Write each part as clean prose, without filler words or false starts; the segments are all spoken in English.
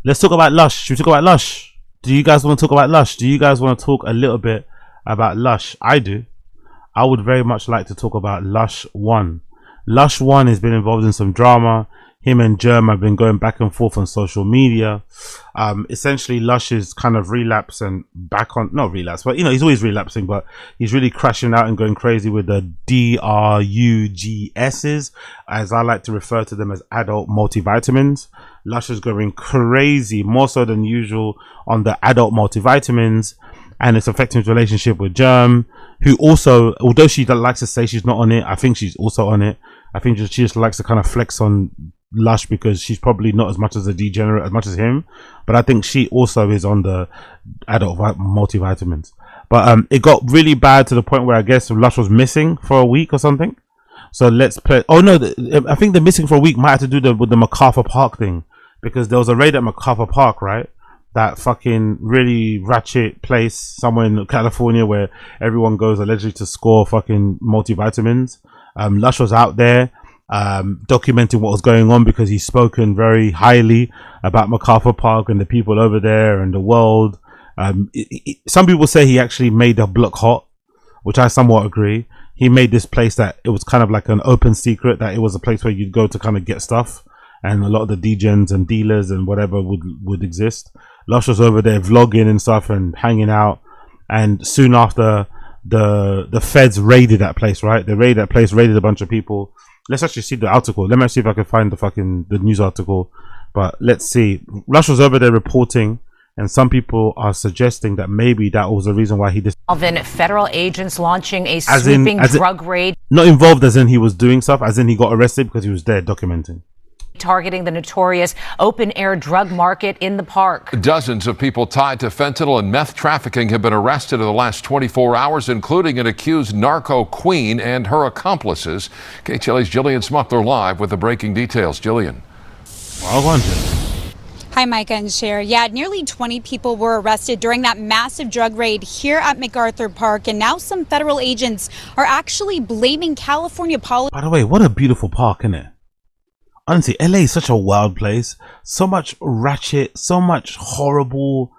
Let's talk about Lush. Should we talk about Lush? Do you guys want to talk about Lush? Do you guys want to talk a little bit about Lush? I do. I would very much like to talk about Lush 1. Lush 1 has been involved in some drama. Him and Germ have been going back and forth on social media. Essentially, Lush is kind of relapse and back on, not relapse, but you know, he's always relapsing, but he's really crashing out and going crazy with the DRUGSs, as I like to refer to them as adult multivitamins. Lush is going crazy, more so than usual, on the adult multivitamins, and it's affecting his relationship with Germ, who also, although she likes to say she's not on it, I think she's also on it. I think she just likes to kind of flex on Lush because she's probably not as much as a degenerate as much as him, but I think she also is on the adult multivitamins. But it got really bad to the point where I guess Lush was missing for a week or something. So let's play. Oh no, I think the missing for a week might have to do with the MacArthur Park thing, because there was a raid at MacArthur Park, right? That fucking really ratchet place somewhere in California where everyone goes allegedly to score fucking multivitamins. Lush was out there documenting what was going on because he's spoken very highly about MacArthur Park and the people over there and the world. Some people say he actually made the block hot, which I somewhat agree. He made this place that it was kind of like an open secret, that it was a place where you'd go to kind of get stuff, and a lot of the degens and dealers and whatever would exist. Lush was over there vlogging and stuff and hanging out, and soon after the feds raided that place, right? They raided that place, raided a bunch of people. Let's actually see the article. Let me see if I can find the news article. But let's see. Lush was over there reporting, and some people are suggesting that maybe that was the reason why he federal agents launching a sweeping drug raid. Not involved as in he was doing stuff, as in he got arrested because he was there documenting. Targeting the notorious open-air drug market in the park. Dozens of people tied to fentanyl and meth trafficking have been arrested in the last 24 hours, including an accused narco queen and her accomplices. KTLA's Jillian Smuckler live with the breaking details. Jillian. Hi, Micah and Cher. Yeah, nearly 20 people were arrested during that massive drug raid here at MacArthur Park, and now some federal agents are actually blaming California policy. By the way, what a beautiful park, isn't it? Honestly, LA is such a wild place. So much ratchet, so much horrible,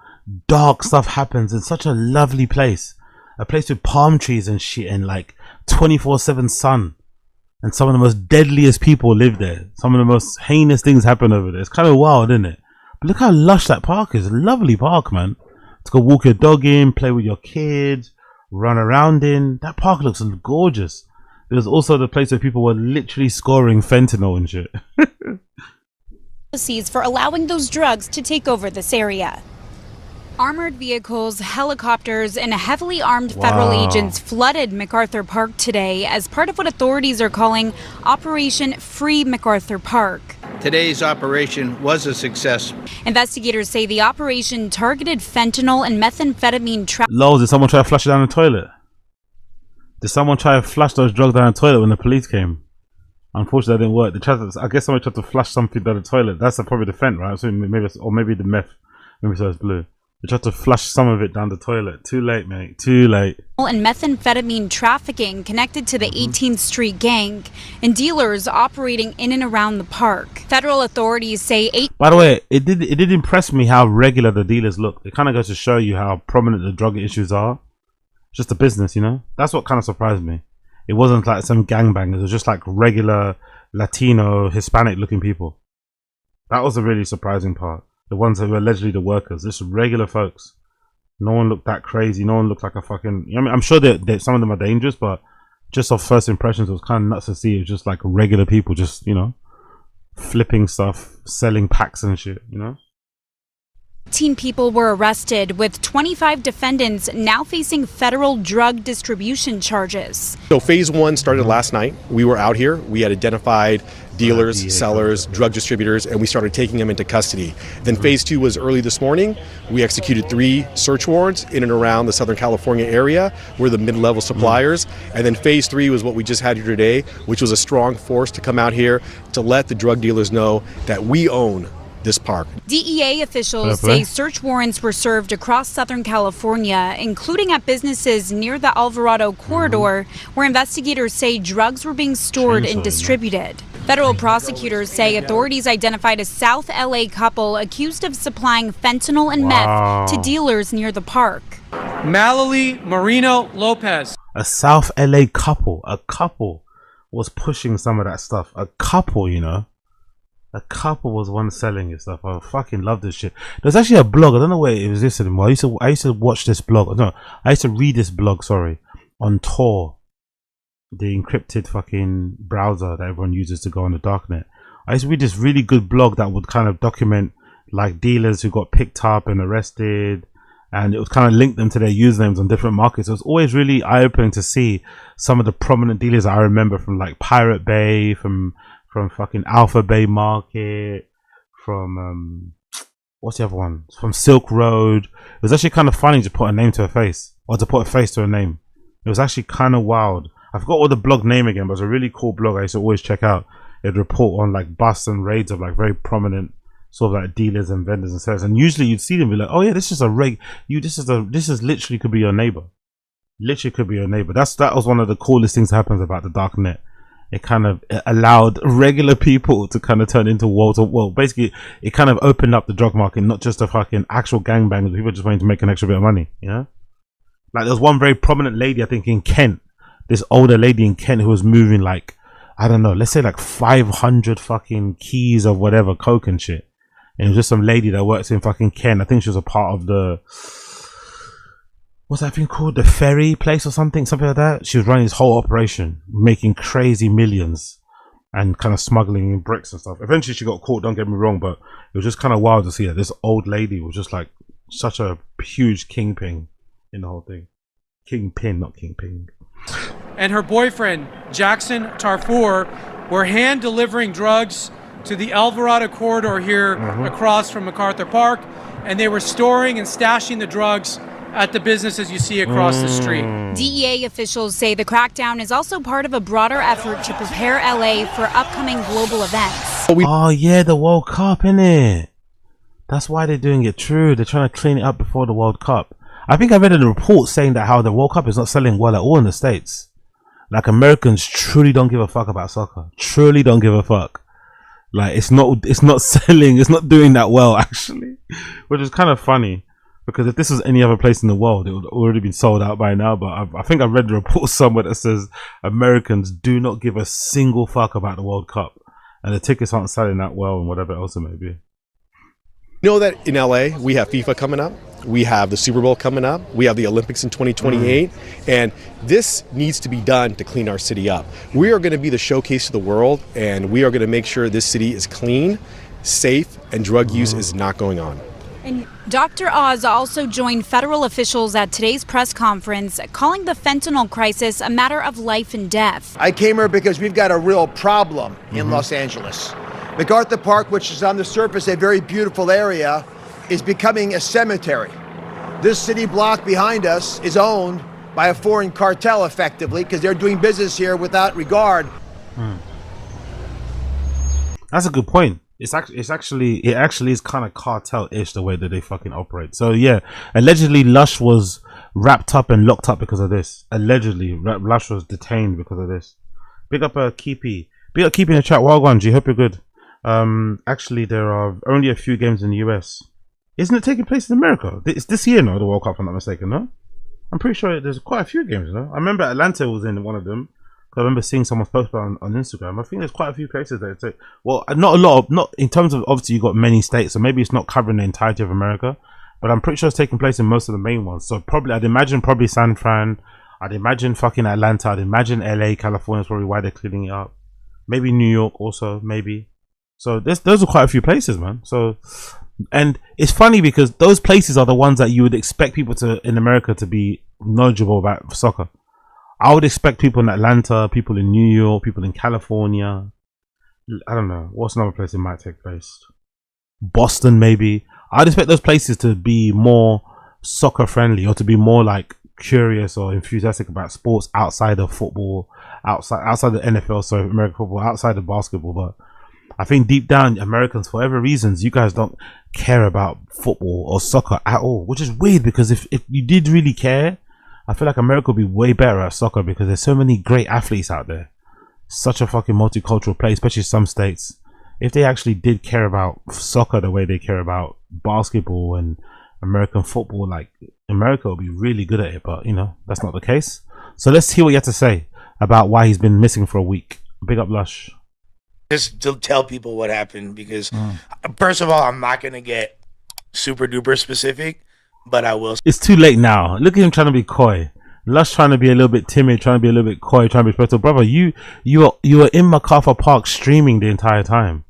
dark stuff happens in such a lovely place. A place with palm trees and shit and like 24/7 sun. And some of the most deadliest people live there. Some of the most heinous things happen over there. It's kind of wild, isn't it? But look how lush that park is. A lovely park, man. To go walk your dog in, play with your kids, run around in. That park looks gorgeous. There's also the place where people were literally scoring fentanyl and shit. For allowing those drugs to take over this area. Armored vehicles, helicopters, and heavily armed federal agents flooded MacArthur Park today as part of what authorities are calling Operation Free MacArthur Park. Today's operation was a success. Investigators say the operation targeted fentanyl and methamphetamine Lol, did someone try to flush it down the toilet? Did someone try to flush those drugs down the toilet when the police came? Unfortunately, that didn't work. I guess someone tried to flush something down the toilet. That's probably the fent, right? So maybe the meth. Maybe so it's blue. They tried to flush some of it down the toilet. Too late, mate. Too late. And methamphetamine trafficking connected to the 18th Street gang and dealers operating in and around the park. Federal authorities say By the way, it did impress me how regular the dealers look. It kind of goes to show you how prominent the drug issues are. Just a business, you know. That's what kind of surprised me. It wasn't like some gangbangers. It was just like regular Latino, Hispanic looking people. That was a really surprising part. The ones that were allegedly the workers, just regular folks. No one looked that crazy. No one looked like a fucking. I mean, I'm sure that some of them are dangerous, but just off first impressions, it was kind of nuts to see. It was just like regular people, just, you know, flipping stuff, selling packs and shit, you know. 18 people were arrested, with 25 defendants now facing federal drug distribution charges. So phase one started last night. We were out here. We had identified dealers, sellers, drug distributors, and we started taking them into custody. Then phase two was early this morning. We executed 3 search warrants in and around the Southern California area. We're the mid-level suppliers. And then phase 3 was what we just had here today, which was a strong force to come out here to let the drug dealers know that we own this park. DEA officials say search warrants were served across Southern California, including at businesses near the Alvarado corridor, where investigators say drugs were being stored and distributed. Federal prosecutors say authorities identified a South LA couple accused of supplying fentanyl and meth to dealers near the park. Mallory Marino Lopez. A South LA couple. A couple was pushing some of that stuff. A couple, you know. A couple was one selling it stuff. I fucking love this shit. There's actually a blog. I don't know where it exists anymore. I used to watch this blog. No, I used to read this blog. Sorry, on Tor, the encrypted fucking browser that everyone uses to go on the darknet. I used to read this really good blog that would kind of document like dealers who got picked up and arrested, and it would kind of link them to their usernames on different markets. It was always really eye-opening to see some of the prominent dealers I remember from like Pirate Bay, from fucking Alpha Bay Market, from what's the other one? From Silk Road. It was actually kind of funny to put a name to a face, or to put a face to a name. It was actually kind of wild. I forgot what the blog name again, but it was a really cool blog I used to always check out. It'd report on like busts and raids of like very prominent sort of like dealers and vendors and sellers, and usually you'd see them be like, oh yeah, this is a this is literally could be your neighbor. Literally could be your neighbor. That was one of the coolest things that happens about the darknet. It kind of allowed regular people to kind of turn into basically it kind of opened up the drug market, not just a fucking actual gangbangers, people just wanting to make an extra bit of money, you know? Like there was one very prominent lady, I think in Kent, this older lady in Kent who was moving like, I don't know, let's say like 500 fucking keys of whatever, coke and shit. And it was just some lady that works in fucking Kent. I think she was a part of the, what's that thing called? The ferry place or something like that. She was running this whole operation, making crazy millions and kind of smuggling in bricks and stuff. Eventually she got caught, don't get me wrong, but it was just kind of wild to see that this old lady was just like such a huge kingpin in the whole thing. Kingpin, not kingpin. And her boyfriend, Jackson Tarfour, were hand delivering drugs to the Alvarado corridor here across from MacArthur Park, and they were storing and stashing the drugs at the businesses you see across the street. DEA officials say the crackdown is also part of a broader effort to prepare LA for upcoming global events. Oh yeah, the World Cup, innit? That's why they're doing it. True, they're trying to clean it up before the World Cup. I think I read in a report saying that how the World Cup is not selling well at all in the States. Like Americans truly don't give a fuck about soccer. Truly don't give a fuck. Like it's not selling, it's not doing that well actually. Which is kind of funny. Because if this was any other place in the world, it would already been sold out by now. But I think I read the report somewhere that says Americans do not give a single fuck about the World Cup. And the tickets aren't selling that well and whatever else it may be. You know that in LA, we have FIFA coming up. We have the Super Bowl coming up. We have the Olympics in 2028. And this needs to be done to clean our city up. We are going to be the showcase to the world. And we are going to make sure this city is clean, safe, and drug use is not going on. And Dr. Oz also joined federal officials at today's press conference, calling the fentanyl crisis a matter of life and death. I came here because we've got a real problem in Los Angeles. MacArthur Park, which is on the surface a very beautiful area, is becoming a cemetery. This city block behind us is owned by a foreign cartel, effectively, because they're doing business here without regard. That's a good point. It actually is kind of cartel-ish the way that they fucking operate. So yeah, allegedly Lush was wrapped up and locked up because of this. Allegedly, Lush was detained because of this. Big up Keepy. Big up Keepy in the chat. Well gone, G. Hope you're good. Actually, there are only a few games in the US. Isn't it taking place in America? It's this year, no? The World Cup, if I'm not mistaken, no? I'm pretty sure there's quite a few games, no? I remember Atlanta was in one of them. I remember seeing someone post on Instagram. I think there's quite a few places that it's well, not a lot, not in terms of, obviously you've got many states, so maybe it's not covering the entirety of America, but I'm pretty sure it's taking place in most of the main ones. So probably, I'd imagine probably San Fran, I'd imagine fucking Atlanta, I'd imagine LA, California is probably why they're cleaning it up. Maybe New York also, maybe. So those are quite a few places, man. So, and it's funny because those places are the ones that you would expect people to in America to be knowledgeable about soccer. I would expect people in Atlanta, people in New York, people in California. I don't know. What's another place it might take place? Boston, maybe. I'd expect those places to be more soccer friendly, or to be more like curious or enthusiastic about sports outside of football, outside the NFL, so American football, outside of basketball. But I think deep down, Americans, for whatever reasons, you guys don't care about football or soccer at all, which is weird, because if you did really care, I feel like America would be way better at soccer, because there's so many great athletes out there. such a fucking multicultural place, especially some states. If they actually did care about soccer the way they care about basketball and American football, like America would be really good at it, but you know, that's not the case. So let's hear what you have to say about why he's been missing for a week. Big up Lush. Just to tell people what happened, because first of all, I'm not going to get super duper specific, but I will. It's too late now. Look at him trying to be coy. Lush trying to be a little bit timid, trying to be a little bit coy, trying to be special. Brother, you were in MacArthur Park streaming the entire time.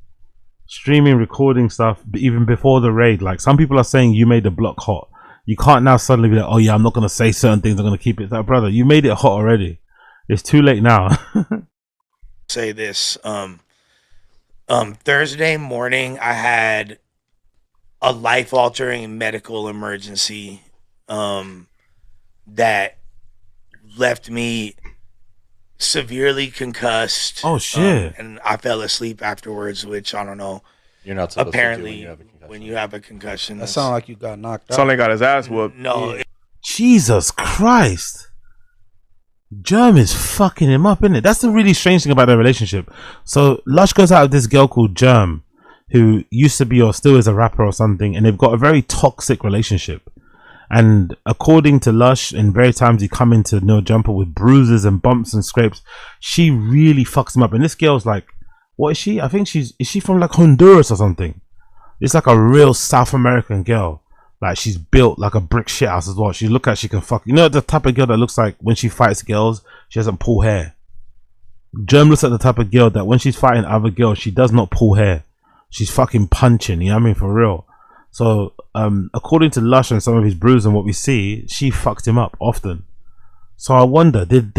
Streaming, recording stuff, even before the raid. Like, some people are saying you made the block hot. You can't now suddenly be like, oh yeah, I'm not going to say certain things, I'm going to keep it that. Brother, you made it hot already. It's too late now. Say this. Thursday morning, I had a life-altering medical emergency that left me severely concussed. Oh shit! And I fell asleep afterwards, which I don't know. You're not supposed apparently to do when you have a concussion. That sounds like you got knocked out. Something got his ass whooped. No. Yeah. Jesus Christ. Germ is fucking him up, isn't it? That's the really strange thing about their relationship. So Lush goes out with this girl called Germ, who used to be or still is a rapper or something, and they've got a very toxic relationship. And according to Lush, in very times he come into No Jumper with bruises and bumps and scrapes. She really fucks him up. And this girl's like, what is she? I think is she from like Honduras or something? It's like a real South American girl. Like, she's built like a brick shit house as well. She look like she can fuck. You know the type of girl that looks like when she fights girls, she doesn't pull hair. Germ looks like the type of girl that when she's fighting other girls, she does not pull hair. She's fucking punching, you know what I mean? For real. So, according to Lush and some of his bruises and what we see, she fucked him up often. So I wonder, did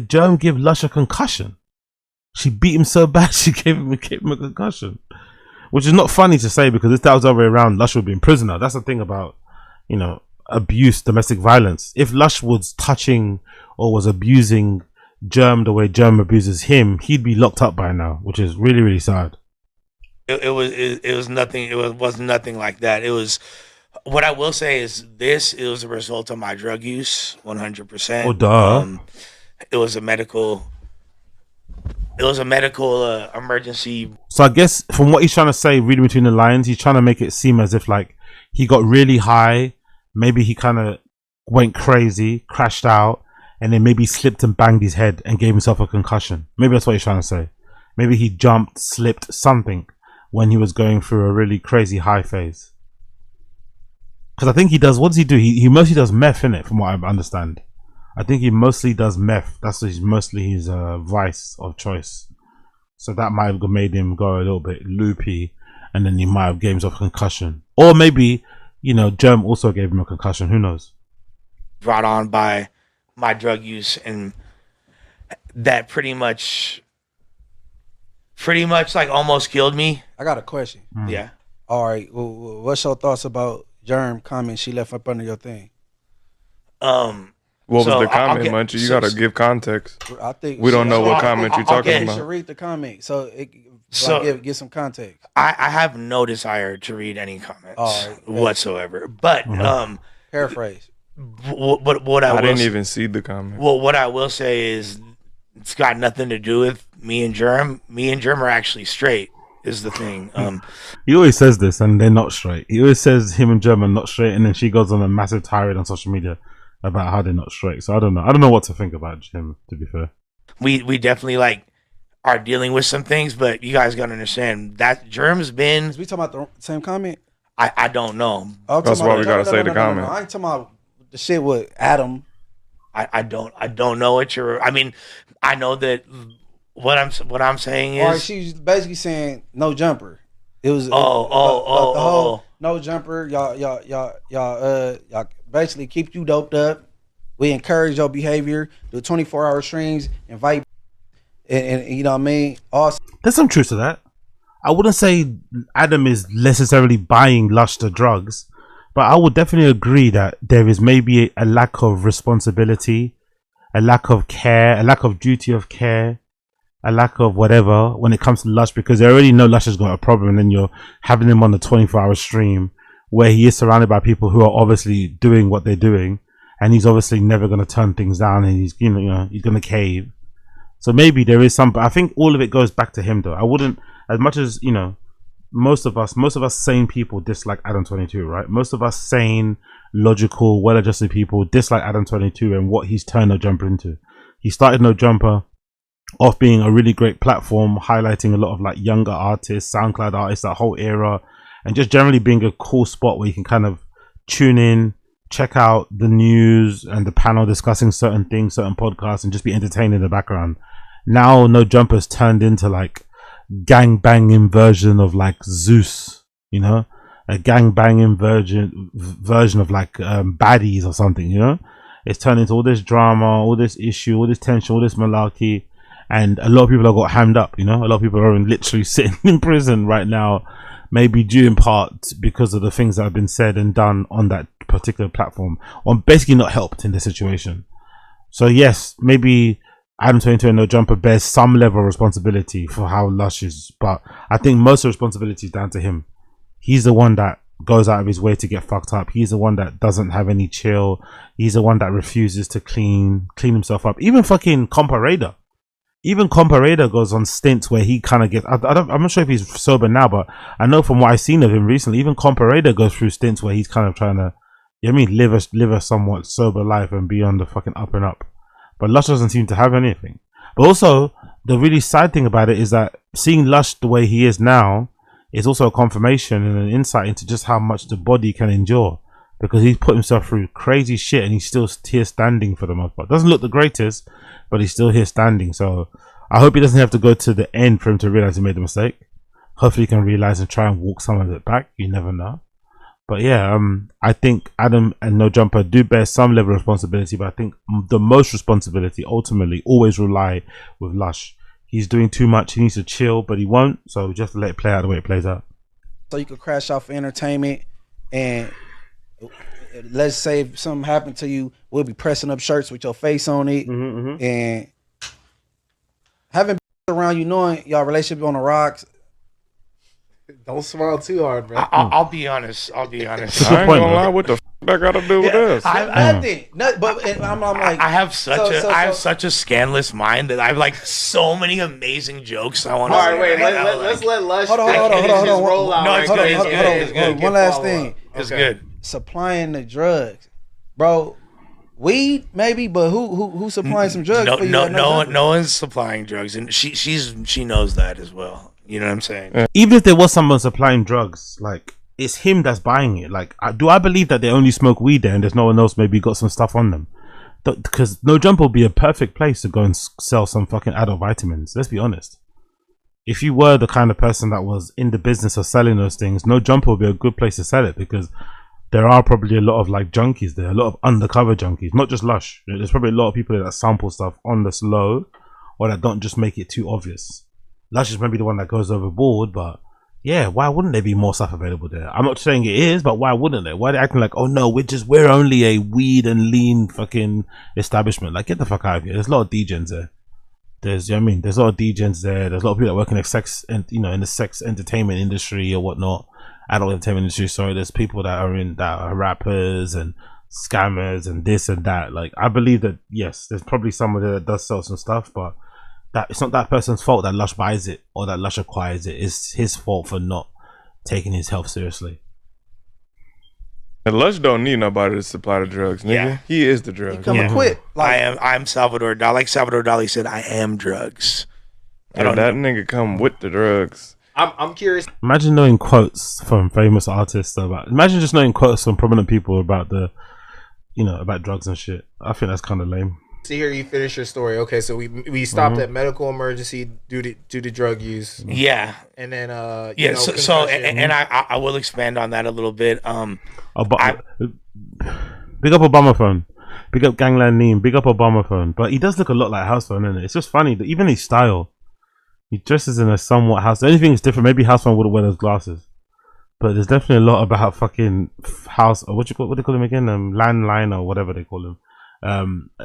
Germ give Lush a concussion? She beat him so bad she gave him a concussion. Which is not funny to say, because if that was the other way around, Lush would be in prison now. That's the thing about, you know, abuse, domestic violence. If Lush was touching or was abusing Germ the way Germ abuses him, he'd be locked up by now, which is really, really sad. It was nothing. It wasn't nothing like that. It was. What I will say is this: it was a result of my drug use, 100%. Oh, duh. It was a medical. It was a medical emergency. So I guess from what he's trying to say, reading between the lines, he's trying to make it seem as if like he got really high, maybe he kind of went crazy, crashed out, and then maybe slipped and banged his head and gave himself a concussion. Maybe that's what he's trying to say. Maybe he jumped, slipped, something when he was going through a really crazy high phase. Because I think he does, what does he do? He mostly does meth, innit, from what I understand. I think he mostly does meth. That's mostly his vice of choice. So that might have made him go a little bit loopy, and then he might have gave himself a concussion. Or maybe, you know, Germ also gave him a concussion. Who knows? Brought on by my drug use, and that pretty much like almost killed me. I got a question. Yeah. All right. Well, what's your thoughts about Germ comment she left up under your thing? What was the comment, Munchie? You gotta give context. I think we don't know what comment you're talking about. You should read the comment so give some context. I have no desire to read any comments whatsoever. But paraphrase. What I didn't even see the comment. Well, what I will say is it's got nothing to do with me and Germ. Me and Germ are actually straight. Is the thing. He always says this, and they're not straight. He always says him and Germ are not straight, and then she goes on a massive tirade on social media about how they're not straight. So I don't know what to think about him, to be fair. We definitely like are dealing with some things, but you guys gotta understand that Germ's been. Is we talking about the same comment? I don't know. That's why we gotta say the comment. I ain't talking about the shit with Adam. I don't know what you're. I mean, I know that what I'm saying is. All right, she's basically saying no jumper. It was the whole no jumper. Y'all basically keep you doped up. We encourage your behavior. Do 24-hour streams. Invite and you know what I mean. Also, there's some truth to that. I wouldn't say Adam is necessarily buying Lush the drugs, but I would definitely agree that there is maybe a lack of responsibility, a lack of care, a lack of duty of care, a lack of whatever when it comes to Lush, because they already know Lush has got a problem, and then you're having him on the 24-hour stream where he is surrounded by people who are obviously doing what they're doing, and he's obviously never going to turn things down, and he's you know he's going to cave. So maybe there is some, but I think all of it goes back to him though. I wouldn't, as much as, you know, most of us sane people dislike Adam22, right? Most of us sane, logical, well-adjusted people dislike Adam22 and what he's turned No Jumper into. He started No Jumper off being a really great platform, highlighting a lot of like younger artists, SoundCloud artists, that whole era, and just generally being a cool spot where you can kind of tune in, check out the news and the panel discussing certain things, certain podcasts, and just be entertained in the background. Now No Jumper's turned into like gang banging version of like Zeus, you know, a gang banging version of like baddies or something, you know. It's turned into all this drama, all this issue, all this tension, all this malarkey, and a lot of people have got hammed up, you know. A lot of people are literally sitting in prison right now, maybe due in part because of the things that have been said and done on that particular platform, or basically not helped in the situation. So yes, maybe Adam22 and No Jumper bears some level of responsibility for how Lush is, but I think most of the responsibility is down to him. He's the one that goes out of his way to get fucked up. He's the one that doesn't have any chill. He's the one that refuses to clean himself up. Even fucking Comparada. Even Comparada goes on stints where he kind of gets, I'm not sure if he's sober now, but I know from what I've seen of him recently, even Comparada goes through stints where he's kind of trying to, you know what I mean, live a somewhat sober life and be on the fucking up and up. But Lush doesn't seem to have anything. But also, the really sad thing about it is that seeing Lush the way he is now is also a confirmation and an insight into just how much the body can endure. Because he's put himself through crazy shit and he's still here standing for the most part. Doesn't look the greatest, but he's still here standing. So I hope he doesn't have to go to the end for him to realize he made a mistake. Hopefully he can realize and try and walk some of it back. You never know. But yeah, I think Adam and No Jumper do bear some level of responsibility, but I think the most responsibility ultimately always rely with Lush. He's doing too much. He needs to chill, but he won't. So just let it play out the way it plays out. So you could crash out for entertainment, and let's say if something happened to you, we'll be pressing up shirts with your face on it, and having around you, knowing y'all relationship on the rocks. Don't smile too hard, bro. I'll be honest. I ain't gonna lie. What the that got to do with us? I'm like, I have such a scandalous mind that I have like so many amazing jokes I want to say. All right, wait. Let's let Lush hold on. No, it's good. One last thing. It's good. Supplying the drugs, bro. Weed maybe, but who supplying some drugs? No one's supplying drugs, and she knows that as well. You know what I'm saying? Even if there was someone supplying drugs, like, it's him that's buying it. Like, do I believe that they only smoke weed there and there's no one else maybe got some stuff on them? Because No Jumper would be a perfect place to go and sell some fucking adult vitamins. Let's be honest. If you were the kind of person that was in the business of selling those things, No Jumper would be a good place to sell it, because there are probably a lot of like junkies there, a lot of undercover junkies, not just Lush. There's probably a lot of people that sample stuff on the slow or that don't just make it too obvious. Lush is maybe the one that goes overboard, but yeah, why wouldn't there be more stuff available there? I'm not saying it is, but why wouldn't there? Why are they acting like, oh no, we're only a weed and lean fucking establishment? Like, get the fuck out of here. There's a lot of degens there. There's, you know what I mean? There's a lot of degens there. There's a lot of people that work in the sex and, you know, in the sex entertainment industry or whatnot, adult entertainment industry. Sorry, there's people that are rappers and scammers and this and that. Like, I believe that yes, there's probably somebody that does sell some stuff, but that it's not that person's fault that Lush buys it or that Lush acquires it. It's his fault for not taking his health seriously. And Lush don't need nobody to supply the drugs, nigga. Yeah. He is the drug. He come equipped. Like, I'm Salvador Dali. Like Salvador Dali said, I am drugs. That nigga come with the drugs. I'm curious. Imagine knowing quotes from famous artists about. Imagine just knowing quotes from prominent people about about drugs and shit. I think that's kind of lame. See here, you finish your story. Okay, so we stopped at medical emergency due to drug use. Yeah, and then I will expand on that a little bit. Big up Obama phone, big up Gangland Neem, big up Obama phone. But he does look a lot like House Phone, isn't it? It's just funny that even his style, he dresses in a somewhat House. The only thing is different. Maybe House Phone wouldn't wear those glasses. But there's definitely a lot about fucking House, or what do they call him again? Landline or whatever they call him.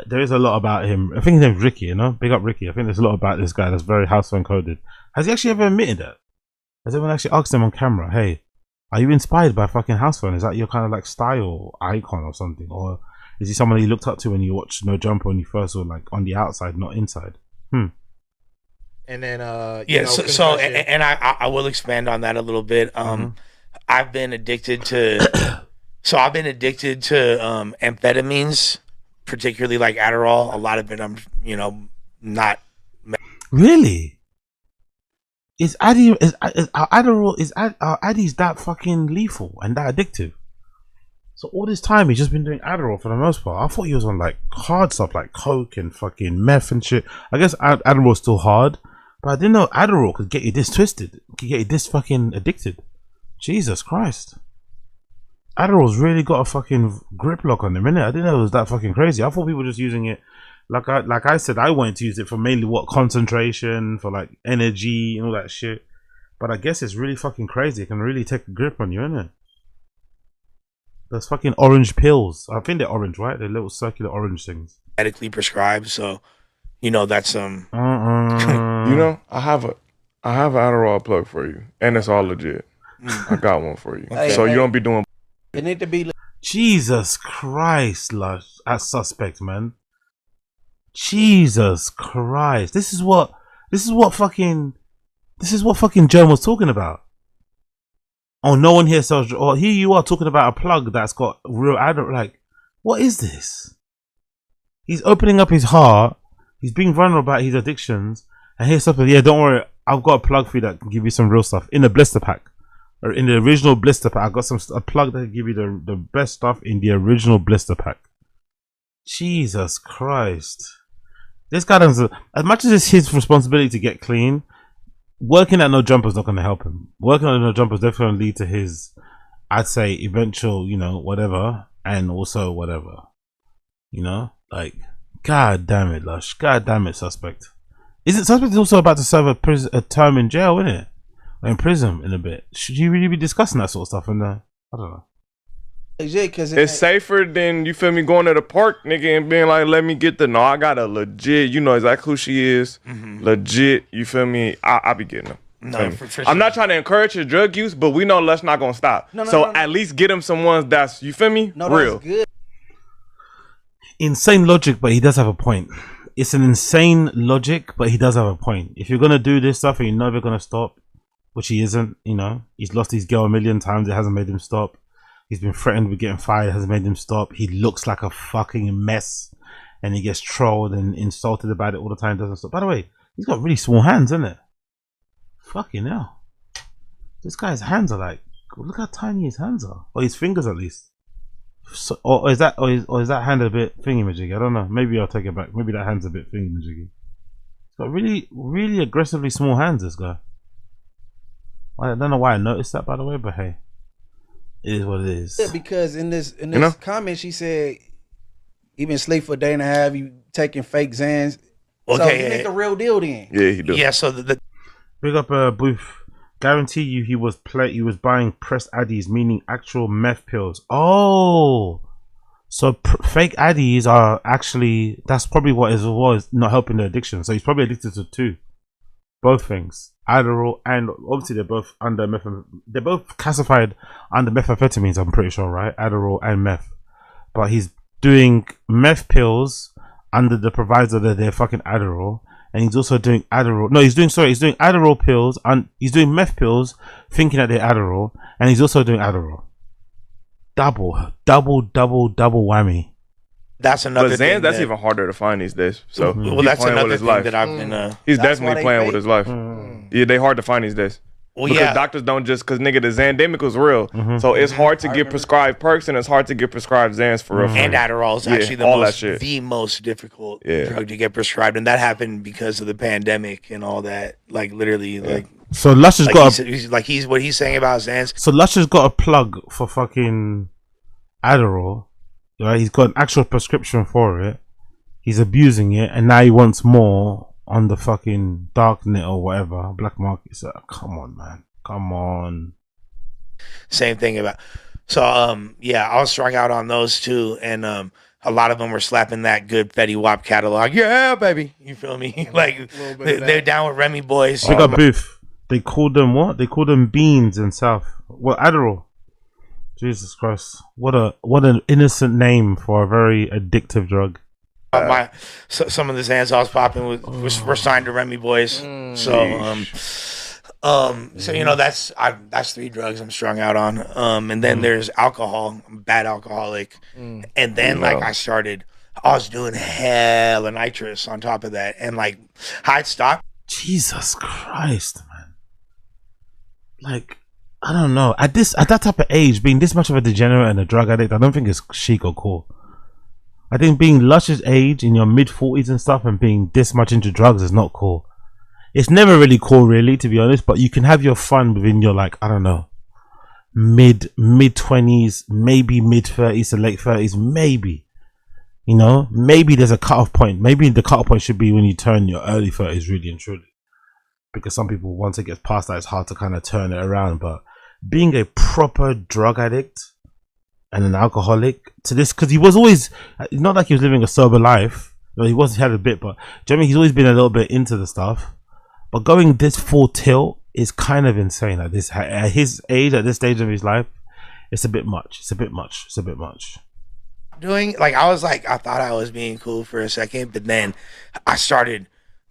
There is a lot about him. I think his name's Ricky, you know? Big up Ricky. I think there's a lot about this guy that's very House Phone coded. Has he actually ever admitted that? Has anyone actually asked him on camera, hey, are you inspired by fucking House Phone? Is that your kind of like style icon or something? Or is he someone that you looked up to when you watched No Jumper when you first were like on the outside, not inside? and then I will expand on that a little bit. I've been addicted to amphetamines, particularly like Adderall. A lot of it I'm not really. Is Adderall are Addies that fucking lethal and that addictive? So all this time he's just been doing Adderall for the most part. I thought he was on like hard stuff like coke and fucking meth and shit. I guess Adderall's still hard, but I didn't know Adderall could get you this twisted, could get you this fucking addicted. Jesus Christ. Adderall's really got a fucking grip lock on him, innit? I didn't know it was that fucking crazy. I thought people were just using it like I said, I wanted to use it for mainly concentration, for like energy and all that shit. But I guess it's really fucking crazy. It can really take a grip on you, innit? Those fucking orange pills. I think they're orange, right? They're little circular orange things. medically prescribed, so that's you know, I have an Adderall plug for you, and it's all legit. I got one for you, so you don't be doing. It need to be. Jesus Christ, Lush, that's suspect, man. Jesus Christ, this is what fucking Germ was talking about. Oh, no one here sells. Or here you are talking about a plug that's got real Adderall. Like, what is this? He's opening up his heart. He's being vulnerable about his addictions. And here's something. Yeah, don't worry. I've got a plug for you that can give you some real stuff in the blister pack, or in the original blister pack. I got a plug that can give you the best stuff in the original blister pack. Jesus Christ, this guy doesn't. As much as it's his responsibility to get clean, working at No Jumper is not going to help him. Working at No Jumper is definitely going to lead to his, I'd say, eventual, whatever, and also whatever, like, god damn it, Lush, god damn it, suspect. Isn't suspect also about to serve a term in jail, isn't it? Or in prison in a bit. Should you really be discussing that sort of stuff in there? I don't know. Cause it's safer than, you feel me, going to the park, nigga, and being like, let me get the, no, I got a legit, you know exactly who she is, legit, you feel me, I be getting them. No, for sure. I'm not trying to encourage his drug use, but we know Lush not gonna stop. So at least get him some ones that's, you feel me, real. Good. Insane logic, but he does have a point. It's an insane logic, but he does have a point. If you're gonna do this stuff and you're never gonna stop, which he isn't, he's lost his girl 1,000,000 times, it hasn't made him stop. He's been threatened with getting fired, hasn't made him stop. He looks like a fucking mess, and he gets trolled and insulted about it all the time, doesn't stop. By the way, he's got really small hands, isn't it? Fucking hell. This guy's hands are like, look how tiny his hands are. Or his fingers at least. So, or is that hand a bit thingy-majiggy? I don't know. Maybe I'll take it back. Maybe that hand's a bit thingy-majiggy. He's got really, really aggressively small hands, this guy. I don't know why I noticed that, by the way, but hey. It is what it is. Yeah, because in this comment she said, even sleep for a day and a half, you taking fake Xans. Okay, so he make the real deal then. Yeah, he does. Yeah, so the big up Booth. Guarantee you he was buying pressed addies, meaning actual meth pills. Oh, so fake addies are actually, that's probably what it was, not helping the addiction. So he's probably addicted to two, both things. Adderall, and obviously they're both they're both classified under methamphetamines, I'm pretty sure, right? Adderall and meth. But he's doing meth pills under the proviso that they're fucking Adderall, and he's also doing Adderall. No, he's doing Adderall pills, and he's doing meth pills thinking that they're Adderall, and he's also doing Adderall. Double whammy. That's another but thing. That's even harder to find these days. So that's another thing that I've been. He's definitely playing with his life. Yeah, they hard to find these days. Well, because doctors don't just, because nigga, the Xandemic was real. So it's hard to get prescribed perks, and it's hard to get prescribed Xans for real. And Adderall is actually the most difficult drug to get prescribed, and that happened because of the pandemic and all that. Like literally, like. So Lush has got what he's saying about Xans. So Lush has got a plug for fucking Adderall. Right, he's got an actual prescription for it. He's abusing it, and now he wants more on the fucking darknet or whatever, black market. So come on, man, come on. Same thing about. So yeah, I was strung out on those too, and a lot of them were slapping that good Fetty Wap catalog. Yeah, baby, you feel me? Like they're down with Remy boys. They got Booth. They called them what? They called them beans in South. Well, Adderall. Jesus Christ! What an innocent name for a very addictive drug. Some of the Xans I was popping were signed to Remy Boys. So you know that's 3 drugs I'm strung out on. And then there's alcohol. I'm a bad alcoholic. And then like I was doing hella nitrous on top of that, and like I'd stop. Jesus Christ, man! Like, I don't know. At that type of age, being this much of a degenerate and a drug addict, I don't think it's chic or cool. I think being Lush's age in your mid-40s and stuff and being this much into drugs is not cool. It's never really cool, really, to be honest. But you can have your fun within your, like, I don't know, mid 20s, maybe mid 30s to late 30s, maybe. You know, maybe there's a cutoff point. Maybe the cutoff point should be when you turn your early 30s, really and truly. Because some people, once it gets past that, it's hard to kind of turn it around. But being a proper drug addict and an alcoholic to this, because he was always, not like he was living a sober life. No, he had a bit, but generally he's always been a little bit into the stuff. But going this full tilt is kind of insane at his age, at this stage of his life. It's a bit much. It's a bit much. Doing like I thought I was being cool for a second, but then I started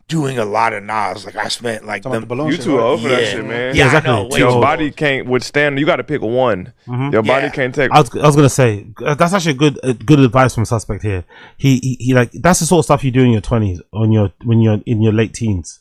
doing a lot of Nas. Like I spent like you too old for that shit, man. Yeah, exactly. I know. Your body can't withstand. You got to pick one. Your body can't take. I was gonna say that's actually a good advice from Suspect here. He like that's the sort of stuff you do in your 20s, when you're in your late teens.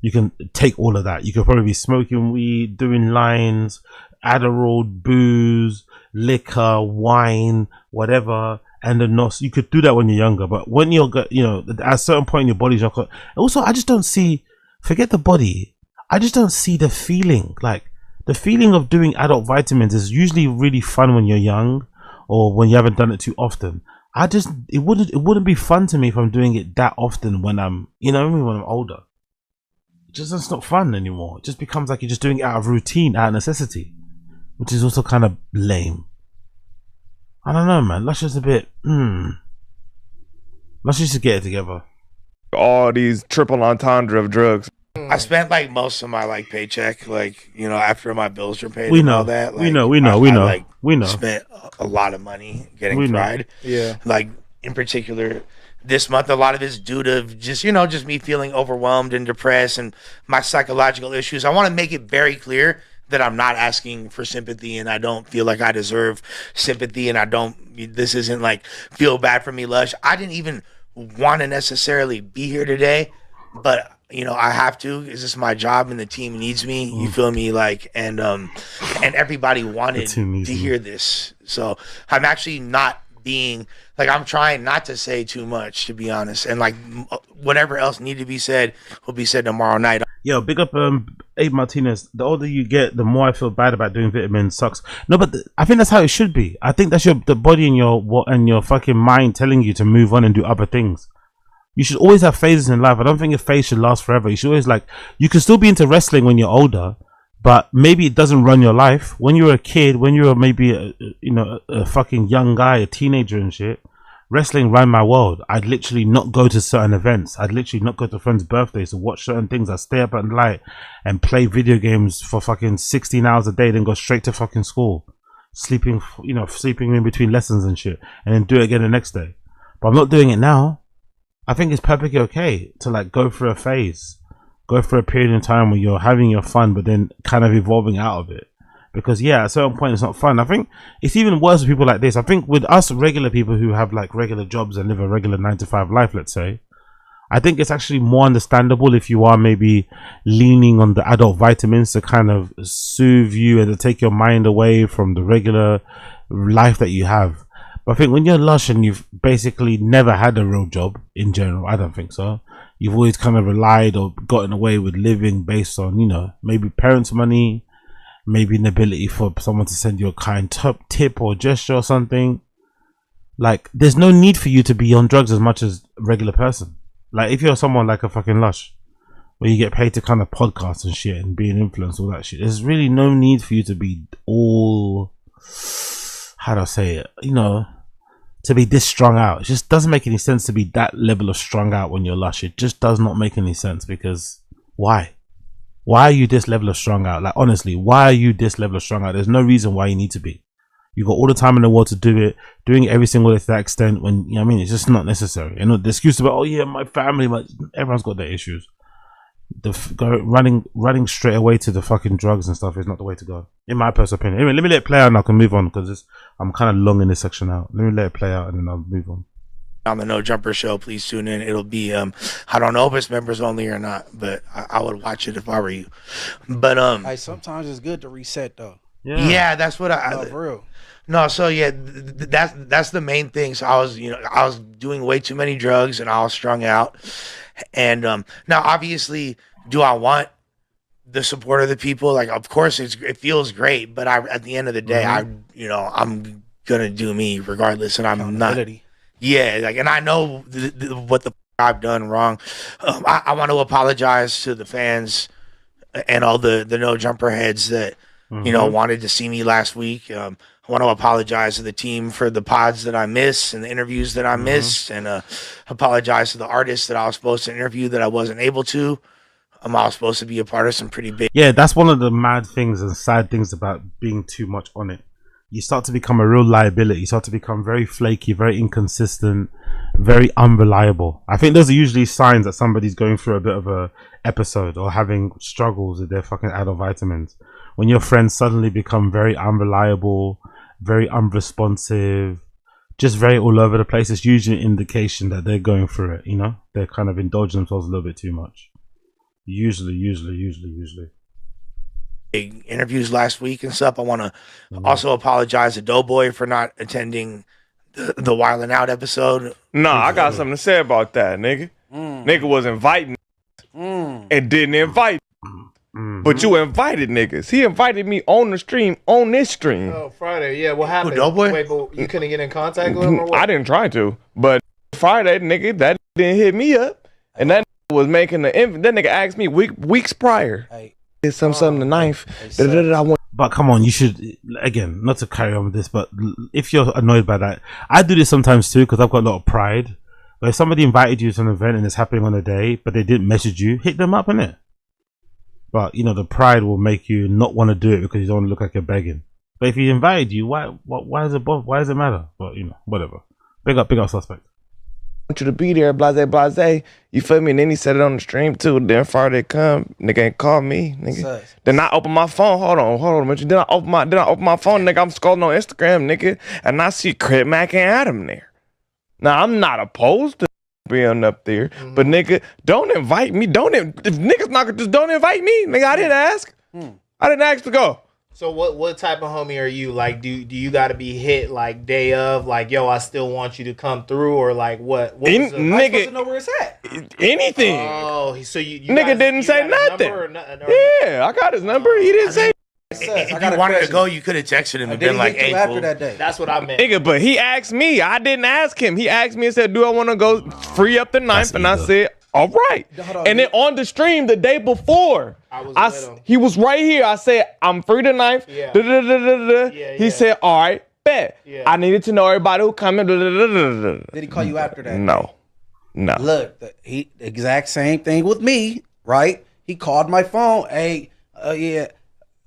You can take all of that. You could probably be smoking weed, doing lines, Adderall, booze, liquor, wine, whatever, and the NOS. You could do that when you're younger, but when you're, you know, at a certain point in your body's not. Also, I just don't see. Forget the body. I just don't see the feeling. Like the feeling of doing adult vitamins is usually really fun when you're young, or when you haven't done it too often. It wouldn't be fun to me if I'm doing it that often when I'm, you know, when I'm older. It's not fun anymore. It just becomes like you're just doing it out of routine, out of necessity, which is also kind of lame. I don't know, man. Lush is a bit. Lush used to get it together. All these triple entendre of drugs. I spent like most of my like paycheck, like, you know, after my bills were paid. We and know all that. Like, we know. We know. Spent a lot of money getting fried. Yeah. Like in particular, this month, a lot of it's due to just, you know, just me feeling overwhelmed and depressed and my psychological issues. I want to make it very clear that I'm not asking for sympathy, and I don't feel like I deserve sympathy, and this isn't like feel bad for me, Lush. I didn't even want to necessarily be here today, but you know, I have to, because this is my job and the team needs me. You feel me? Like, and everybody wanted to hear this. So I'm actually not being like, I'm trying not to say too much, to be honest, and like whatever else need to be said will be said tomorrow night. Yo, big up Abe Martinez. The older you get, the more I feel bad about doing vitamins. Sucks. No, but I think that's how it should be. I think that's the body and your fucking mind telling you to move on and do other things. You should always have phases in life. I don't think a phase should last forever. You should always, like, you can still be into wrestling when you're older, but maybe it doesn't run your life. When you're a kid, when you're maybe a fucking young guy, a teenager and shit, wrestling ran my world. I'd literally not go to certain events. I'd literally not go to friends' birthdays to watch certain things. I'd stay up at night and play video games for fucking 16 hours a day, then go straight to fucking school, sleeping in between lessons and shit, and then do it again the next day. But I'm not doing it now. I think it's perfectly okay to like go through a phase, go through a period in time where you're having your fun, but then kind of evolving out of it. Because yeah, at a certain point it's not fun. I think it's even worse with people like this. I think with us regular people who have like regular jobs and live a regular 9-to-5 life, let's say, I think it's actually more understandable if you are maybe leaning on the adult vitamins to kind of soothe you and to take your mind away from the regular life that you have. But I think when you're Lush and you've basically never had a real job in general, I don't think so. You've always kind of relied or gotten away with living based on, you know, maybe parents' money, maybe an ability for someone to send you a kind tip or gesture or something. Like, there's no need for you to be on drugs as much as a regular person. Like, if you're someone like a fucking Lush, where you get paid to kind of podcast and shit and be an influencer, all that shit, there's really no need for you to be all, how do I say it, you know, to be this strung out. It just doesn't make any sense to be that level of strung out when you're Lush. It just does not make any sense, because why? Why are you this level of strung out? Like, honestly, why are you this level of strung out? There's no reason why you need to be. You got all the time in the world to do it. Doing it every single day to that extent, when you know what I mean, it's just not necessary. You know, the excuse about, oh yeah, my family, everyone's got their issues. Running straight away to the fucking drugs and stuff is not the way to go, in my personal opinion. Anyway, let me let it play out and I can move on, because I'm kind of long in this section out. Let me let it play out and then I'll move on. On the No Jumper show, please tune in. It'll be I don't know if it's members only or not, but I would watch it if I were you. But hey, sometimes it's good to reset though. Yeah, that's what no, for real. No, so yeah, that's the main thing. So I was doing way too many drugs and I was strung out. And now obviously, do I want the support of the people? Like, of course it feels great, but at the end of the day, I'm gonna do me regardless, and I'm not. Yeah, like, and I know what the I've done wrong. I want to apologize to the fans and all the No Jumper heads that wanted to see me last week. I want to apologize to the team for the pods that I missed and the interviews that I missed, and apologize to the artists that I was supposed to interview that I wasn't able to. I was supposed to be a part of some pretty big. Yeah, that's one of the mad things and sad things about being too much on it. You start to become a real liability. You start to become very flaky, very inconsistent, very unreliable. I think those are usually signs that somebody's going through a bit of a episode or having struggles with their fucking adult vitamins. When your friends suddenly become very unreliable, very unresponsive, just very all over the place, it's usually an indication that they're going through it, you know? They're kind of indulging themselves a little bit too much. Usually. Big interviews last week and stuff. I want to also apologize to Doughboy for not attending the Wildin' Out episode. Nah, I got something to say about that, nigga. Nigga was inviting and didn't invite. But you invited niggas. He invited me on the stream, on this stream. Oh, Friday. Yeah, what happened? Doughboy? Wait, but you couldn't get in contact with him or what? I didn't try to, but Friday, nigga, that didn't hit me up. And that was making that nigga asked me weeks prior. Hey. It's something the ninth. But come on, you should, again, not to carry on with this, but if you're annoyed by that, I do this sometimes too, because I've got a lot of pride. But if somebody invited you to an event and it's happening on a day, but they didn't message you, hit them up, innit? But you know, the pride will make you not want to do it because you don't want to look like you're begging. But if he invited you, why does it matter? But you know, whatever. Big up suspect. Want you to be there, blase. You feel me? And then he said it on the stream too. Then Friday come, nigga ain't call me, nigga. Then I open my phone. Hold on, Mitch. Then I open my phone, nigga. I'm scrolling on Instagram, nigga, and I see Crip Mac and Adam there. Now I'm not opposed to being up there, but nigga, don't invite me. If niggas not just don't invite me, nigga. I didn't ask. I didn't ask to go. So what type of homie are you? Like, do you got to be hit like day of, like, yo, I still want you to come through, or like what? Nigga, I'm supposed to know where it's at. Anything. Oh, so you nigga guys, didn't say nothing. Yeah, I got his number. He didn't say. If you wanted to go, you could have texted him and been like, "Hey, after that day." That's what I meant. Nigga, but he asked me. I didn't ask him. He asked me and said, "Do I want to go free up the 9th?" And I said, "All right." And then on the stream the day before, he was right here. I said, "I'm free the 9th." Yeah. He said, "All right, bet." Yeah. I needed to know everybody who coming. Did he call you after that? No. Look, the exact same thing with me, right? He called my phone. Hey, yeah.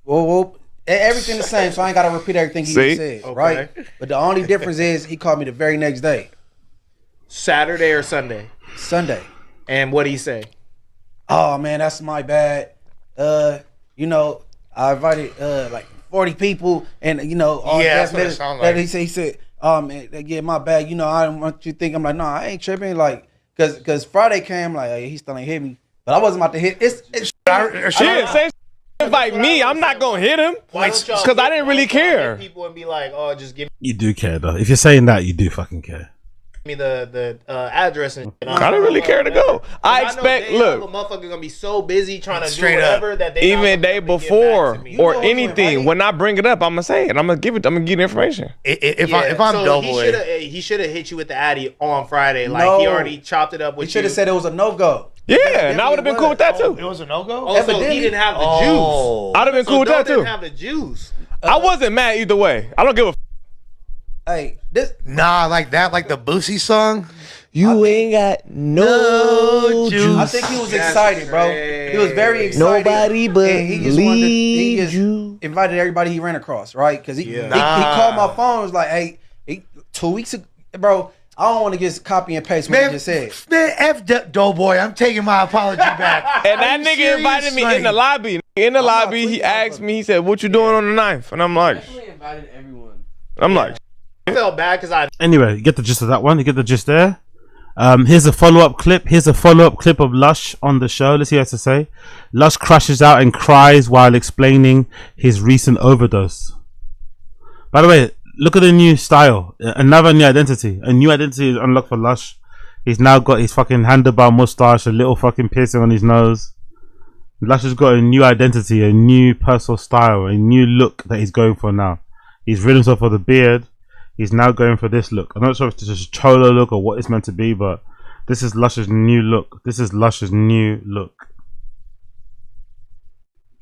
Well, everything the same, so I ain't got to repeat everything he said, right? But the only difference is he called me the very next day. Saturday or Sunday? Sunday. And what did he say? Oh, man, that's my bad. You know, I invited like 40 people, and you know, all that's what it sounded like. He said, oh man, yeah, my bad. You know, I don't want you to think. I'm like, no, I ain't tripping. Like, cause Friday came, like, hey, he still ain't hit me, but I wasn't about to hit. Say invite me. I'm not gonna hit him because I didn't really care. People and be like, oh, just give You do care though. If you're saying that, you do fucking care. me the address and I didn't really care to go. I expect look, a motherfucker gonna be so busy trying to do Straight whatever that they even day before or anything. When I bring it up, I'm gonna say it. I'm gonna give the information. If I'm Doughboy, he should have hit you with the Addy on Friday. Like he already chopped it up with you. He should have said it was a no-go. Yeah, and I would have been cool with that too. It was a no-go? Oh, so he didn't have the juice. I'd have been cool with that too. Didn't have the juice. I wasn't mad either way. I don't give a Hey, this like that, like the Boosie song. You ain't got no juice. I think he was excited, bro. He was very excited. Nobody but he just invited everybody he ran across, right? Because he called my phone. Was like, hey, 2 weeks ago, bro. I don't want to just copy and paste what you just said. Man, F Doughboy, I'm taking my apology back. And that nigga invited me in the lobby. In the lobby, he asked me, he said, what you doing on the 9th? And I'm like, invited everyone. I'm like, I felt bad because I. Anyway, you get the gist of that one. You get the gist there. Here's a follow-up clip. Here's a follow-up clip of Lush on the show. Let's see what he has to say. Lush crashes out and cries while explaining his recent overdose. By the way, look at the new style. Another new identity. A new identity is unlocked for Lush. He's now got his fucking handlebar mustache, a little fucking piercing on his nose. Lush has got a new identity, a new personal style, a new look that he's going for now. He's rid himself of the beard. He's now going for this look. I'm not sure if it's just a cholo look or what it's meant to be, but this is Lush's new look. This is Lush's new look.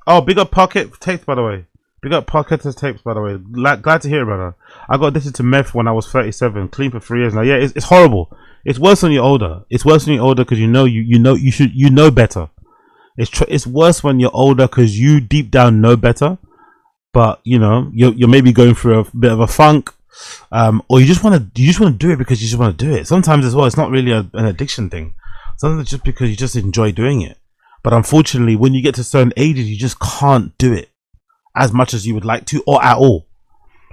Oh, big up Pocket Tapes, by the way. Big up Pocket Tapes, by the way. Glad to hear, brother. I got addicted to meth when I was 37, clean for 3 years now. Yeah, it's horrible. It's worse when you're older. It's worse when you're older because you know better. It's worse when you're older because you deep down know better, but you know you're maybe going through a bit of a funk. Or you just want to do it because you just want to do it. Sometimes as well, it's not really an addiction thing. Sometimes it's just because you just enjoy doing it. But unfortunately, when you get to certain ages, you just can't do it as much as you would like to, or at all.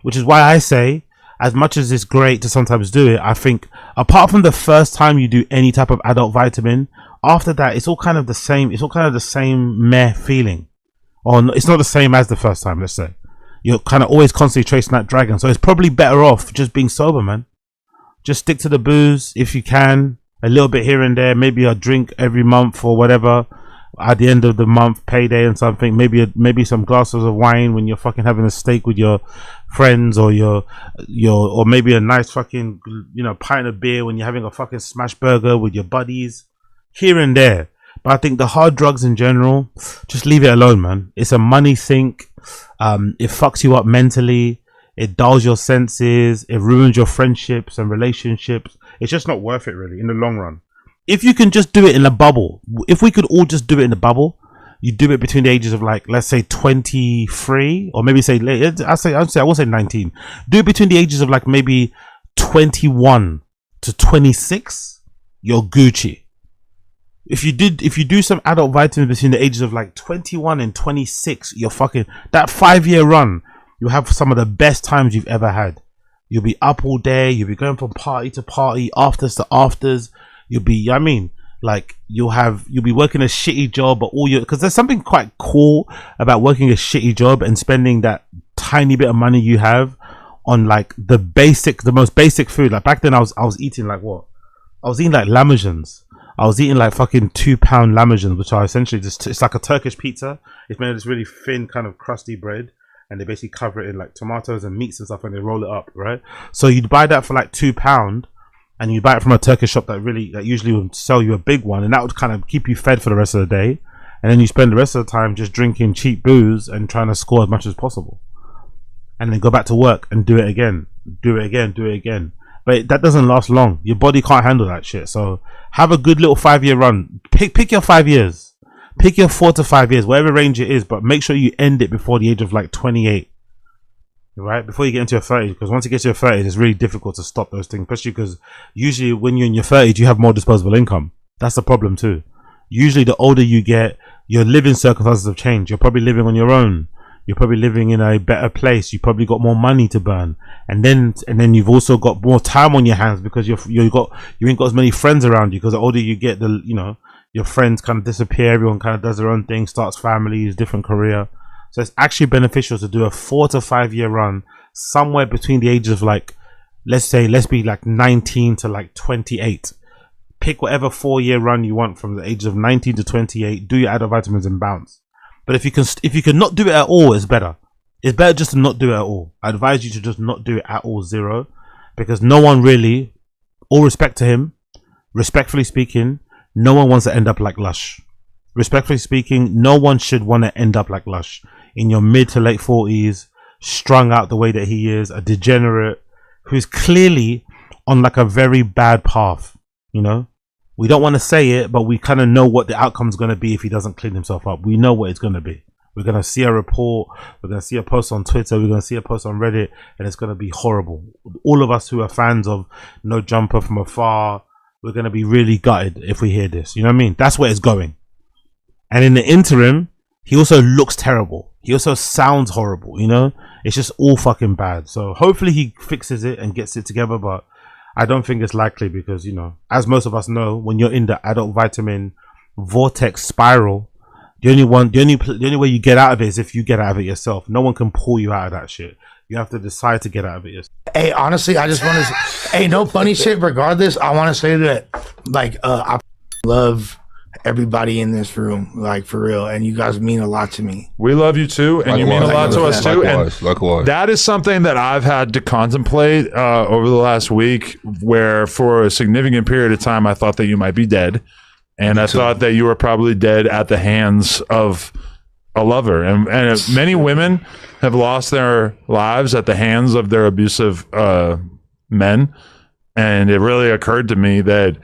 Which is why I say, as much as it's great to sometimes do it, I think apart from the first time you do any type of adult vitamin, after that, it's all kind of the same. It's all kind of the same meh feeling, or it's not the same as the first time. Let's say. You're kind of always constantly chasing that dragon. So it's probably better off just being sober, man. Just stick to the booze if you can. A little bit here and there. Maybe a drink every month or whatever. At the end of the month, payday and something. Maybe some glasses of wine when you're fucking having a steak with your friends, or or maybe a nice fucking, pint of beer when you're having a fucking smash burger with your buddies. Here and there. But I think the hard drugs in general, just leave it alone, man. It's a money sink. It fucks you up mentally. It dulls your senses. It ruins your friendships and relationships. It's just not worth it, really, in the long run. If you can just do it in a bubble, if we could all just do it in a bubble, you do it between the ages of, like, let's say 23, or maybe say late. I won't say 19. Do it between the ages of, like, maybe 21 to 26. You're Gucci. If you do some adult vitamins between the ages of like 21 and 26, you're fucking, that 5-year run, you'll have some of the best times you've ever had. You'll be up all day, you'll be going from party to party, afters to afters. You'll be, you'll be working a shitty job, but because there's something quite cool about working a shitty job and spending that tiny bit of money you have on like the most basic food. Like back then I was eating like what? I was eating like lamajans. I was eating like fucking 2-pound lamajans, which are essentially just, it's like a Turkish pizza. It's made of this really thin kind of crusty bread, and they basically cover it in like tomatoes and meats and stuff, and they roll it up, right? So you'd buy that for like £2, and you buy it from a Turkish shop that usually would sell you a big one, and that would kind of keep you fed for the rest of the day. And then you spend the rest of the time just drinking cheap booze and trying to score as much as possible, and then go back to work and do it again. But that doesn't last long. Your body can't handle that shit. So have a good little 5-year run. Pick your 5 years. Pick your 4 to 5 years, whatever range it is, but make sure you end it before the age of like 28. Right? Before you get into your 30s. Because once you get to your 30s, it's really difficult to stop those things. Especially because usually when you're in your 30s, you have more disposable income. That's the problem too. Usually the older you get, your living circumstances have changed. You're probably living on your own. You're probably living in a better place. You probably got more money to burn, and then you've also got more time on your hands because you ain't got as many friends around you. Because the older you get, your friends kind of disappear. Everyone kind of does their own thing, starts families, different career. So it's actually beneficial to do a 4 to 5 year run somewhere between the ages of like, let's be like 19 to like 28. Pick whatever 4-year run you want from the ages of 19 to 28. Do your adult vitamins and bounce. But if you can not do it at all, it's better. It's better just to not do it at all. I advise you to just not do it at all, zero, because no one really, all respect to him, respectfully speaking, no one wants to end up like Lush. Respectfully speaking, no one should want to end up like Lush in your mid to late 40s, strung out the way that he is, a degenerate who's clearly on like a very bad path. You know, we don't want to say it, but we kind of know what the outcome's going to be if he doesn't clean himself up. We know what it's going to be. We're going to see a report. We're going to see a post on Twitter. We're going to see a post on Reddit, and it's going to be horrible. All of us who are fans of No Jumper from afar, we're going to be really gutted if we hear this. You know what I mean? That's where it's going. And in the interim, he also looks terrible. He also sounds horrible, you know? It's just all fucking bad. So hopefully he fixes it and gets it together, but I don't think it's likely because, you know, as most of us know, when you're in the adult vitamin vortex spiral, the only way you get out of it is if you get out of it yourself. No one can pull you out of that shit. You have to decide to get out of it yourself. Hey, honestly, I just want to hey, no funny shit. Regardless, I want to say that, like, I love everybody in this room, like, for real, and you guys mean a lot to me. We love you too, and you mean a lot to us too. And that is something that I've had to contemplate over the last week, where for a significant period of time I thought that you might be dead, and I thought that you were probably dead at the hands of a lover, and many women have lost their lives at the hands of their abusive men, and it really occurred to me that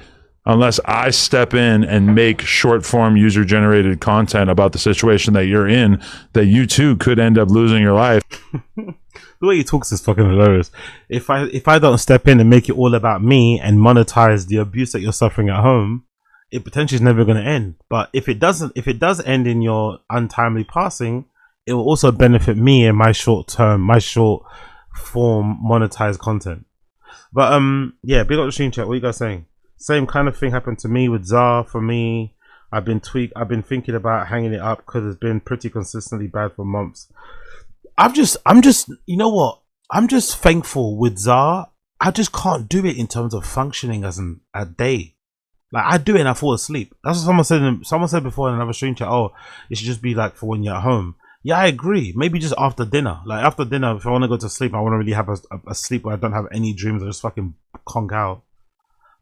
unless I step in and make short form user generated content about the situation that you're in, that you too could end up losing your life. The way he talks is fucking hilarious. If I don't step in and make it all about me and monetize the abuse that you're suffering at home, it potentially is never going to end. But if it does end in your untimely passing, it will also benefit me and my short form monetized content. But yeah, big up the stream chat. What are you guys saying? Same kind of thing happened to me with Zar. For me, I've been thinking about hanging it up because it's been pretty consistently bad for months. I'm just, you know what? I'm just thankful with Zar. I just can't do it in terms of functioning as a day. Like, I do it and I fall asleep. That's what someone said before in another stream chat. Oh, it should just be like for when you're at home. Yeah, I agree. Maybe just after dinner. Like, after dinner, if I want to go to sleep, I want to really have a sleep where I don't have any dreams. I just fucking conk out.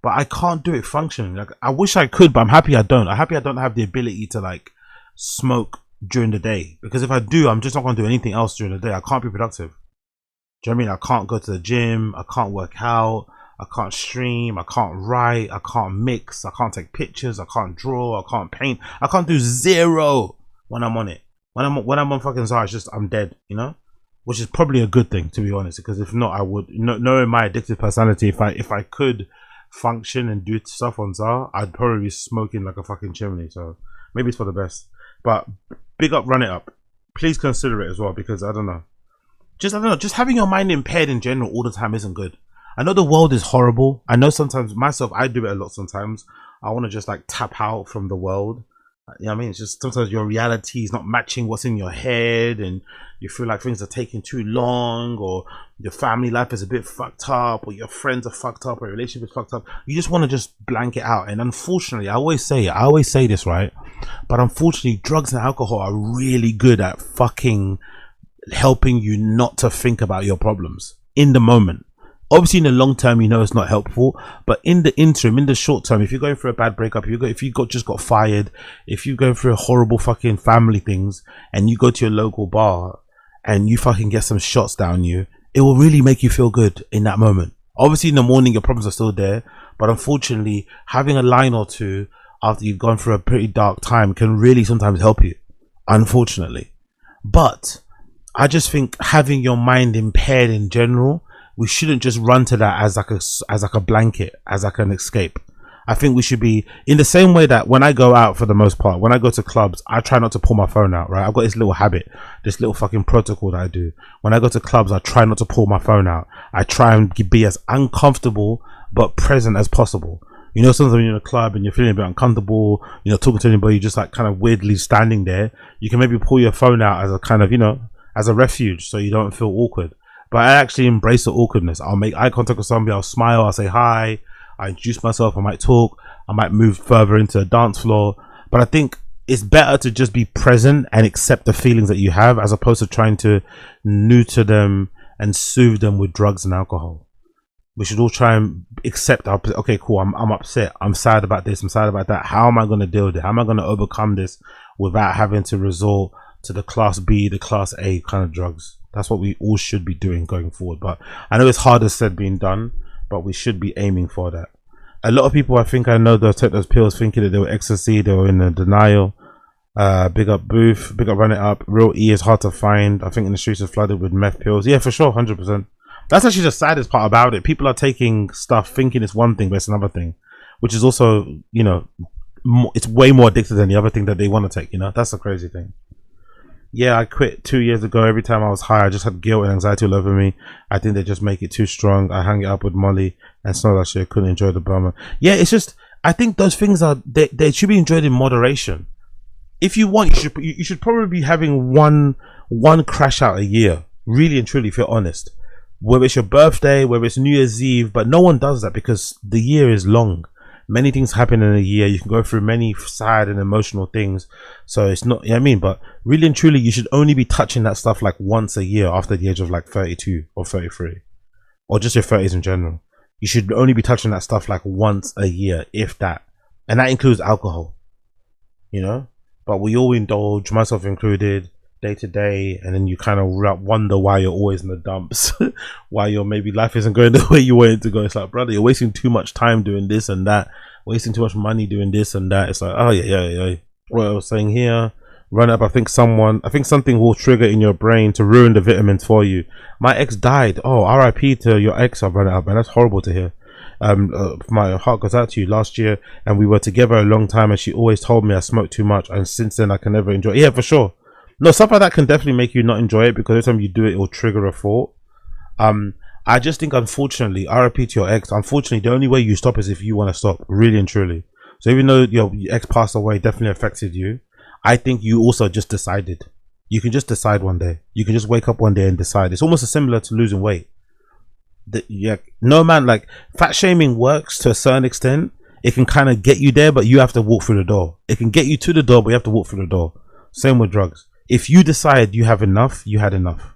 But I can't do it functioning. Like, I wish I could, but I'm happy I don't. I'm happy I don't have the ability to, like, smoke during the day. Because if I do, I'm just not going to do anything else during the day. I can't be productive. Do you know what I mean? I can't go to the gym. I can't work out. I can't stream. I can't write. I can't mix. I can't take pictures. I can't draw. I can't paint. I can't do zero when I'm on it. When I'm on fucking Zara, it's just, I'm dead, you know? Which is probably a good thing, to be honest. Because if not, I would, knowing my addictive personality, if I could function and do stuff on Zara, I'd probably be smoking like a fucking chimney. So maybe it's for the best. But big up, run it up. Please consider it as well, because I don't know. Just having your mind impaired in general all the time isn't good. I know the world is horrible. I know sometimes myself, I do it a lot sometimes. I want to just like tap out from the world. You know what I mean? It's just sometimes your reality is not matching what's in your head, and you feel like things are taking too long, or your family life is a bit fucked up, or your friends are fucked up, or your relationship is fucked up. You just want to just blank it out. And unfortunately, I always say this, right? But unfortunately, drugs and alcohol are really good at fucking helping you not to think about your problems in the moment. Obviously, in the long term, you know it's not helpful, but in the interim, in the short term, if you're going through a bad breakup, if you just got fired, if you go through a horrible fucking family things, and you go to your local bar and you fucking get some shots down you, it will really make you feel good in that moment. Obviously, in the morning, your problems are still there, but unfortunately, having a line or two after you've gone through a pretty dark time can really sometimes help you, unfortunately. But I just think having your mind impaired in general, we shouldn't just run to that as like a blanket, as like an escape. I think we should be in the same way that when I go out, for the most part, when I go to clubs, I try not to pull my phone out, right? I've got this little habit, this little fucking protocol that I do. When I go to clubs, I try not to pull my phone out. I try and be as uncomfortable but present as possible. You know, sometimes when you're in a club and you're feeling a bit uncomfortable, you know, talking to anybody, just like kind of weirdly standing there, you can maybe pull your phone out as a kind of, you know, as a refuge so you don't feel awkward. But I actually embrace the awkwardness. I'll make eye contact with somebody, I'll smile, I'll say hi, I introduce myself, I might talk, I might move further into the dance floor. But I think it's better to just be present and accept the feelings that you have, as opposed to trying to neuter them and soothe them with drugs and alcohol. We should all try and accept our, okay, cool, I'm upset, I'm sad about this, I'm sad about that. How am I going to deal with it? How am I going to overcome this without having to resort to the class B, the class A kind of drugs? That's what we all should be doing going forward. But I know it's harder said being done, but we should be aiming for that. A lot of people, I think I know, they'll take those pills thinking that they were ecstasy. They were in a denial. Big up Booth, big up Run It Up. Real E is hard to find. I think in the streets is flooded with meth pills. Yeah, for sure, 100%. That's actually the saddest part about it. People are taking stuff thinking it's one thing, but it's another thing, which is also, you know, it's way more addictive than the other thing that they want to take. You know, that's the crazy thing. Yeah, I quit 2 years ago. Every time I was high, I just had guilt and anxiety all over me. I think they just make it too strong. I hang it up with Molly and some of that shit. I couldn't enjoy the Burma. Yeah, it's just, I think those things are, they should be enjoyed in moderation. If you want, you should probably be having one crash out a year, really and truly, if you're honest. Whether it's your birthday, whether it's New Year's Eve, but no one does that because the year is long. Many things happen in a year. You can go through many sad and emotional things. So it's not, you know what I mean? But really and truly, you should only be touching that stuff like once a year after the age of like 32 or 33, or just your 30s in general. You should only be touching that stuff like once a year, if that. And that includes alcohol, you know? But we all indulge, myself included, day to day, and then you kind of wonder why you're always in the dumps, why maybe life isn't going the way you want it to go. It's like, brother, you're wasting too much time doing this and that, wasting too much money doing this and that. It's like, oh yeah. What I was saying here, Run Up. I think something will trigger in your brain to ruin the vitamins for you. My ex died. Oh, R.I.P. to your ex. I've Run It Up, man. That's horrible to hear. My heart goes out to you. Last year, and we were together a long time, and she always told me I smoked too much, and since then I can never enjoy it. Yeah, for sure. No, stuff like that can definitely make you not enjoy it, because every time you do it, it will trigger a thought. I just think, unfortunately, RIP to your ex, unfortunately, the only way you stop is if you want to stop, really and truly. So even though your ex passed away, definitely affected you, I think you also just decided. You can just decide one day. You can just wake up one day and decide. It's almost similar to losing weight. No man, like, fat shaming works to a certain extent. It can kind of get you there, but you have to walk through the door. It can get you to the door, but you have to walk through the door. Same with drugs. If you decide you have enough, you had enough.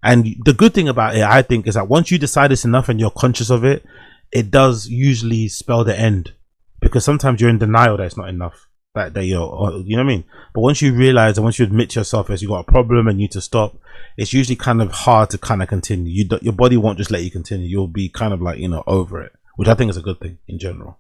And the good thing about it, I think, is that once you decide it's enough and you're conscious of it, it does usually spell the end, because sometimes you're in denial that it's not enough, that you're, you know what I mean? But once you realize and once you admit to yourself as you got a problem and you need to stop, it's usually kind of hard to kind of continue. Your body won't just let you continue. You'll be kind of like, you know, over it, which I think is a good thing in general.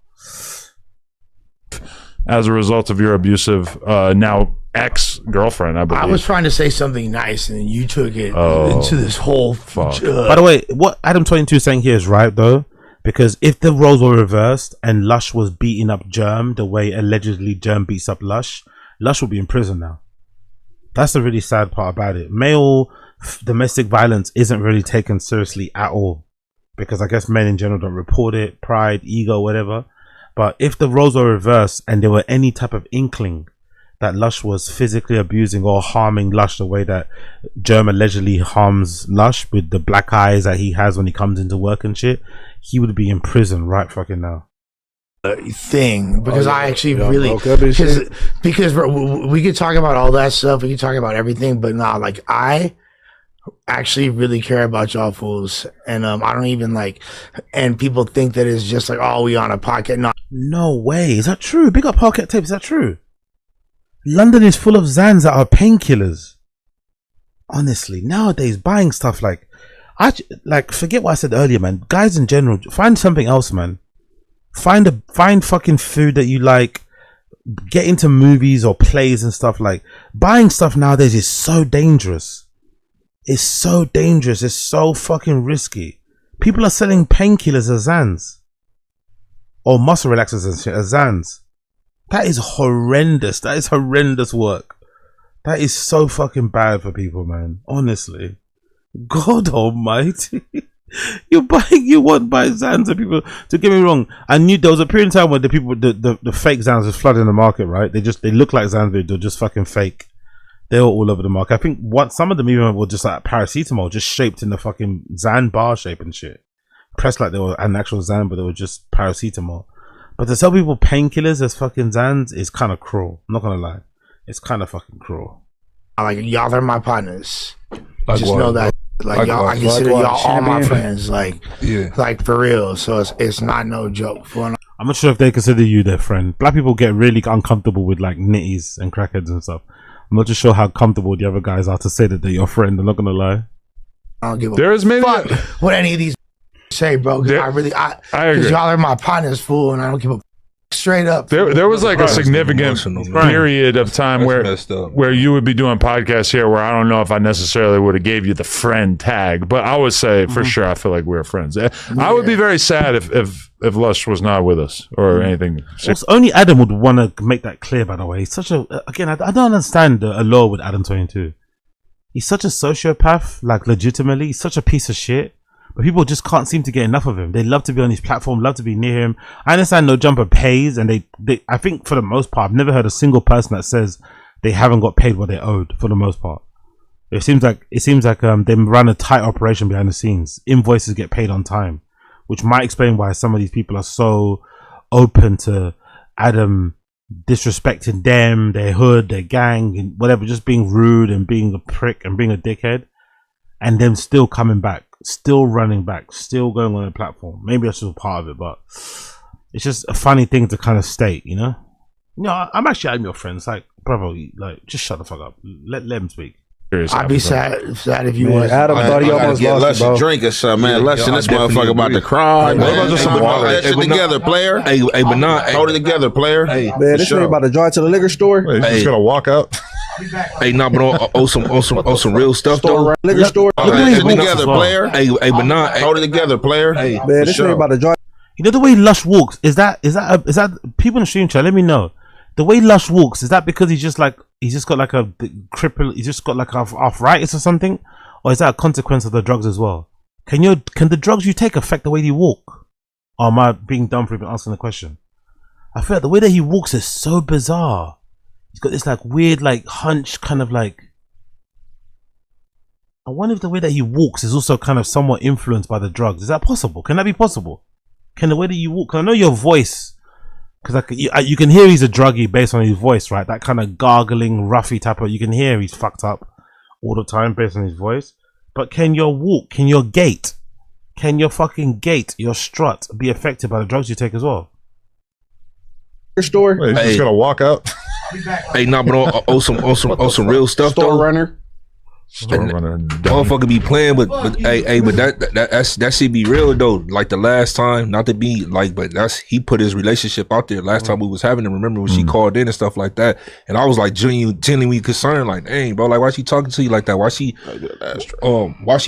As a result of your abusive now ex-girlfriend, I believe. I was trying to say something nice and you took it into this whole fuck. By the way, what Adam22 is saying here is right though, because if the roles were reversed and Lush was beating up Germ the way allegedly Germ beats up Lush would be in prison now. That's the really sad part about it. Male domestic violence isn't really taken seriously at all, because I guess men in general don't report it, pride, ego, whatever. But if the roles were reversed and there were any type of inkling that Lush was physically abusing or harming Lush the way that Germ allegedly harms Lush with the black eyes that he has when he comes into work and shit, he would be in prison right fucking now. Thing, because I actually really, because we could talk about all that stuff, we could talk about everything, but nah, like, I actually really care about y'all fools, and I don't even like, and people think that it's just like, oh, we on a podcast. No way, is that true? Big up Parquet Tape, is that true? London is full of Zans that are painkillers. Honestly, nowadays buying stuff like, forget what I said earlier, man. Guys in general, find something else, man. Find fucking food that you like. Get into movies or plays and stuff. Like, buying stuff nowadays is so dangerous. It's so dangerous. It's so fucking risky. People are selling painkillers as Zans or muscle relaxers and shit as Zans. That is horrendous. That is horrendous work. That is so fucking bad for people, man. Honestly, God Almighty. You want buy Zans and people, to get me wrong, I knew there was a period of time when the people, the fake Zans was flooding the market, right? They look like Zans, but they're just fucking fake. They were all over the market. I think some of them even were just like paracetamol, just shaped in the fucking Zan bar shape and shit. Pressed like they were an actual Zan, but they were just paracetamol. But to sell people painkillers as fucking Zans is kind of cruel. I'm not gonna lie. It's kind of fucking cruel. Like, y'all are my partners. Just know that. Like, y'all, I consider y'all all my friends, like, like for real. So it's not no joke. I'm not sure if they consider you their friend. Black people get really uncomfortable with like nitties and crackheads and stuff. I'm not just sure how comfortable the other guys are to say that they're your friend. I'm not gonna lie. I don't give a fuck what any of these say, bro. Because I agree. Because y'all are my partners, fool, and I don't give a straight up. There was like a significant period of time where you would be doing podcasts here where I don't know if I necessarily would have gave you the friend tag, but I would say for sure I feel like we were friends. I would be very sad if Lush was not with us or anything. Also, only Adam would want to make that clear, by the way. He's such a, again, I don't understand the allure with Adam22. He's such a sociopath, like legitimately. He's such a piece of shit. But people just can't seem to get enough of him. They love to be on his platform, love to be near him. I understand No Jumper pays, and they I think for the most part, I've never heard a single person that says they haven't got paid what they owed for the most part. It seems like they run a tight operation behind the scenes. Invoices get paid on time, which might explain why some of these people are so open to Adam disrespecting them, their hood, their gang, and whatever, just being rude and being a prick and being a dickhead, and them still coming back. Still running back, still going on a platform. Maybe that's just part of it, but it's just a funny thing to kind of state, you know? No, I'm actually your friends. Like, brother, like, just shut the fuck up. Let him speak. I'd be sad if you was. Adam thought he almost lost it, bro. Drink or something, man. Lush and this motherfucker about to cry. What about just some water? Hold that together, player. Hey, but not. Hold it together, player. Hey, man, this nigga about to drive to the liquor store. He's just gonna walk out. Hey, no, but on some real stuff though. Liquor store. Hold it together, player. Hey, but not. Hold it together, player. Hey, man, this nigga about to drive. You know the way Lush walks? Is that people in the stream chat? Let me know. The way Lush walks, is that because he's just got like a cripple? He's just got like arthritis or something, or is that a consequence of the drugs as well? Can the drugs you take affect the way you walk? Or am I being dumb for even asking the question? I feel like the way that he walks is so bizarre. He's got this like weird like hunch, kind of like. I wonder if the way that he walks is also kind of somewhat influenced by the drugs. Is that possible? Can that be possible? Can the way that you walk? 'Cause I know your voice. Because you can hear he's a druggie based on his voice, right? That kind of gargling, roughy type of. You can hear he's fucked up all the time based on his voice. But can your walk, can your gait, can your fucking gait, your strut be affected by the drugs you take as well? Your store. Wait, he's just gonna walk out. Hey, no, but on some real stuff Store though. runner. Motherfucker be playing, but hey, but that shit be real though. Like the last time, not to be like, but he put his relationship out there. Last time we was having it, remember when she called in and stuff like that, and I was like genuinely concerned, like, dang, bro, like why she talking to you like that? Why she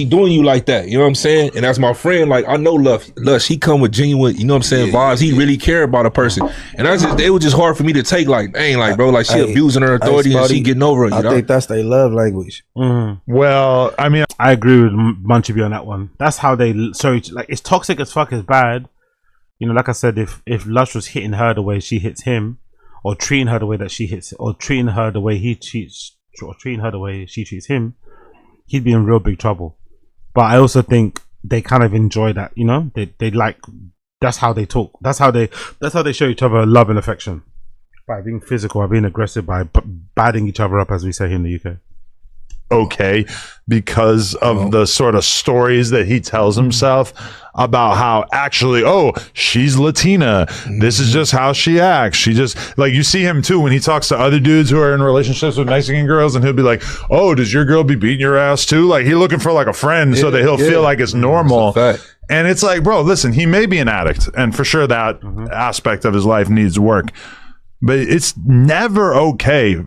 doing you like that? You know what I'm saying? And that's my friend. Like I know Lush, he come with genuine, you know what I'm saying, vibes. He really care about a person, and it was just hard for me to take. Like, dang, like bro, like she abusing her authority and she getting over it. I think that's their love language. Well, I mean, I agree with Munchie on that one. That's how they. Sorry, like it's toxic as fuck. It's bad. You know, like I said, if Lush was hitting her the way she hits him, or treating her the way that she hits, or treating her the way he treats, or treating her the way she treats him, he'd be in real big trouble. But I also think they kind of enjoy that. You know, they like. That's how they talk. That's how they show each other love and affection, by being physical, by being aggressive, by badding each other up, as we say here in the UK. Okay, because of the sort of stories that he tells himself about how actually, she's Latina. This is just how she acts. She just, like, you see him too when he talks to other dudes who are in relationships with Mexican girls, and he'll be like, oh, does your girl be beating your ass too? Like, he's looking for like a friend so that he'll feel like it's normal. And it's like, bro, listen, he may be an addict, and for sure that aspect of his life needs work, but it's never okay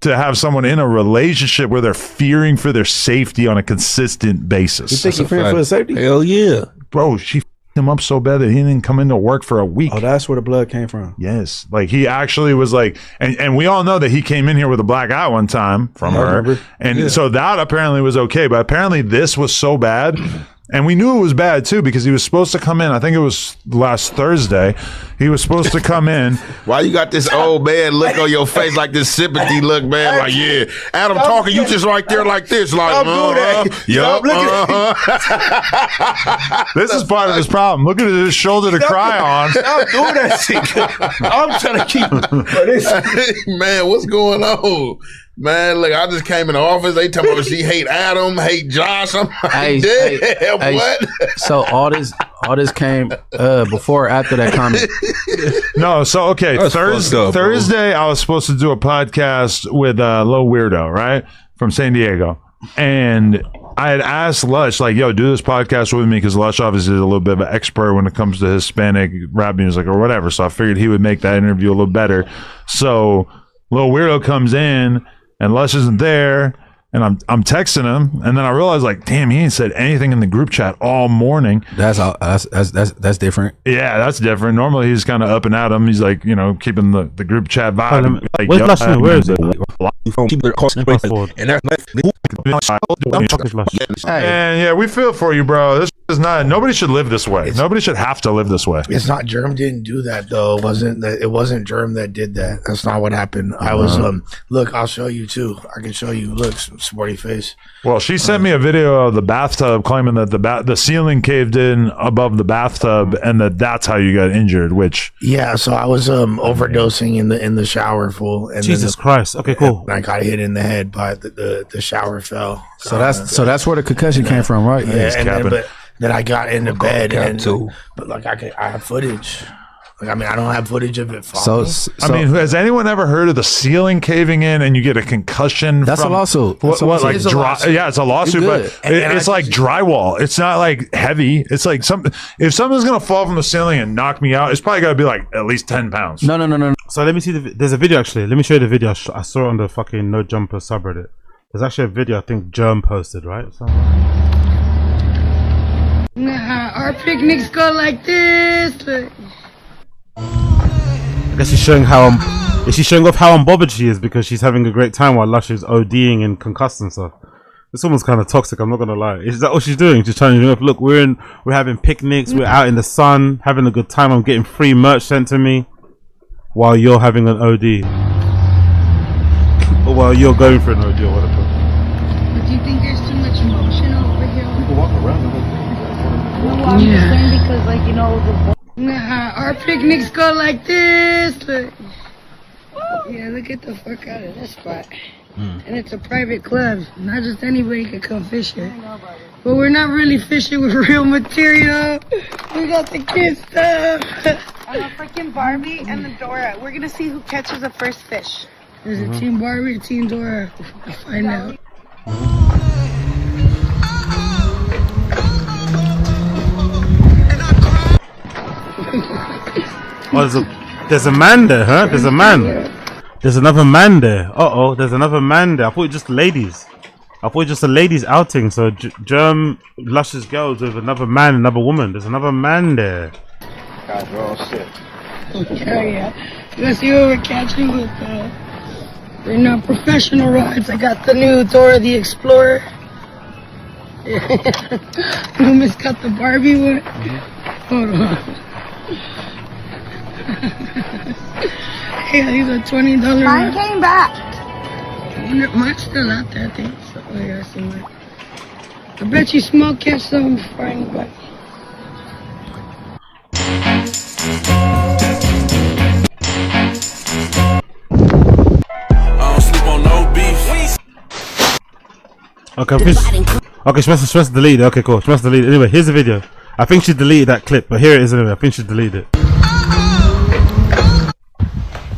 to have someone in a relationship where they're fearing for their safety on a consistent basis. You think he's fearing for his safety? Hell yeah. Bro, she f***ed him up so bad that he didn't come into work for a week. Oh, that's where the blood came from. Yes. Like he actually was like, and we all know that he came in here with a black eye one time from her. And so that apparently was okay. But apparently this was so bad. And we knew it was bad too because he was supposed to come in. I think it was last Thursday. He was supposed to come in. Why you got this old man look on your face, like this sympathy look, man? Like, yeah, Adam talking, you just right there like this, like, yup. This is part of his problem. Look at his shoulder to cry on. Stop doing that shit. I'm trying to keep. Man, what's going on? Man, look, I just came in the office. They tell me she hate Adam, hate Josh. I'm like, what? So all this came before or after that comment? No, so okay, Thursday I was supposed to do a podcast with Low Weirdo, right? From San Diego. And I had asked Lush, like, yo, do this podcast with me, because Lush obviously is a little bit of an expert when it comes to Hispanic rap music or whatever. So I figured he would make that interview a little better. So Lil Weirdo comes in and Lush isn't there. And I'm texting him, and then I realized, like, damn, he ain't said anything in the group chat all morning. That's different. Yeah, that's different. Normally he's kind of up and at him. He's like, you know, keeping the group chat vibe. Like, where's Lush? Where is it? And yeah, we feel for you, bro. This is not. Nobody should live this way. Nobody should have to live this way. It's not Germ didn't do that though. It wasn't Germ that did that. That's not what happened. I was look, I'll show you too. I can show you. Look, sporty face. Well, she sent me a video of the bathtub, claiming that the ceiling caved in above the bathtub, and that's how you got injured. Which so I was overdosing in the shower full. And Jesus Christ. Okay, cool. I got hit in the head, but the shower fell. So that's where the concussion came from, right? Yeah, and then I got into bed, but like I have footage. Like, I mean, I don't have footage of it falling. I mean, has anyone ever heard of the ceiling caving in and you get a concussion? That's a lawsuit. What like dry? Yeah, it's a lawsuit, but it's like drywall. It's not like heavy. It's like if something's gonna fall from the ceiling and knock me out, it's probably gotta be like at least 10 pounds. No. So let me see there's a video actually. Let me show you the video. I saw it on the fucking No Jumper subreddit. There's actually a video I think Germ posted, right? So, our picnics go like this. I guess she's showing she's showing off how unbothered she is because she's having a great time while Lush is ODing and concussed and stuff. This woman's kind of toxic, I'm not gonna lie. Is that what she's doing? She's trying to look, we're having picnics, we're out in the sun, having a good time, I'm getting free merch sent to me while you're having an OD. Or while you're going for an OD or whatever. But do you think there's too much motion over here? People walk around. No, I'm just saying because, like, you know, our picnics go like this. Look. Yeah, look at the fuck out of this spot. And it's a private club. Not just anybody can come fish here. But we're not really fishing with real material. We got the kids stuff. I'm a freaking Barbie and the Dora. We're gonna see who catches the first fish. There's a Team Barbie, a Team Dora. We'll find out. Oh, there's a man there, huh? There's a man. There's another man there. There's another man there. I thought it was just ladies. I thought it was just a ladies outing. So Germ Lush's girls with another man, another woman. There's another man there. God, we're all shit. Yeah. Let's see what we're catching with we're not professional rods. I got the new Dora the Explorer. Loomis got the Barbie one. Hold on. Yeah, these are $20. Mine came back. I wonder, mine's still out there, I think. So, yeah, I see mine. I bet you Smoke catch something before anybody. Okay, she must delete it. Okay, cool. She must delete it. Anyway, here's the video. I think she deleted that clip, but here it is anyway. I think she deleted it.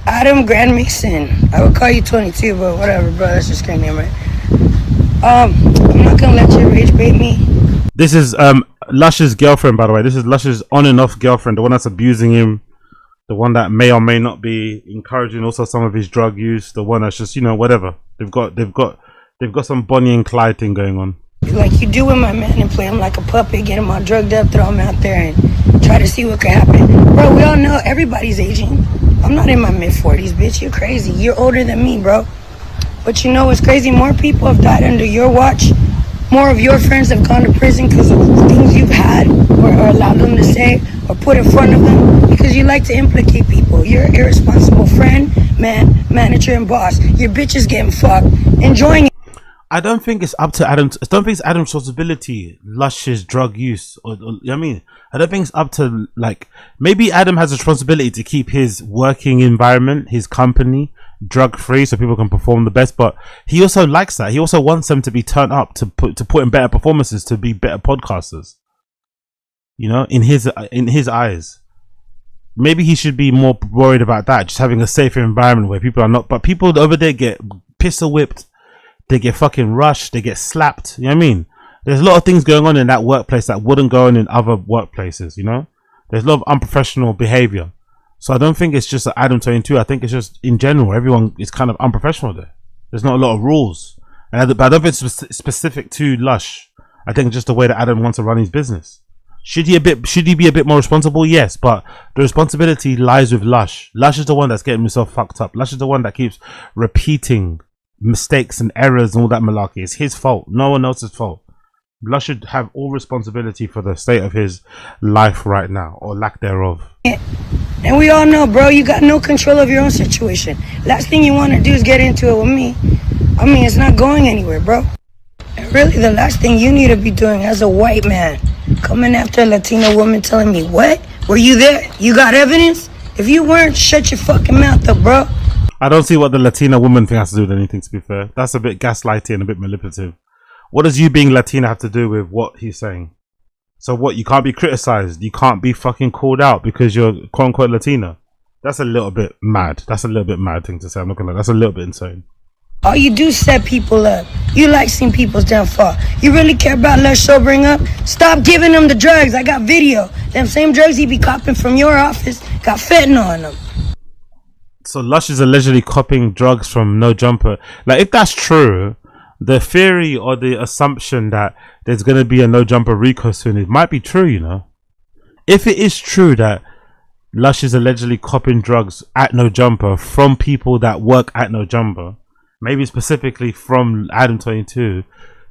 Adam Grand Mixon. I would call you 22, but whatever, bro. That's just kind of name, right? I'm not gonna let you rage bait me. This is Lush's girlfriend, by the way. This is Lush's on and off girlfriend, the one that's abusing him, the one that may or may not be encouraging also some of his drug use, the one that's just, you know, whatever. They've got some Bonnie and Clyde thing going on. Like you do with my man and play him like a puppet, get him all drugged up, throw him out there and try to see what could happen. Bro, we all know everybody's aging. I'm not in my mid-40s, bitch. You're crazy. You're older than me, bro. But you know what's crazy? More people have died under your watch. More of your friends have gone to prison because of things you've had or allowed them to say or put in front of them because you like to implicate people. You're an irresponsible friend, manager, and boss. Your bitch is getting fucked, enjoying it. I don't think it's up to Adam. I don't think it's Adam's responsibility. Lush's drug use, I mean, I don't think it's up to, like, maybe Adam has a responsibility to keep his working environment, his company, drug free, so people can perform the best. But he also likes that. He also wants them to be turned up to put in better performances, to be better podcasters. You know, in his eyes, maybe he should be more worried about that, just having a safer environment where people are not. But people over there get pistol whipped. They get fucking rushed. They get slapped. You know what I mean? There's a lot of things going on in that workplace that wouldn't go on in other workplaces, you know? There's a lot of unprofessional behavior. So I don't think it's just at Adam22. I think it's just in general, everyone is kind of unprofessional there. There's not a lot of rules. But I don't think it's specific to Lush. I think it's just the way that Adam wants to run his business. Should he be a bit more responsible? Yes, but the responsibility lies with Lush. Lush is the one that's getting himself fucked up. Lush is the one that keeps repeating mistakes and errors and all that malarkey. It's his fault. No one else's fault. Lush should have all responsibility for the state of his life right now, or lack thereof. And we all know, bro, you got no control of your own situation. Last thing you want to do is get into it with me. I mean, it's not going anywhere, bro. And really, the last thing you need to be doing as a white man, coming after a Latina woman telling me, what? Were you there? You got evidence? If you weren't, shut your fucking mouth up, bro. I don't see what the Latina woman thing has to do with anything, to be fair. That's a bit gaslighty and a bit manipulative. What does you being Latina have to do with what he's saying? So what, you can't be criticized, you can't be fucking called out because you're quote unquote Latina? That's a little bit mad. That's a little bit mad thing to say. I'm not gonna lie. That's a little bit insane. All you do is set people up. You like seeing people's downfall. You really care about Lush sobering up? Stop giving them the drugs. I got video. Them same drugs he be copping from your office got fentanyl in them. So Lush is allegedly copying drugs from No Jumper. Like, if that's true, the theory or the assumption that there's going to be a No Jumper Rico soon, it might be true, you know. If it is true that Lush is allegedly copying drugs at No Jumper from people that work at No Jumper, maybe specifically from Adam22,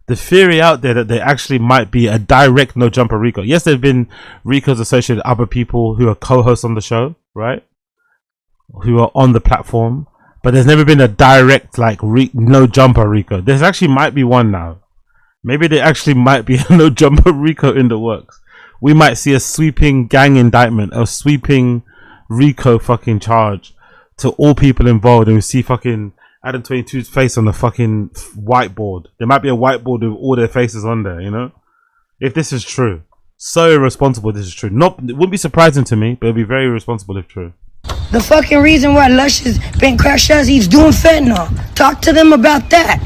the theory out there that there actually might be a direct No Jumper Rico. Yes, there have been Ricos associated with other people who are co-hosts on the show, right? Who are on the platform. But there's never been a direct, like, No Jumper Rico. There's actually might be one now. Maybe there actually might be a No Jumper Rico in the works. We might see a sweeping gang indictment, a sweeping Rico fucking charge to all people involved, and we see fucking Adam22's face on the fucking whiteboard. There might be a whiteboard with all their faces on there, you know? If this is true. So irresponsible this is true. It wouldn't be surprising to me, but it'd be very irresponsible if true. The fucking reason why Lush has been crashed out is he's doing fentanyl. Talk to them about that.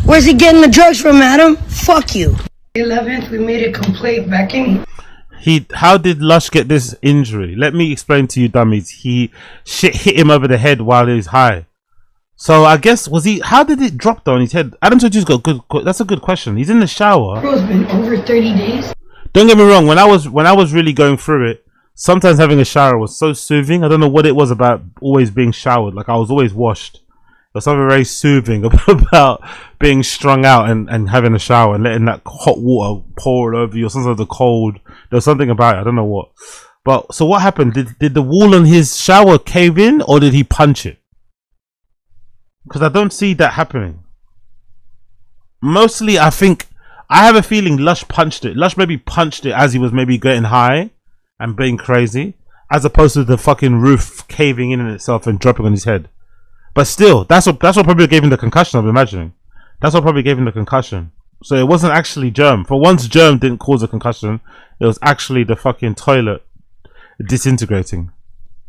Where's he getting the drugs from, Adam? Fuck you. 11th, we made a complaint back in. How did Lush get this injury? Let me explain to you, dummies. Shit hit him over the head while he was high. So I guess, how did it drop on his head? Adam22's got good, that's a good question. He's in the shower. Bro's been over 30 days. Don't get me wrong, when I was really going through it, sometimes having a shower was so soothing. I don't know what it was about always being showered. Like, I was always washed. There's something very soothing about being strung out and having a shower and letting that hot water pour all over you, or sometimes the cold. There's something about it. I don't know what. But so what happened? Did the wall on his shower cave in, or did he punch it? Because I don't see that happening. Mostly, I have a feeling Lush punched it. Lush maybe punched it as he was maybe getting high and being crazy, as opposed to the fucking roof caving in itself and dropping on his head. But still, that's what probably gave him the concussion, I'm imagining. That's what probably gave him the concussion. So it wasn't actually Germ. For once, Germ didn't cause a concussion. It was actually the fucking toilet disintegrating.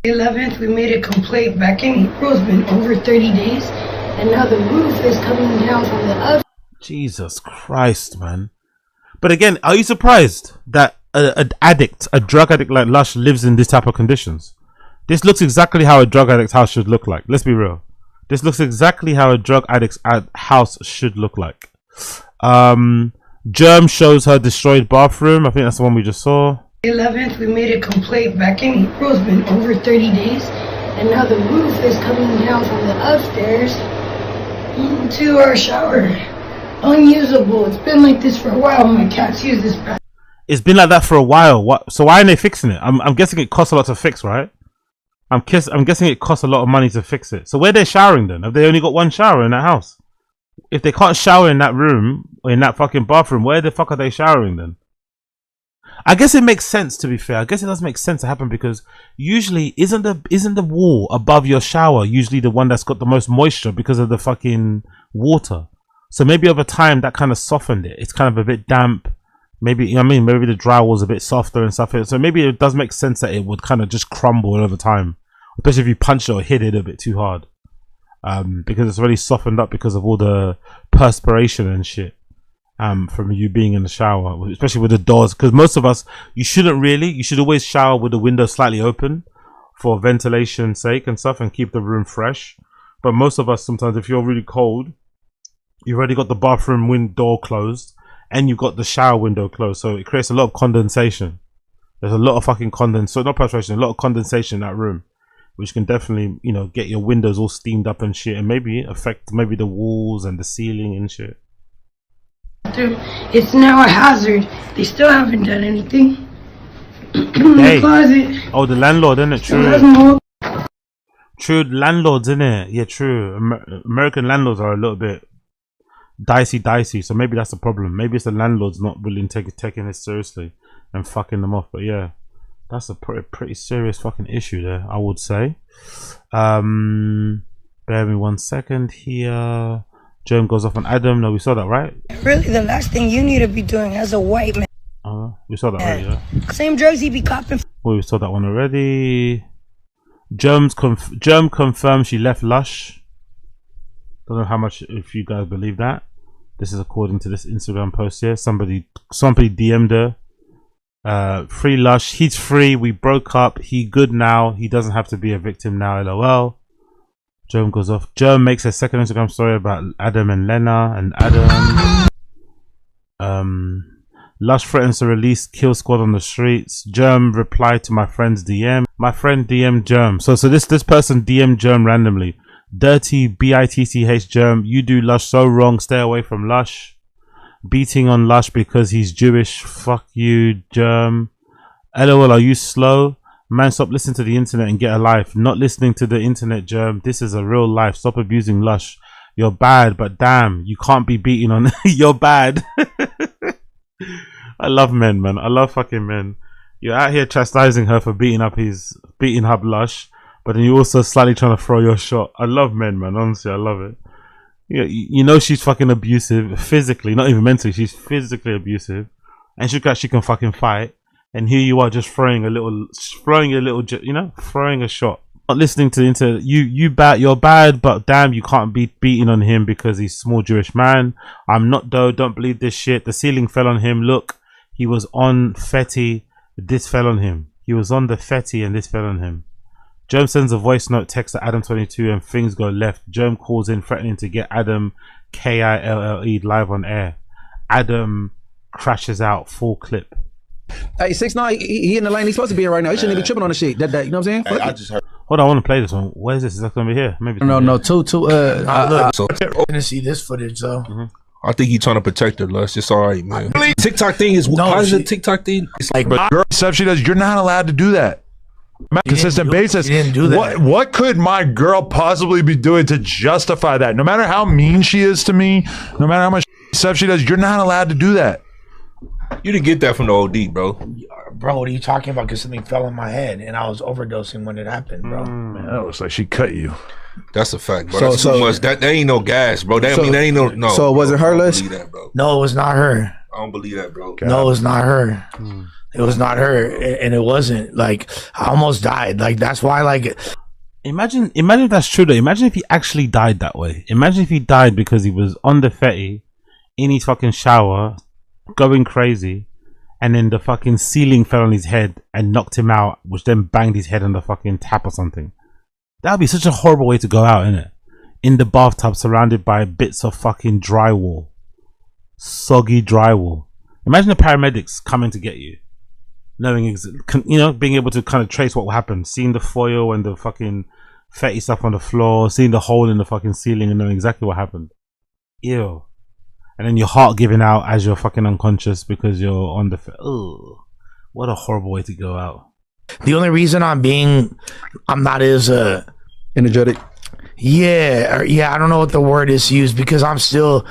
11th, we made a complaint back in. Bro's been over 30 days, and now the roof is coming down from the up. Jesus Christ, man. But again, are you surprised that a drug addict like Lush lives in this type of conditions? This looks exactly how a drug addict's house should look like. Let's be real. This looks exactly how a drug addict's house should look like. Germ shows her destroyed bathroom. I think that's the one we just saw. 11th, we made a complaint back in. Bro's been over 30 days, and now the roof is coming down from the upstairs into our shower. Unusable. It's been like this for a while. My cats use this bathroom. It's been like that for a while. What? So why aren't they fixing it? I'm guessing it costs a lot to fix, right? I'm guessing it costs a lot of money to fix it. So where they're showering then? Have they only got one shower in that house? If they can't shower in that room or in that fucking bathroom, where the fuck are they showering then? I guess it makes sense, to be fair. I guess it does make sense to happen because usually isn't the wall above your shower usually the one that's got the most moisture because of the fucking water? So maybe over time that kind of softened it. It's kind of a bit damp. Maybe, you know what I mean? Maybe the drywall's a bit softer and stuff. So maybe it does make sense that it would kind of just crumble over time. Especially if you punch it or hit it a bit too hard. Because it's already softened up because of all the perspiration and shit. from you being in the shower, especially with the doors. Because most of us, you should always shower with the window slightly open for ventilation's sake and stuff, and keep the room fresh. But most of us, sometimes if you're really cold, you've already got the bathroom window closed and you've got the shower window closed, so it creates a lot of condensation. There's a lot of fucking condensation, not perspiration, a lot of condensation in that room, which can definitely, you know, get your windows all steamed up and shit, and maybe affect the walls and the ceiling and shit. It's now a hazard. They still haven't done anything. Hey. The closet. Oh, the landlord, isn't it? True. True, landlords, isn't it? Yeah, true. American landlords are a little bit dicey. So maybe that's the problem. Maybe it's the landlords not really taking it seriously and fucking them off. But yeah, that's a pretty serious fucking issue there, I would say. Bear me 1 second here. Germ goes off on Adam. No, we saw that, right? Really, the last thing you need to be doing as a white man. We saw that, right? Yeah. Same drugs he be copping. Well, we saw that one already. Germ confirmed she left Lush. Don't know how much, if you guys believe that. This is according to this Instagram post here. Somebody DM'd her. Free Lush. He's free. We broke up. He good now. He doesn't have to be a victim now. LOL. Germ goes off. Germ makes a second Instagram story about Adam and Lena and Adam. Lush threatens to release Kill Squad on the streets. Germ replied to my friend's DM. My friend DM'd Germ. So this person DM'd Germ randomly. Dirty BITCH Germ. You do Lush so wrong. Stay away from Lush. Beating on Lush because he's Jewish. Fuck you, Germ. LOL, are you slow? Man, stop listening to the internet and get a life. Not listening to the internet, Germ. This is a real life. Stop abusing Lush. You're bad, but damn, you can't be beating on. You're bad. I love men, man. I love fucking men. You're out here chastising her for beating up Lush, but then you're also slightly trying to throw your shot. I love men, man. Honestly, I love it. Yeah, you know she's fucking abusive physically, not even mentally. She's physically abusive, and she can fucking fight. And here you are, just throwing a shot. Not listening to the internet. You're bad, but damn, you can't be beating on him because he's a small Jewish man. I'm not though. Don't believe this shit. The ceiling fell on him. Look, he was on Fetty. This fell on him. He was on the Fetty, and this fell on him. Germ sends a voice note text to Adam22, and things go left. Germ calls in, threatening to get Adam KILLE live on air. Adam crashes out. Full clip. Hey, 6ix9ine, he in the lane he's supposed to be in right now. He shouldn't be tripping on the shit. That you know what I'm saying? Hey, I just heard. Hold on, I want to play this one. Where is this? Is that gonna be here? Maybe. No. Look, so gonna see this footage though. I think he's trying to protect her, Lush. It's all right, man. TikTok thing is how is the TikTok thing? It's like, but girl stuff she does, you're not allowed to do that. On a consistent basis. You didn't do that. What could my girl possibly be doing to justify that? No matter how mean she is to me, no matter how much stuff she does, you're not allowed to do that. You didn't get that from the OD, bro. Bro, what are you talking about? Because something fell on my head and I was overdosing when it happened, bro. Man, that looks like she cut you. That's a fact, bro. That's too much. That ain't no gas, bro. That ain't no. So was it her, Lush? No, it was not her. I don't believe that, bro. No, it was not her. It was not her, and it wasn't. Like, I almost died. Like, that's why, like, imagine if that's true though. Imagine if he actually died that way. Imagine if he died because he was on the Fetty in his fucking shower going crazy, and then the fucking ceiling fell on his head and knocked him out, which then banged his head on the fucking tap or something. That would be such a horrible way to go out, innit? In the bathtub surrounded by bits of fucking drywall. Soggy drywall. Imagine the paramedics coming to get you, knowing, being able to kind of trace what happened, seeing the foil and the fucking fatty stuff on the floor, seeing the hole in the fucking ceiling and knowing exactly what happened. Ew. And then your heart giving out as you're fucking unconscious because you're on the... Ugh. What a horrible way to go out. The only reason I'm not as energetic. Yeah, I don't know what the word is used because I know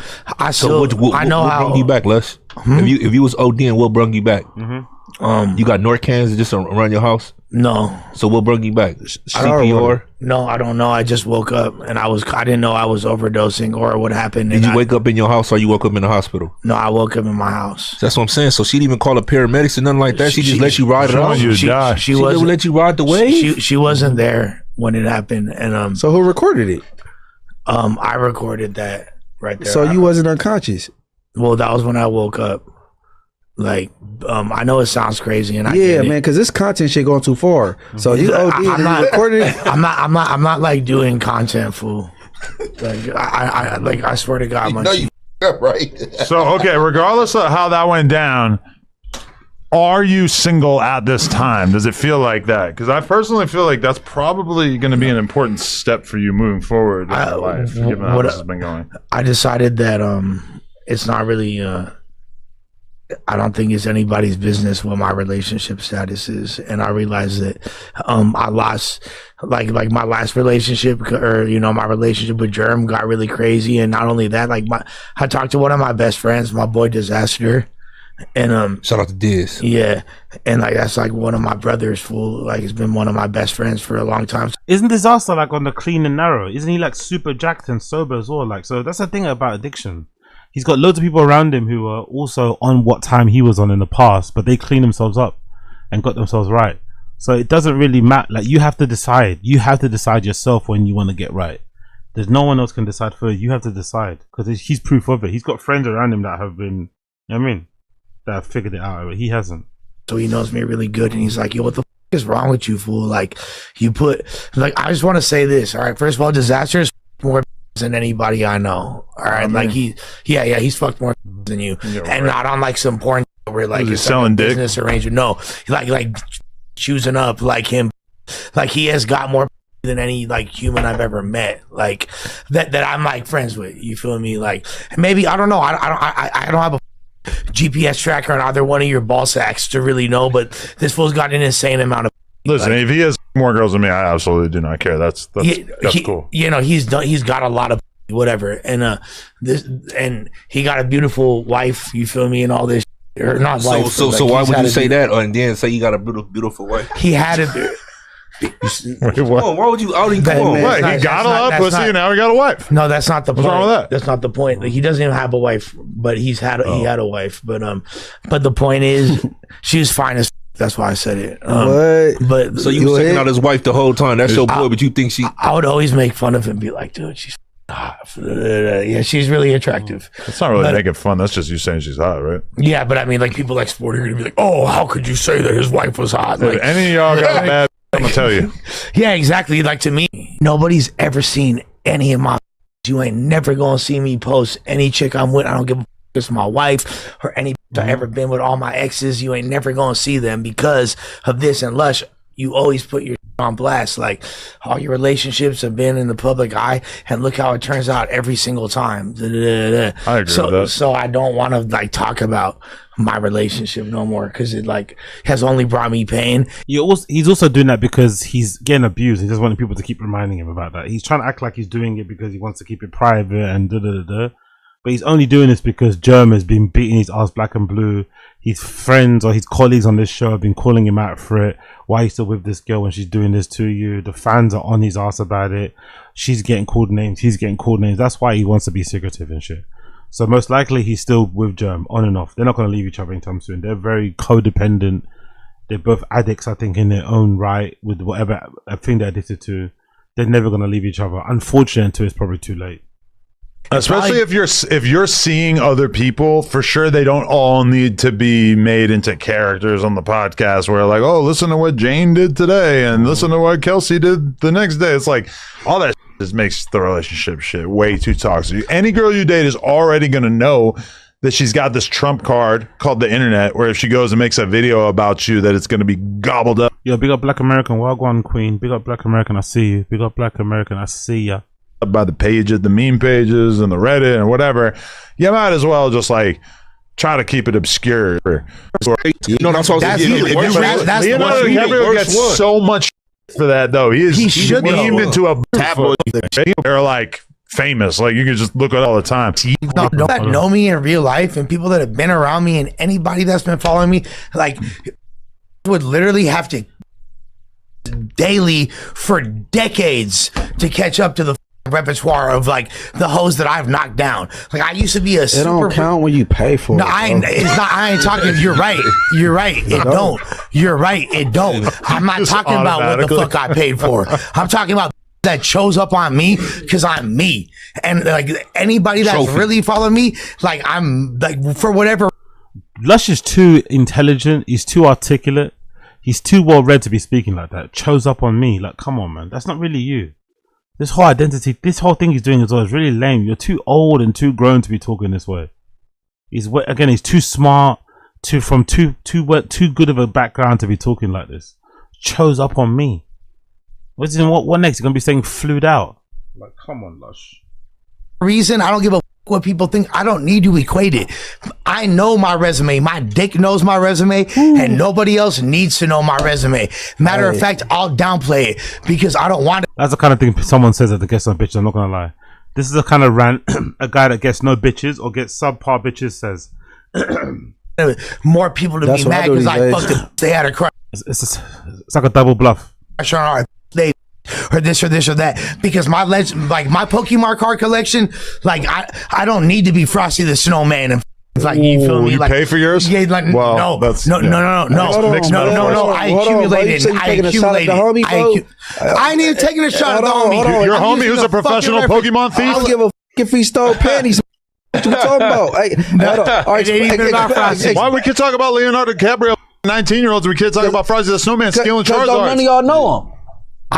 what how brought you back, Les. If you was ODing, what brought you back? You got Norcans just around your house? No. So what brought you back? CPR? No, I don't know. I just woke up and I didn't know I was overdosing or what happened. Did you wake up in your house or you woke up in the hospital? No, I woke up in my house. That's what I'm saying. So she didn't even call the paramedics or nothing like that. She just let you ride it off. She didn't let you ride the wave. She wasn't there when it happened. And so who recorded it? I recorded that right there. So you wasn't unconscious. Well, that was when I woke up. Like, I know it sounds crazy, and man, because this content shit going too far. So you OD I'm not like doing content, fool. Like I swear to God, you up, right? So okay, regardless of how that went down, are you single at this time? Does it feel like that? Because I personally feel like that's probably going to be an important step for you moving forward in your life, given how this has been going. I decided that it's not really. I don't think it's anybody's business what my relationship status is, and I realized that I lost like my last relationship, or my relationship with Germ got really crazy, and not only that, I talked to one of my best friends, my boy Disaster, and shout out to Diz. Yeah, and that's one of my brothers, fool. Like, it's been one of my best friends for a long time. Isn't Disaster on the clean and narrow? Isn't he super jacked and sober as well? So that's the thing about addiction. He's got loads of people around him who are also on what time he was on in the past, but they cleaned themselves up and got themselves right. So it doesn't really matter. Like, you have to decide. You have to decide yourself when you want to get right. There's no one else can decide for you. You have to decide, because he's proof of it. He's got friends around him that have been, that have figured it out. But he hasn't. So he knows me really good, and he's like, yo, what the is wrong with you, fool? Like, I just want to say this. All right, first of all, Disaster is more than anybody I know. All right, he's fucked more than you, and not on some porn where he's selling dick, business arrangement. No, like choosing up like him. Like, he has got more than any human I've ever met. Like that I'm friends with. You feel me? Like, maybe I don't know. I don't have a GPS tracker on either one of your ball sacks to really know, but this fool's got an insane amount of. Listen, if he has more girls than me, I absolutely do not care. That's cool. He's got a lot of whatever, and and he got a beautiful wife. You feel me? And all this, or not wife. So why would you say that, and then say you got a beautiful wife? He had it. Wait, what? Why would you outing? Come on, he got a lot of pussy, and now he got a wife. No, that's not the point. What's wrong with that? That's not the point. Like, he doesn't even have a wife, but he had a wife. But the point is, she was fine as. That's why I said it. But so you were checking out his wife the whole time. That's your boy, but you think she? I would always make fun of him, be like, dude, she's hot. Yeah, she's really attractive. That's not really making fun. That's just you saying she's hot, right? Yeah, but I mean, people like Sport are gonna be like, oh, how could you say that his wife was hot? Dude, any of y'all got bad? I'm gonna tell you. Yeah, exactly. Like, to me, nobody's ever seen any of my. You ain't never gonna see me post any chick I'm with. I don't give a. It's my wife or any I ever been with. All my exes, you ain't never gonna see them because of this. And Lush, you always put your on blast. Like, all your relationships have been in the public eye, and look how it turns out every single time. I agree with that. So I don't want to talk about my relationship no more, because it has only brought me pain. He's also doing that because he's getting abused. He just wanted people to keep reminding him about that. He's trying to act like he's doing it because he wants to keep it private and But he's only doing this because Germ has been beating his ass black and blue. His friends or his colleagues on this show have been calling him out for it. Why are you still with this girl when she's doing this to you? The fans are on his ass about it. She's getting called names. He's getting called names. That's why he wants to be secretive and shit. So most likely he's still with Germ, on and off. They're not going to leave each other anytime soon. They're very codependent. They're both addicts, I think, in their own right, with whatever thing they're addicted to. They're never going to leave each other. Unfortunately, until it's probably too late. Especially if you're seeing other people, for sure they don't all need to be made into characters on the podcast where oh, listen to what Jane did today and listen to what Kelsey did the next day. It's all that just makes the relationship shit way too toxic. Any girl you date is already going to know that she's got this trump card called the internet, where if she goes and makes a video about you, that it's going to be gobbled up. Yo, big up Black American, Wagwan Queen. Big up Black American, I see you. Big up Black American, I see ya. By the pages, the meme pages and the Reddit and whatever, you might as well just try to keep it obscure. That's what I was Leonardo DiCaprio gets so much for that, though. He should memed into a tabloid. They're famous. You can just look at it all the time. People that know me in real life and people that have been around me and anybody that's been following me, would literally have to daily for decades to catch up to the repertoire of the hoes that I've knocked down. I used to be a super. It don't count when you pay for it. No, I ain't talking. You're right. It don't. You're right. It don't. I'm not talking about what the fuck I paid for. I'm talking about that shows up on me because I'm me. And like anybody that's really following me, like I'm like for whatever. Lush is too intelligent. He's too articulate. He's too well read to be speaking like that. Chose up on me. Like, come on, man. That's not really you. This whole identity, this whole thing he's doing as well is really lame. You're too old and too grown to be talking this way. He's too smart, too good of a background to be talking like this. Chose up on me. What next? You're gonna be saying flued out? Like, come on, Lush. Reason I don't give a what people think. I don't need to equate it. I know my resume. My dick knows my resume, and nobody else needs to know my resume. Matter of fact, I'll downplay it because I don't want it. That's the kind of thing someone says that gets no bitches. I'm not gonna lie. This is the kind of rant a guy that gets no bitches or gets subpar bitches says. More people to be mad because I fucked them. They had a crush. It's like a double bluff. They or this or this or that because my my Pokemon card collection, like I don't need to be Frosty the Snowman and like you feel me. You like, pay for yours? Yeah, like well, no, that's, no. I accumulated. I ain't even taking a shot at the homie. Your homie who's a professional Pokemon thief? I don't give a if he stole panties. What you talking about? Why we could talk about Leonardo DiCaprio, 19-year-olds, we can't talk about Frosty the Snowman stealing Charizards? None of y'all know him.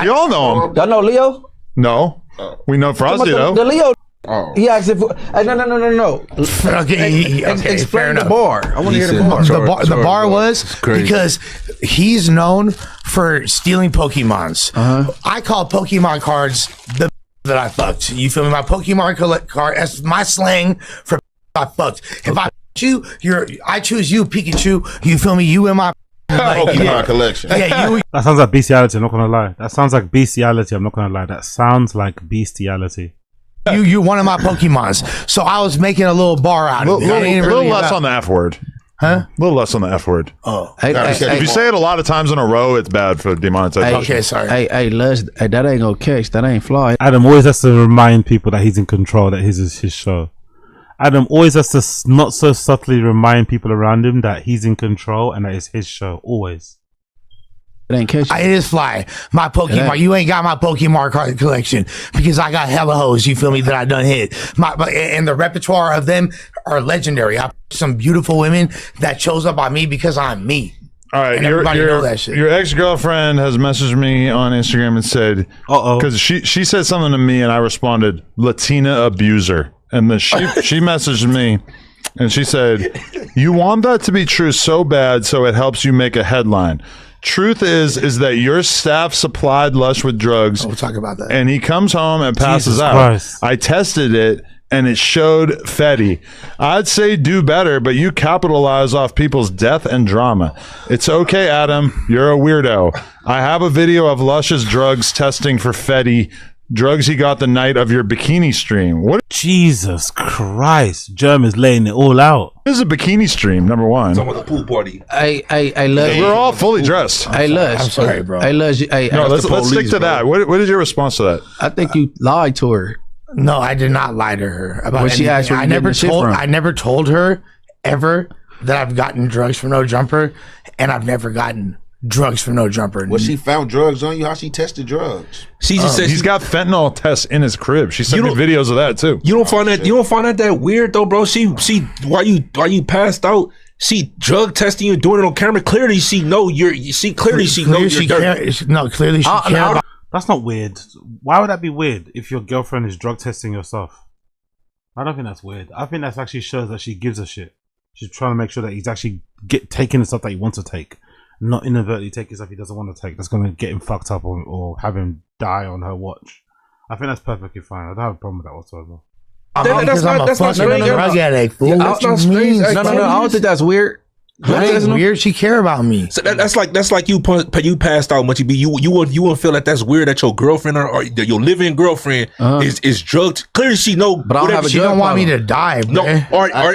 We all know him. Y'all know Leo? No. We know Frosty, though. The Leo. Oh. He asked if no. Okay, explain the bar. I want to hear the bar. The bar was because he's known for stealing Pokemons. I call Pokemon cards the that I fucked. You feel me? My Pokemon card. That's my slang for I fucked. If I I choose you, Pikachu. You feel me? You in my Pokemon collection. Yeah, you. That sounds like bestiality. I'm not gonna lie. That sounds like bestiality. I'm not gonna lie. That sounds like bestiality. You one of my Pokemons. So I was making a little bar out of it. A little less on the F word. Huh? A little less on the F word. Oh. If you say it a lot of times in a row, it's bad for demonetization. Okay, sorry. Hey, Lush, that ain't gonna catch. That ain't fly. Adam always has to remind people that he's in control, that his is his show. Adam always has to not so subtly remind people around him that he's in control and that it's his show. Always. It ain't catch. It is fly. My Pokemon. You ain't got my Pokemon card collection because I got hella hoes. You feel me? That I done hit. And the repertoire of them are legendary. I some beautiful women that chose up on me because I'm me. All right, and everybody know that shit. Your ex-girlfriend has messaged me on Instagram and said, because she said something to me and I responded, Latina abuser, and then she messaged me. And she said, you want that to be true so bad so it helps you make a headline. Truth is that your staff supplied Lush with drugs. We'll talk about that. And he comes home and passes out. Christ. I tested it and it showed Fetty. I'd say do better, but you capitalize off people's death and drama. It's okay, Adam. You're a weirdo. I have a video of Lush's drugs testing for Fetty. Drugs he got the night of your bikini stream. What? Jesus Christ. Germ is laying it all out. This is a bikini stream, number one. Talking about the pool party. Hey, Lush. We're all fully dressed. Hey, Lush. I'm sorry, bro. Hey, Lush. Hey, no, let's stick to that. What is your response to that? I think you lied to her. No, I did not lie to her about When she asked where I never told her ever that I've gotten drugs from No Jumper, and I've never gotten drugs from No Jumper. Well, she found drugs on you. How she tested drugs? She just said he's got fentanyl tests in his crib. She sent me videos of that too. You don't find that weird though, bro? She while you passed out, she drug testing you, doing it on camera. Clearly, she know you're. Clearly she cares. That's not weird. Why would that be weird if your girlfriend is drug testing yourself? I don't think that's weird. I think that actually shows that she gives a shit. She's trying to make sure that he's actually taking the stuff that he wants to take, not inadvertently taking stuff he doesn't want to take. That's going to get him fucked up or have him die on her watch. I think that's perfectly fine. I don't have a problem with that whatsoever. That's not strange. No, I don't think that's weird. That ain't weird. She care about me. So that's like you passed out much. You wouldn't feel like that's weird that your girlfriend or your living girlfriend is drugged. Clearly she know. But I don't have a she don't want me to die. Bro. No,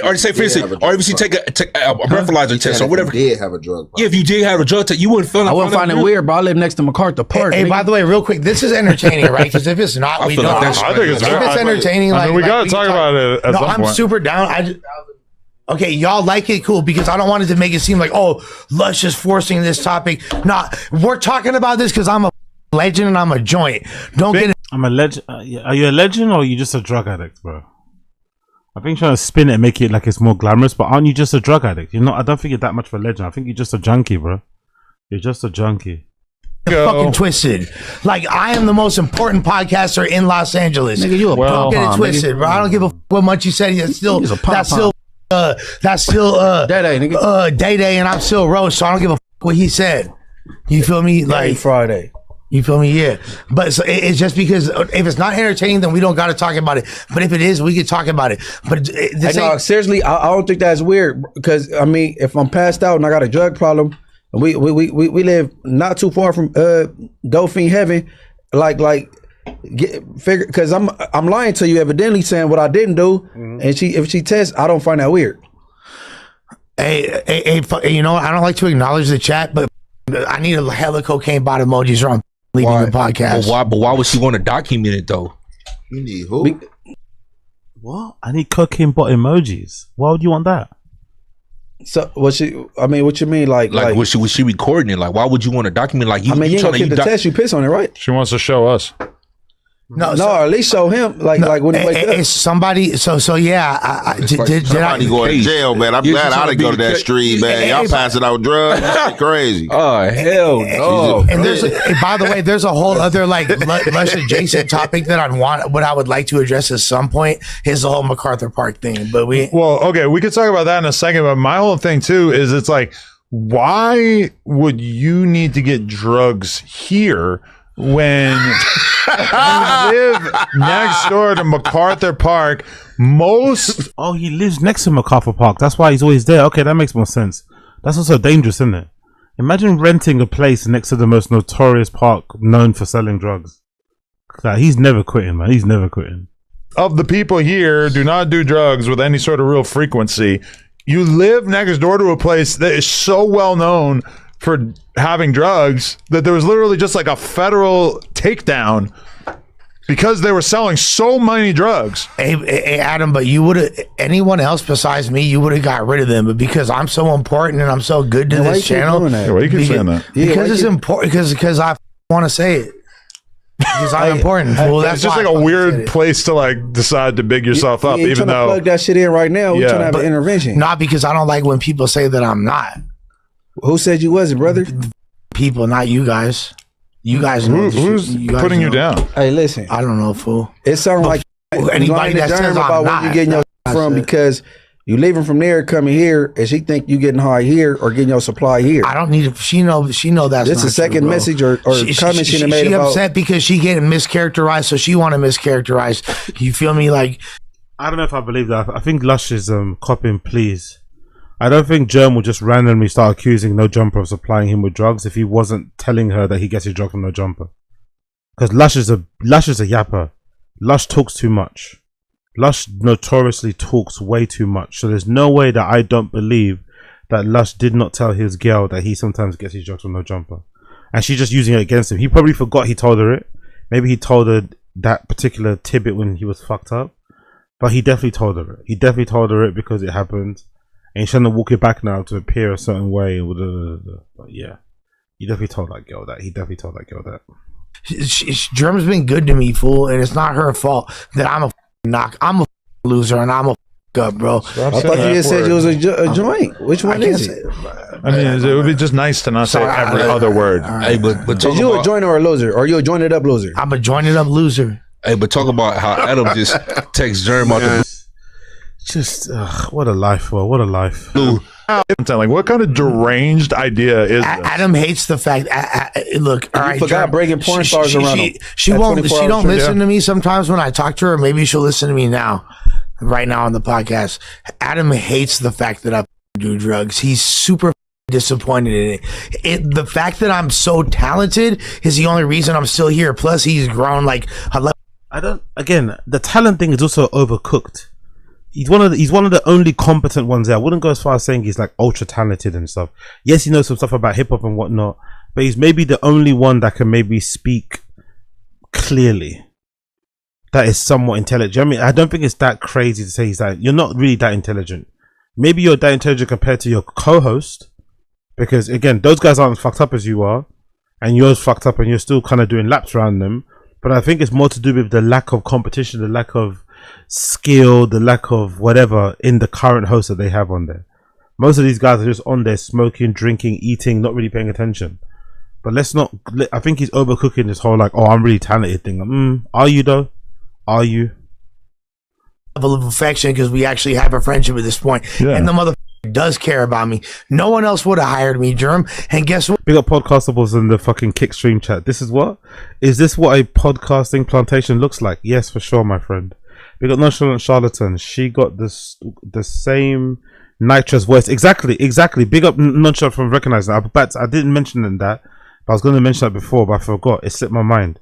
or say for instance, or if she take a breathalyzer test or whatever. If you did have a drug. Yeah, if you did have a drug test, you wouldn't feel. I wouldn't find it weird, bro. I live next to MacArthur Park. Hey, by the way, real quick, this is entertaining, right? Because if it's not, we don't. I think it's entertaining. We gotta talk about it. No, I'm super down. Okay, y'all like it, cool, because I don't want it to make it seem like, oh, Lush is forcing this topic. Nah, we're talking about this because I'm a legend and I'm a joint. Don't get it. I'm a legend. Are you a legend or are you just a drug addict, bro? I think trying to spin it and make it like it's more glamorous, but aren't you just a drug addict? You're not. I don't think you're that much of a legend. I think you're just a junkie, bro. You're just a junkie. Fucking twisted. Like, I am the most important podcaster in Los Angeles. Nigga, you a don't get it twisted, bro. I don't give a what much you said. That's still Day Day, and I'm still Rose, so I don't give a what he said. You feel me? Like Friday. You feel me? Yeah. But so it's just because if it's not entertaining, then we don't got to talk about it. But if it is, we can talk about it. But no, seriously, I don't think that's weird because I mean, if I'm passed out and I got a drug problem, we live not too far from Dolphin Heaven, figure because I'm lying to you, evidently saying what I didn't do, and if she tests, I don't find that weird. Hey, you know, I don't like to acknowledge the chat, but I need a hella cocaine bot emojis or I'm leaving the podcast. But why would she want to document it though? You need who? What? I need cocaine bot emojis. Why would you want that? So what you mean? Like was she recording it? Like why would you want to document? Like you ain't gonna keep the test. You piss on it, right? She wants to show us. No, at least show him. Like when he wakes up. Somebody. So yeah. Did I go to jail, man? I'm glad I didn't go to that street, man. Y'all passing out drugs, that's crazy. Oh hell no! And by the way, there's a whole other like Lush adjacent topic that I would like to address at some point is the whole MacArthur Park thing. But we could talk about that in a second. But my whole thing too is it's like, why would you need to get drugs here when you live next door to MacArthur Park? He lives next to MacArthur Park. That's why he's always there. Okay, that makes more sense. That's also dangerous, isn't it? Imagine renting a place next to the most notorious park known for selling drugs. He's never quitting, man. He's never quitting. Of the people here do not do drugs with any sort of real frequency. You live next door to a place that is so well known for having drugs that there was literally just like a federal takedown because they were selling so many drugs. Hey Adam, but you would have, anyone else besides me, you would have got rid of them. But because I'm so important and I'm so good to this channel, why you keep saying that? Because it's important. Because I want to say it. Because I'm important. Well, it's just like a weird place to like decide to big yourself up, even though plug that shit in right now. We're trying to have an intervention. Not because I don't like when people say that I'm not. Who said you wasn't, brother? People, not you guys. You guys know. Who's putting you down? Hey, listen. I don't know, fool. It sounds like anybody that says about where you getting your from because you leaving from there, coming here, and she think you getting high here or getting your supply here. I don't need it. She know that's this not a second true, message or comment she made she about. upset because she getting mischaracterized, so she want to mischaracterize. You feel me? Like, I don't know if I believe that. I think Lush is copying please. I don't think Germ would just randomly start accusing No Jumper of supplying him with drugs if he wasn't telling her that he gets his drug from No Jumper. Because Lush is a yapper. Lush talks too much. Lush notoriously talks way too much. So there's no way that I don't believe that Lush did not tell his girl that he sometimes gets his drugs from No Jumper. And she's just using it against him. He probably forgot he told her it. Maybe he told her that particular tidbit when he was fucked up. But he definitely told her it. He definitely told her it because it happened. And he's trying to walk it back now to appear a certain way. But yeah, he definitely told that girl that. He definitely told that girl that. Germ's been good to me, fool, and it's not her fault that I'm a knock. I'm a loser, and I'm a up, bro. I thought you just said it was a joint. Which one is it? I mean, it would be just nice to not say every other word. Hey, but are you a joint or a loser? Or are you a jointed up loser? I'm a jointed up loser. Hey, but talk about how Adam just texts Germ out the. Just what a life, bro. What a life. Like, what kind of deranged idea is this? Adam hates the fact. Look, all right, forgot bringing porn stars around him. She don't listen to me sometimes when I talk to her. Maybe she'll listen to me now, right now on the podcast. Adam hates the fact that I do drugs. He's super disappointed in it. The fact that I'm so talented is the only reason I'm still here. Plus, he's grown like. Again, the talent thing is also overcooked. He's one of the only competent ones there. I wouldn't go as far as saying he's like ultra talented and stuff. Yes, he knows some stuff about hip hop and whatnot, but he's maybe the only one that can maybe speak clearly. That is somewhat intelligent. I mean, I don't think it's that crazy to say he's that. You're not really that intelligent. Maybe you're that intelligent compared to your co-host, because again, those guys aren't as fucked up as you are, and you're fucked up, and you're still kind of doing laps around them. But I think it's more to do with the lack of competition, the lack of skill, the lack of whatever in the current host that they have on there. Most of these guys are just on there smoking, drinking, eating, not really paying attention. But let's not. I think he's overcooking this whole like, oh, I'm really talented thing. Are you though? Are you? Level of affection because we actually have a friendship at this point, and the mother does care about me. No one else would have hired me, Germ. And guess what? Big up Podcastables in the fucking Kick stream chat. This is what? Is this what a podcasting plantation looks like? Yes, for sure, my friend. We got Nonchalant Charlatan. She got the same nitrous voice. Exactly. Big up Nonchalant from recognizing that. I didn't mention that. But I was going to mention that before, but I forgot. It slipped my mind.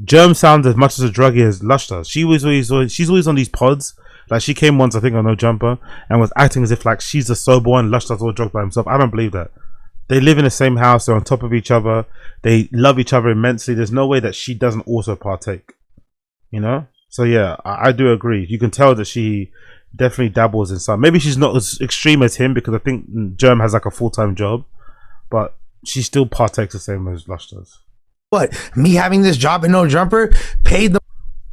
Germ sounds as much as a druggie as Lush does. She's always on these pods. Like she came once, I think, on No Jumper, and was acting as if like she's the sober one. Lush does all drugs by himself. I don't believe that. They live in the same house. They're on top of each other. They love each other immensely. There's no way that she doesn't also partake. You know? So yeah, I do agree. You can tell that she definitely dabbles in some. Maybe she's not as extreme as him because I think Germ has like a full-time job, but she still partakes the same as Lush does. What? Me having this job in No Jumper paid the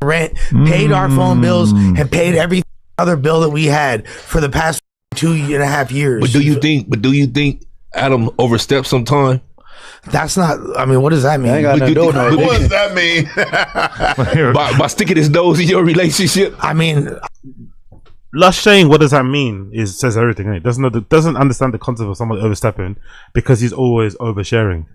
rent, paid our phone bills, and paid every other bill that we had for the past 2.5 years. But do you think Adam overstepped sometime? That's not. I mean, what does that mean? What does that mean? by sticking his nose in your relationship? I mean, Lush saying what does that mean says everything. It doesn't understand the concept of someone overstepping because he's always oversharing.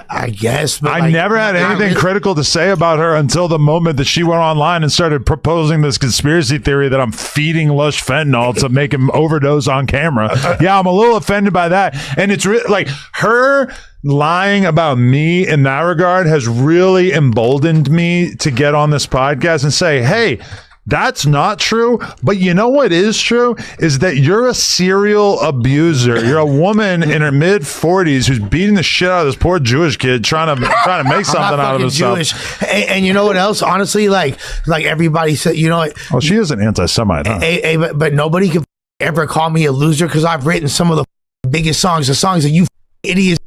I guess, but I never had anything critical to say about her until the moment that she went online and started proposing this conspiracy theory that I'm feeding Lush fentanyl to make him overdose on camera. Yeah, I'm a little offended by that. And it's like her lying about me in that regard has really emboldened me to get on this podcast and say, hey, that's not true, but you know what is true is that you're a serial abuser. You're a woman in her mid 40s who's beating the shit out of this poor Jewish kid trying to make something out of himself. Jewish. And you know what else? Honestly, like everybody said, you know what? Well, she is an anti-Semite, huh? But nobody can ever call me a loser because I've written some of the biggest songs, the songs that you idiots.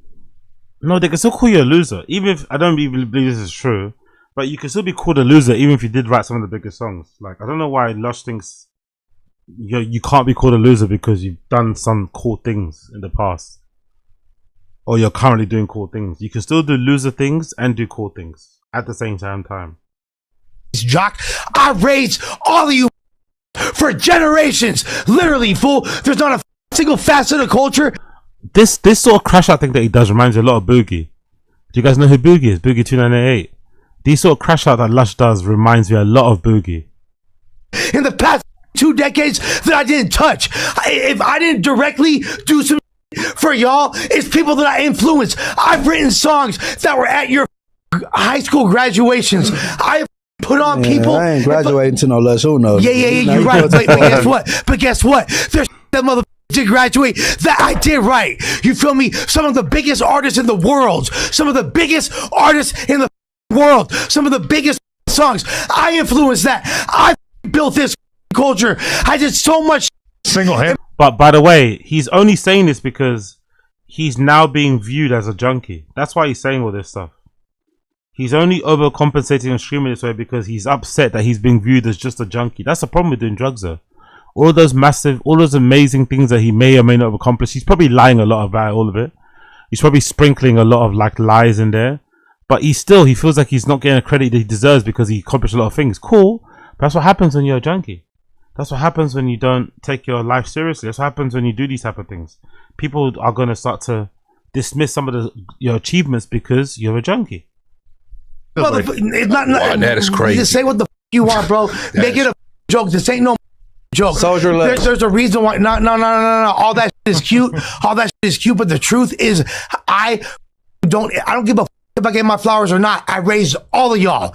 No, they can still call you a loser, even if I don't even believe this is true. But you can still be called a loser even if you did write some of the biggest songs. Like, I don't know why Lush thinks you can't be called a loser because you've done some cool things in the past. Or you're currently doing cool things. You can still do loser things and do cool things at the same time. Jock, I raised all of you for generations. Literally, fool. There's not a single facet of culture. This sort of crash out thing that he does reminds me a lot of Boogie. Do you guys know who Boogie is? Boogie 2988. These sort of crash out that Lush does reminds me a lot of Boogie. In the past 2 decades that I didn't touch, if I didn't directly do some for y'all, it's people that I influenced. I've written songs that were at your high school graduations. I put on people. I ain't graduating to no Lush. Who knows? Yeah, you're right. But guess what? There's that mother did graduate that I did right. You feel me? Some of the biggest artists in the world. Some of the biggest artists in the world. Some of the biggest songs. I influenced that. I built this culture. I did so much single-handed. But by the way, he's only saying this because he's now being viewed as a junkie. That's why he's saying all this stuff. He's only overcompensating and screaming this way because he's upset that he's being viewed as just a junkie. That's the problem with doing drugs, though. All those amazing things that he may or may not have accomplished, he's probably lying a lot about all of it. He's probably sprinkling a lot of like lies in there. But he feels like he's not getting the credit that he deserves because he accomplished a lot of things. Cool. But that's what happens when you're a junkie. That's what happens when you don't take your life seriously. That's what happens when you do these type of things. People are going to start to dismiss some of your achievements because you're a junkie. It's not, that is crazy. Just say what the you want, bro. Make it a joke. This ain't no joke. Soldier left. There's a reason why. No. All that is cute. All that is cute. But the truth is, I don't give a if I get my flowers or not. I raised all of y'all.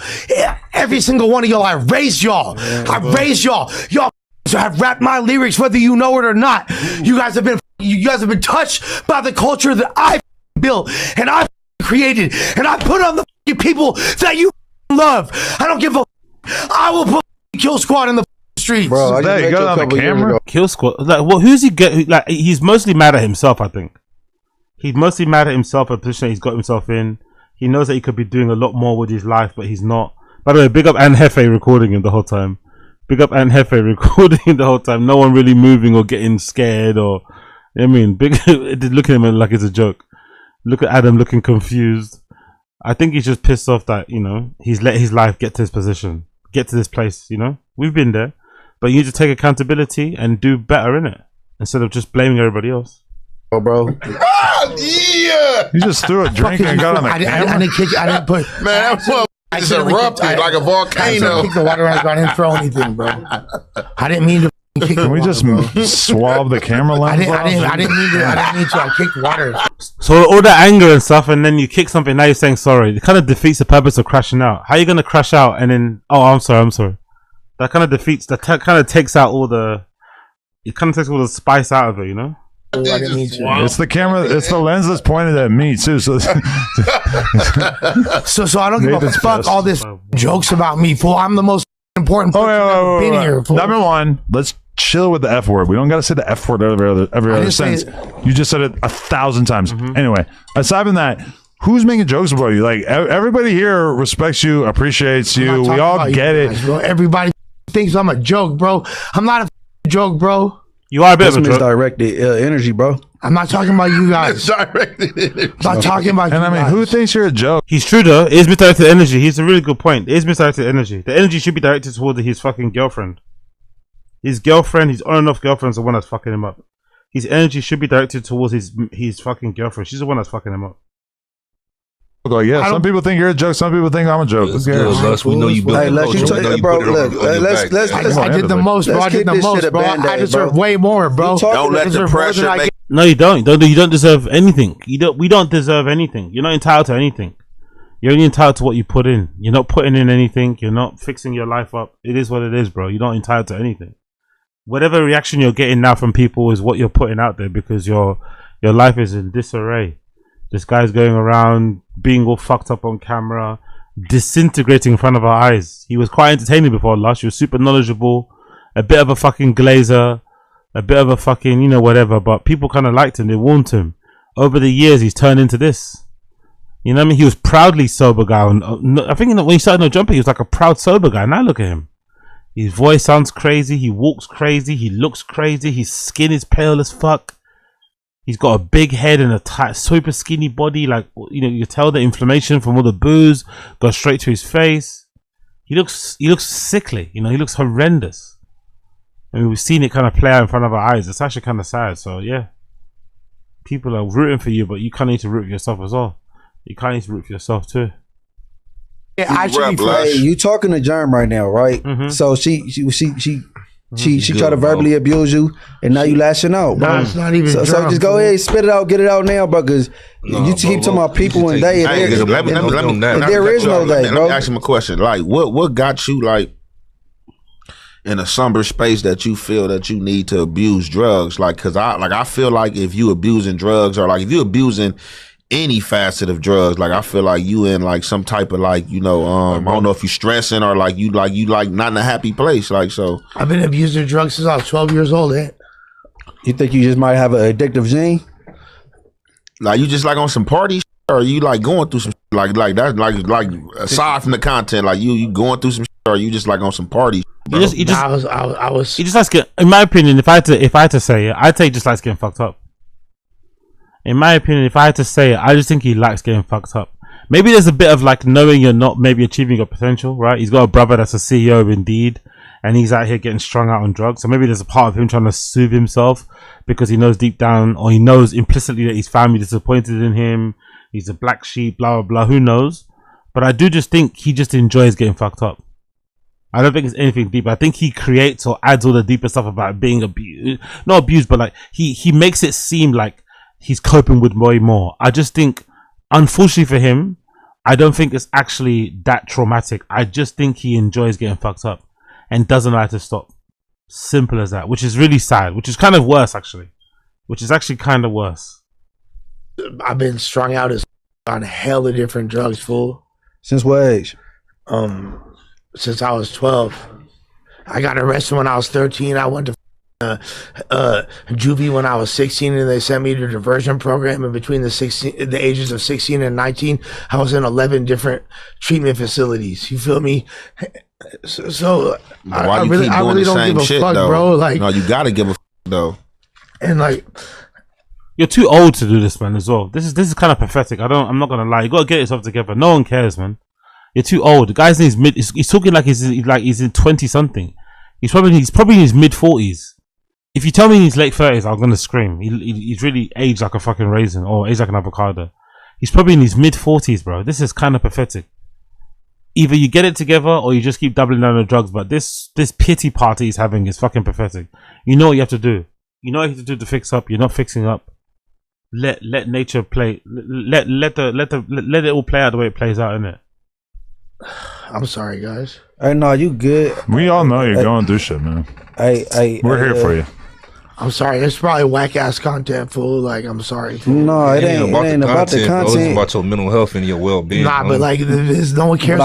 Every single one of y'all. I raised y'all. I raised y'all. Y'all have rapped my lyrics whether you know it or not. You guys have been touched by the culture that I built and I created and I put on the people that you love. I don't give a. I will put Kill Squad in the streets. Bro, there you go on the camera. Kill Squad. Like, well, who's he get? Like, he's mostly mad at himself. I think he's mostly mad at himself for the position that he's got himself in. He knows that he could be doing a lot more with his life, but he's not By the way, big up Anne Hefe recording him the whole time. Big up Anne Hefe recording him the whole time. No one really moving or getting scared or, I mean, look at him like it's a joke. Look at Adam looking confused. I think he's just pissed off that, you know, he's let his life get to this position, get to this place, you know? We've been there. But you need to take accountability and do better in it instead of just blaming everybody else. Oh, bro. Yeah. You just threw a drink and got on the camera. I didn't kick. I didn't put. Man, that motherfucker just erupted like a volcano. I kicked the water out. I didn't throw anything, bro. I didn't mean to kick. Can we just swab the camera lens? I didn't mean to. I kicked water. So all that anger and stuff, and then you kick something. Now you're saying sorry. It kind of defeats the purpose of crashing out. How are you gonna crash out and then? Oh, I'm sorry. That kind of defeats. Kind of takes out all the. It kind of takes all the spice out of it, you know. It's the camera. It's the lens that's pointed at me too. So, so I don't give a fuck all this jokes about me, fool. I'm the most important person ever been here, fool. Number one, let's chill with the F word. We don't got to say the F word every other sentence. You just said it 1,000 times. Anyway, aside from that, who's making jokes about you? Like everybody here respects you, appreciates you. We all get it. Guys, bro. Everybody thinks I'm a joke, bro. I'm not a joke, bro. You are a bit of a misdirected energy, bro. I'm not talking about you guys. Misdirected energy. I'm not talking about you And I mean, guys. who thinks you're a joke? He's true though. It is misdirected energy. He's a really good point. It is misdirected energy. The energy should be directed towards his fucking girlfriend. His girlfriend, his on and off girlfriend's the one that's fucking him up. His energy should be directed towards his fucking girlfriend. She's the one that's fucking him up. Like, yeah, some people think you're a joke. Some people think I'm a joke. Who cares? We know you built Hey, bro, look, let's I did the most, bro. I did the most, bro. I deserve way more, bro. Don't let the pressure make. No, you don't. You don't deserve anything. We don't deserve anything. You're not entitled to anything. You're only entitled to what you put in. You're not putting in anything. You're not fixing your life up. It is what it is, bro. You're not entitled to anything. Whatever reaction you're getting now from people is what you're putting out there because your life is in disarray. This guy's going around being all fucked up on camera, disintegrating in front of our eyes. He was quite entertaining before Lush. He was super knowledgeable, a bit of a fucking glazer, a bit of a fucking, you know, whatever. But people kind of liked him. They warned him. Over the years, he's turned into this. You know what I mean? He was proudly sober guy. I think when he started No Jumper, he was like a proud sober guy. Now look at him. His voice sounds crazy. He walks crazy. He looks crazy. His skin is pale as fuck. He's got a big head and a tight, super skinny body. Like, you know, you tell the inflammation from all the booze goes straight to his face. He looks sickly. You know, he looks horrendous. I mean, we've seen it kind of play out in front of our eyes. It's actually kind of sad. So yeah, people are rooting for you, but you kind of need to root for yourself as well. You kind of need to root for yourself too. Yeah, actually, hey, you talking to Germ right now, right? So she tried to verbally abuse you, and now you lashing out, bro. Nah, it's not even so just go ahead, spit it out, get it out now, bro. Because you keep talking about people and they, and there is no they, bro. Let me ask him a question. Like, what got you like in a somber space that you feel that you need to abuse drugs? Like, cause I feel like if you abusing drugs or like if you abusing any facet of drugs, like I feel like you in like some type of like, you know, I don't know if you stressing or like you not in a happy place. Like, so I've been abusing drugs since I was 12 years old. You think you just might have an addictive gene? Like you just like on some party or you like going through some like that like aside from the content, like you going through some or you just like on some party? He just likes getting, in my opinion, if I had to say it, I'd say he just likes getting fucked up. In my opinion, if I had to say it, I just think he likes getting fucked up. Maybe there's a bit of like knowing you're not maybe achieving your potential, right? He's got a brother that's a CEO of Indeed, and he's out here getting strung out on drugs. So maybe there's a part of him trying to soothe himself because he knows deep down, or he knows implicitly that his family disappointed in him. He's a black sheep, blah, blah, blah. Who knows? But I do just think he just enjoys getting fucked up. I don't think it's anything deep. I think he creates or adds all the deeper stuff about being abused. Not abused, but like he makes it seem like he's coping with way more. I just think, unfortunately for him, I don't think it's actually that traumatic. I just think he enjoys getting fucked up and doesn't like to stop. Simple as that, which is really sad, which is kind of worse actually. Which is actually kind of worse. I've been strung out on hella different drugs, fool. Since what age? Since I was 12. I got arrested when I was 13. I went to juvie when I was 16, and they sent me to the diversion program. And between the ages of 16 and 19, I was in 11 different treatment facilities. You feel me? So I really don't give a fuck, though? bro. Like, no, you gotta give a fuck though. And like, you're too old to do this, man. As well, this is kind of pathetic. I'm not gonna lie. You gotta get yourself together. No one cares, man. You're too old. The guy's in his mid. He's talking like he's in 20 something. He's probably in his mid 40s. If you tell me in his late 30s, I'm gonna scream. He's really aged like a fucking raisin or aged like an avocado. He's probably in his mid 40s, bro. This is kind of pathetic. Either you get it together or you just keep doubling down on drugs. But this pity party he's having is fucking pathetic. You know what you have to do. You know what you have to do to fix up. You're not fixing up. Let nature play. Let it all play out the way it plays out, innit? I'm sorry, guys. Hey, no, you good. We all know you're going through shit, man. We're here for you. I'm sorry. It's probably whack ass content, fool. Like, I'm sorry. No, it ain't about the content. It's about your mental health and your well being. Nah, but like, no one cares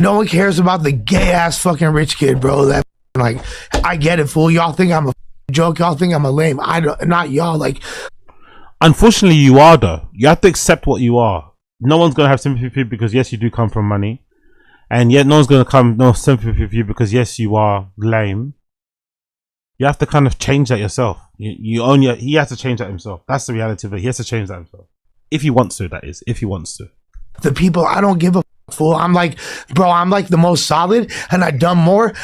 no one cares about the gay ass fucking rich kid, bro. That like, I get it, fool. Y'all think I'm a joke. Y'all think I'm a lame. I don't. Not y'all. Like, unfortunately, you are though. You have to accept what you are. No one's gonna have sympathy for you because yes, you do come from money. And yet no one's going to no sympathy with you because yes, you are lame. You have to kind of change that yourself. He has to change that himself. That's the reality of it. He has to change that himself. If he wants to, that is. If he wants to. The people, I don't give a fool. I'm like, bro, I'm like the most solid, and I've done more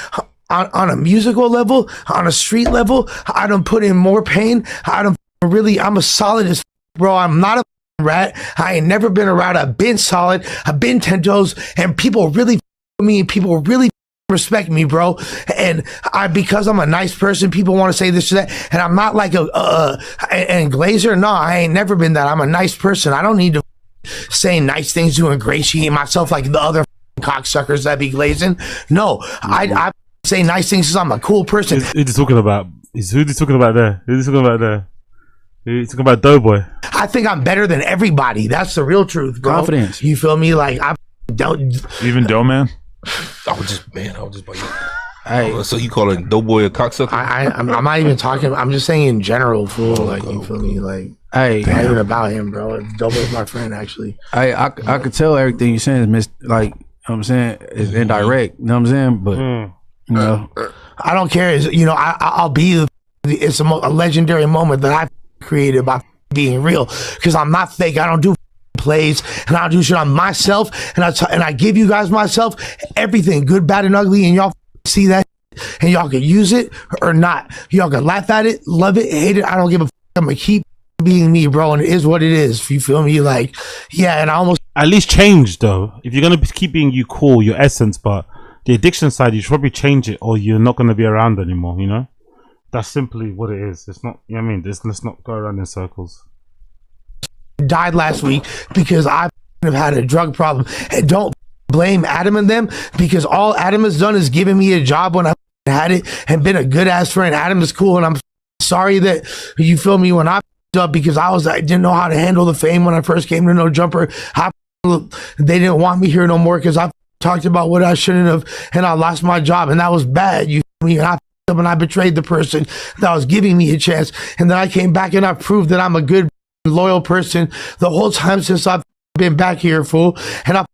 on a musical level, on a street level. I don't put in more pain. I'm a solid as bro. I'm not a rat. I ain't never been a rat. I've been solid. I've been 10 toes, and people really me, and people really respect me, bro. And because I'm a nice person, people want to say this or that, and I'm not like and Glazer. No, I ain't never been that. I'm a nice person. I don't need to say nice things to ingratiate myself like the other cocksuckers that be glazing. No, I say nice things because I'm a cool person. Who's he talking about? Who's he talking about there? Who's he talking about there? He's talking about Doughboy. I think I'm better than everybody. That's the real truth, bro. Confidence. You feel me? Like, I don't. Even Dough Man? I was just like, hey, so you call it Doughboy a cocksucker? I'm not even talking. I'm just saying in general, fool. Like, you feel me? Like, hey, not even about him, bro. Doughboy's my friend, actually. Hey, I could tell everything you're saying is like, you know what I'm saying, is indirect. You know what I'm saying? But you know, I don't care. You know, I'll be. It's a legendary moment that I created by being real, because I'm not fake. I don't do plays, and I don't do shit on myself, and I give you guys myself, everything, good, bad, and ugly, and y'all see that, and y'all can use it or not. Y'all can laugh at it, love it, hate it. I don't give a fuck. I'm gonna keep being me, bro, and it is what it is. You feel me? Like, yeah, and I almost at least change though. If you're gonna keep being you cool, your essence, but the addiction side, you should probably change it, or you're not gonna be around anymore. You know. That's simply what it is. It's not, you know what I mean? Let's not go around in circles. Died last week because I have had a drug problem. And don't blame Adam and them, because all Adam has done is given me a job when I had it and been a good ass friend. Adam is cool, and I'm sorry that, you feel me, when I up because I didn't know how to handle the fame when I first came to No Jumper. They didn't want me here no more because I talked about what I shouldn't have, and I lost my job, and that was bad. You feel me? And I betrayed the person that was giving me a chance, and then I came back and I proved that I'm a good, loyal person the whole time since I've been back here, fool. And I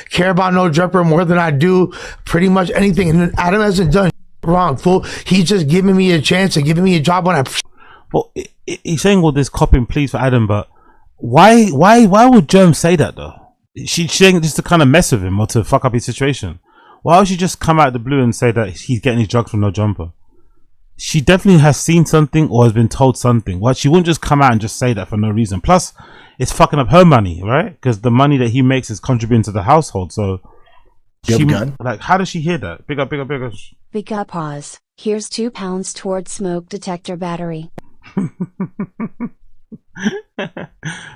care about No Jumper more than I do pretty much anything. And Adam hasn't done wrong, fool. He's just giving me a chance and giving me a job when I. Well, he's saying all this copying pleas for Adam, but why would Germ say that though? She's saying it just to kind of mess with him or to fuck up his situation. Why would she just come out of the blue and say that he's getting his drugs from No Jumper? She definitely has seen something or has been told something. Well, she wouldn't just come out and just say that for no reason. Plus, it's fucking up her money, right? Because the money that he makes is contributing to the household. So, like, how does she hear that? Big up. Big up, pause. Here's £2 towards smoke detector battery.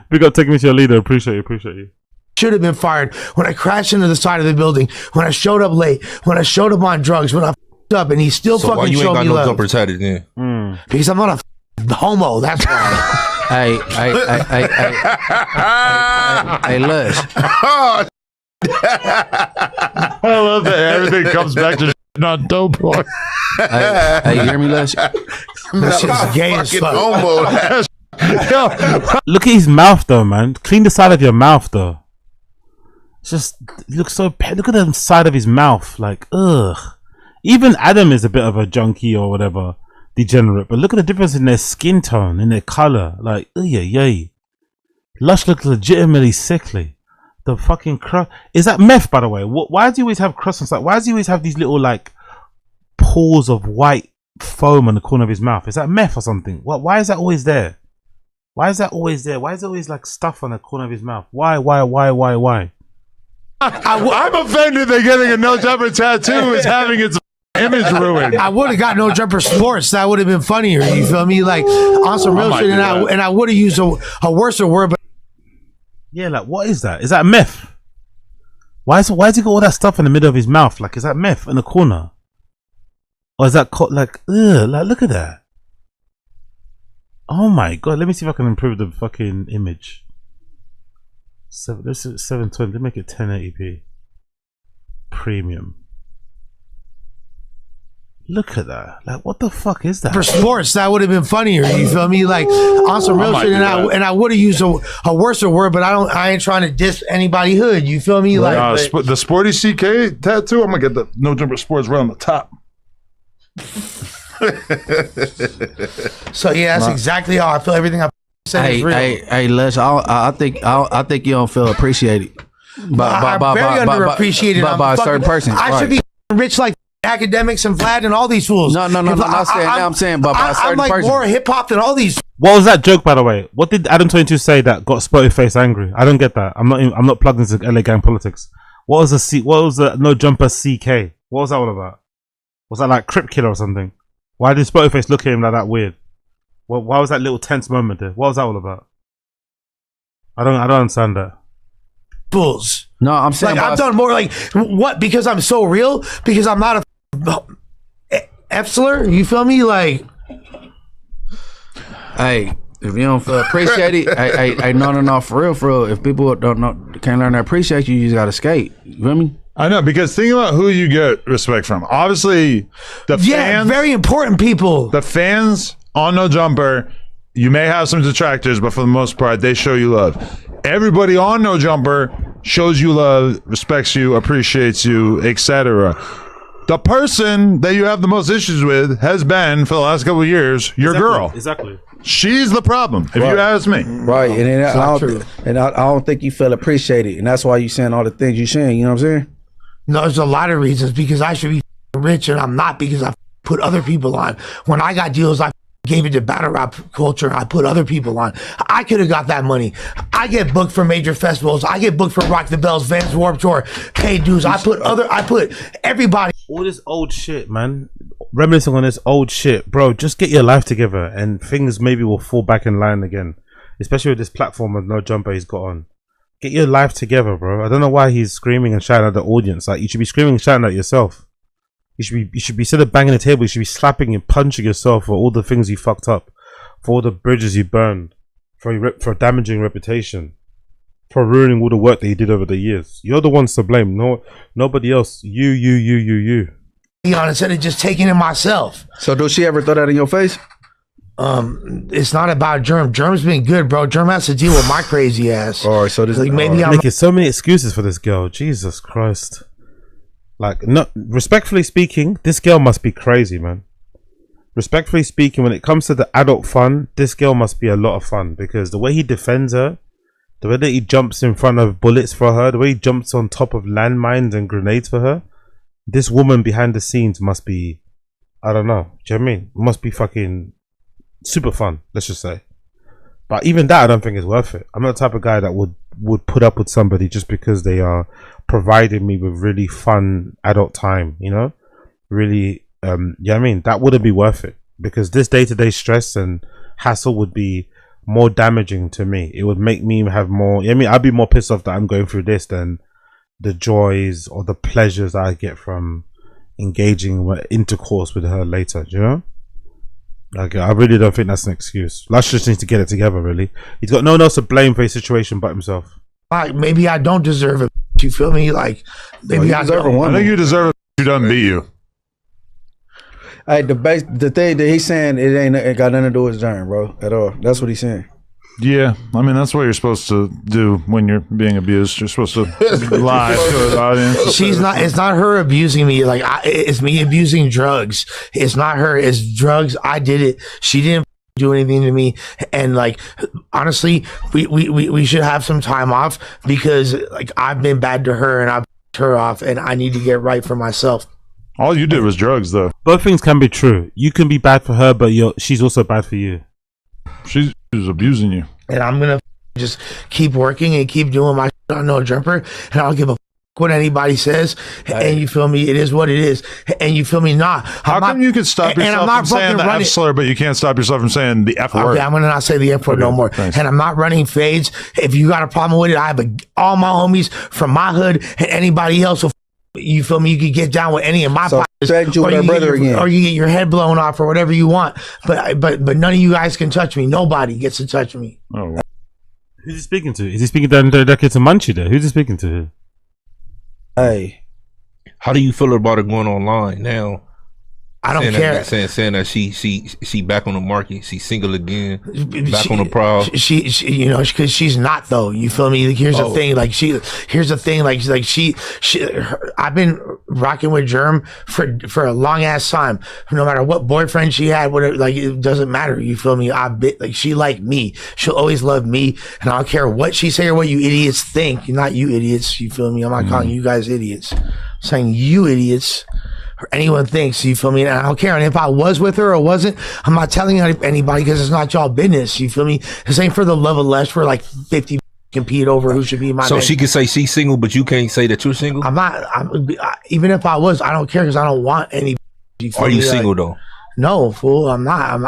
Big up, taking me to your leader. Appreciate you. Should have been fired when I crashed into the side of the building, when I showed up late, when I showed up on drugs, when I up, and he still fucking showed me love. So why you ain't got no jumpers tatted then? Because I'm not a homo, that's why. Hey, Lush. I love that everything comes back to not dope boy. Hey, you hear me, Lush? This shit's gay as fuck. Look at his mouth though, man. Clean the side of your mouth though. It's just, it looks so. Look at the side of his mouth. Like, ugh. Even Adam is a bit of a junkie or whatever, degenerate. But look at the difference in their skin tone, in their color. Like, yay. Lush looks legitimately sickly. The fucking crust. Is that meth, by the way? Why does he always have crusts? Like, why does he always have these little like pores of white foam on the corner of his mouth? Is that meth or something? Why is that always there? Why is that always there? Why is there always like stuff on the corner of his mouth? Why? I'm offended that getting a no jumper tattoo is having its image ruined. I would have got No Jumper Sports. That would have been funnier. You feel me? Like on some real shit, and I would have used a worse word. But yeah, like what is that? Is that meth? Why has he got all that stuff in the middle of his mouth? Like, is that meth in the corner? Or is that like, ugh, like look at that. Oh my god, let me see if I can improve the fucking image. This is 720, let me make it 1080p. Premium. Look at that. Like, what the fuck is that? For sports, that would have been funnier. You feel me? Like on some real shit, and I would have used a worse word, but I ain't trying to diss anybody hood. You feel me? Like the Sporty CK tattoo, I'm gonna get the No Jumper Sports right on the top. So yeah, that's exactly how I feel. Everything I said is real. Hey, Lush, I think you don't feel appreciated. I'm very underappreciated by a certain person. I should be rich like academics and Vlad and all these fools. No. I'm saying, but by a certain I'm like person. more hip hop than all these. What was that joke, by the way? What did Adam22 say that got Spotty Face angry? I don't get that. I'm not plugged into LA gang politics. What was the No Jumper CK? What was that all about? Was that like Crip Killer or something? Why did Spotty Face look at him like that weird? Why was that little tense moment there? What was that all about? I don't understand that. Fools. No, I'm saying like I've done more. Like what? Because I'm so real. Because I'm not a F-slur. You feel me? Like, hey, if you don't feel appreciated, hey, no, for real. If people can't learn to appreciate you, you just gotta skate. You feel me? I know, because think about who you get respect from. Obviously, the fans, very important people. The fans on No Jumper, you may have some detractors, but for the most part, they show you love. Everybody on No Jumper shows you love, respects you, appreciates you, etc. The person that you have the most issues with has been, for the last couple of years, your girl. Exactly. She's the problem, if you ask me. Right, and I don't think you feel appreciated, and that's why you saying all the things you saying. You know what I'm saying? No, there's a lot of reasons. Because I should be rich and I'm not, because I put other people on. When I got deals, I gave it to battle rap culture and I put other people on. I could have got that money. I get booked for major festivals. I get booked for Rock the Bells, Vans Warped Tour, paid dues. I put everybody. All this old shit, man. Reminiscing on this old shit. Bro, just get your life together and things maybe will fall back in line again. Especially with this platform of No Jumper he's got on. Get your life together, bro. I don't know why he's screaming and shouting at the audience. Like, you should be screaming and shouting at yourself. You should be instead of banging the table, you should be slapping and punching yourself for all the things you fucked up, for all the bridges you burned, for damaging reputation, for ruining all the work that you did over the years. You're the ones to blame. Nobody else. You. Be honest, instead of just taking it myself. So does she ever throw that in your face? It's not about Germ. Germ's been good, bro. Germ has to deal with my crazy ass. All right, so this like maybe I'm making so many excuses for this girl. Jesus Christ. Like, no, respectfully speaking, this girl must be crazy, man. Respectfully speaking, when it comes to the adult fun, this girl must be a lot of fun, because the way he defends her, the way that he jumps in front of bullets for her, the way he jumps on top of landmines and grenades for her, this woman behind the scenes must be, I don't know, do you know what I mean? Must be fucking super fun, let's just say. But even that, I don't think is worth it. I'm not the type of guy that would put up with somebody just because they are providing me with really fun adult time, you know? Really, yeah, I mean, that wouldn't be worth it, because this day-to-day stress and hassle would be more damaging to me. It would make me have more, I mean, I'd be more pissed off that I'm going through this than the joys or the pleasures I get from engaging with intercourse with her later, do you know? Like, I really don't think that's an excuse. Lush just needs to get it together, really. He's got no one else to blame for his situation but himself. Like, maybe I don't deserve it. You feel me? Like, maybe I deserve it. I think you deserve it. You done beat you. Hey, the thing that he's saying, it got nothing to do with Germ, bro, at all. That's what he's saying. Yeah, I mean that's what you're supposed to do when you're being abused. You're supposed to lie to the audience. She's not. It's not her abusing me. Like it's me abusing drugs. It's not her. It's drugs. I did it. She didn't do anything to me. And like honestly, we should have some time off because like I've been bad to her and I've pissed her off, and I need to get right for myself. All you did was drugs, though. Both things can be true. You can be bad for her, but she's also bad for you. She's abusing you. And I'm gonna just keep working and keep doing my shit on No Jumper, and I don't give a what anybody says. And you feel me? It is what it is. And you feel me? Nah. How come you can stop yourself from saying the F slur, but you can't stop yourself from saying the F word? Okay, I'm gonna not say the F word no more. Thanks. And I'm not running fades. If you got a problem with it, I have all my homies from my hood and anybody else. You feel me? You could get down with any of my partners, or you get your head blown off or whatever you want. But none of you guys can touch me. Nobody gets to touch me. Oh. Who's he speaking to? Is he speaking directly to Munchie there? Who's he speaking to? Hey, how do you feel about it going online now? I don't care. Saying that she back on the market. She's single again. Back on the prowl. She you know, because she's not though. You feel me? Like, here's the thing. Like here's the thing. I've been rocking with Germ for a long ass time. No matter what boyfriend she had, whatever. Like it doesn't matter. You feel me? She like me. She'll always love me, and I don't care what she say or what you idiots think. Not you idiots. You feel me? I'm not calling you guys idiots. I'm saying you idiots. Or anyone thinks, you feel me? And I don't care. And if I was with her or wasn't, I'm not telling anybody because it's not y'all business. You feel me? This ain't for the love of Lush for like 50 compete over who should be my So man. she can say she's single, but you can't say that you're single? I'm not. Even if I was, I don't care because I don't want any. Are you single though? No, fool. I'm not.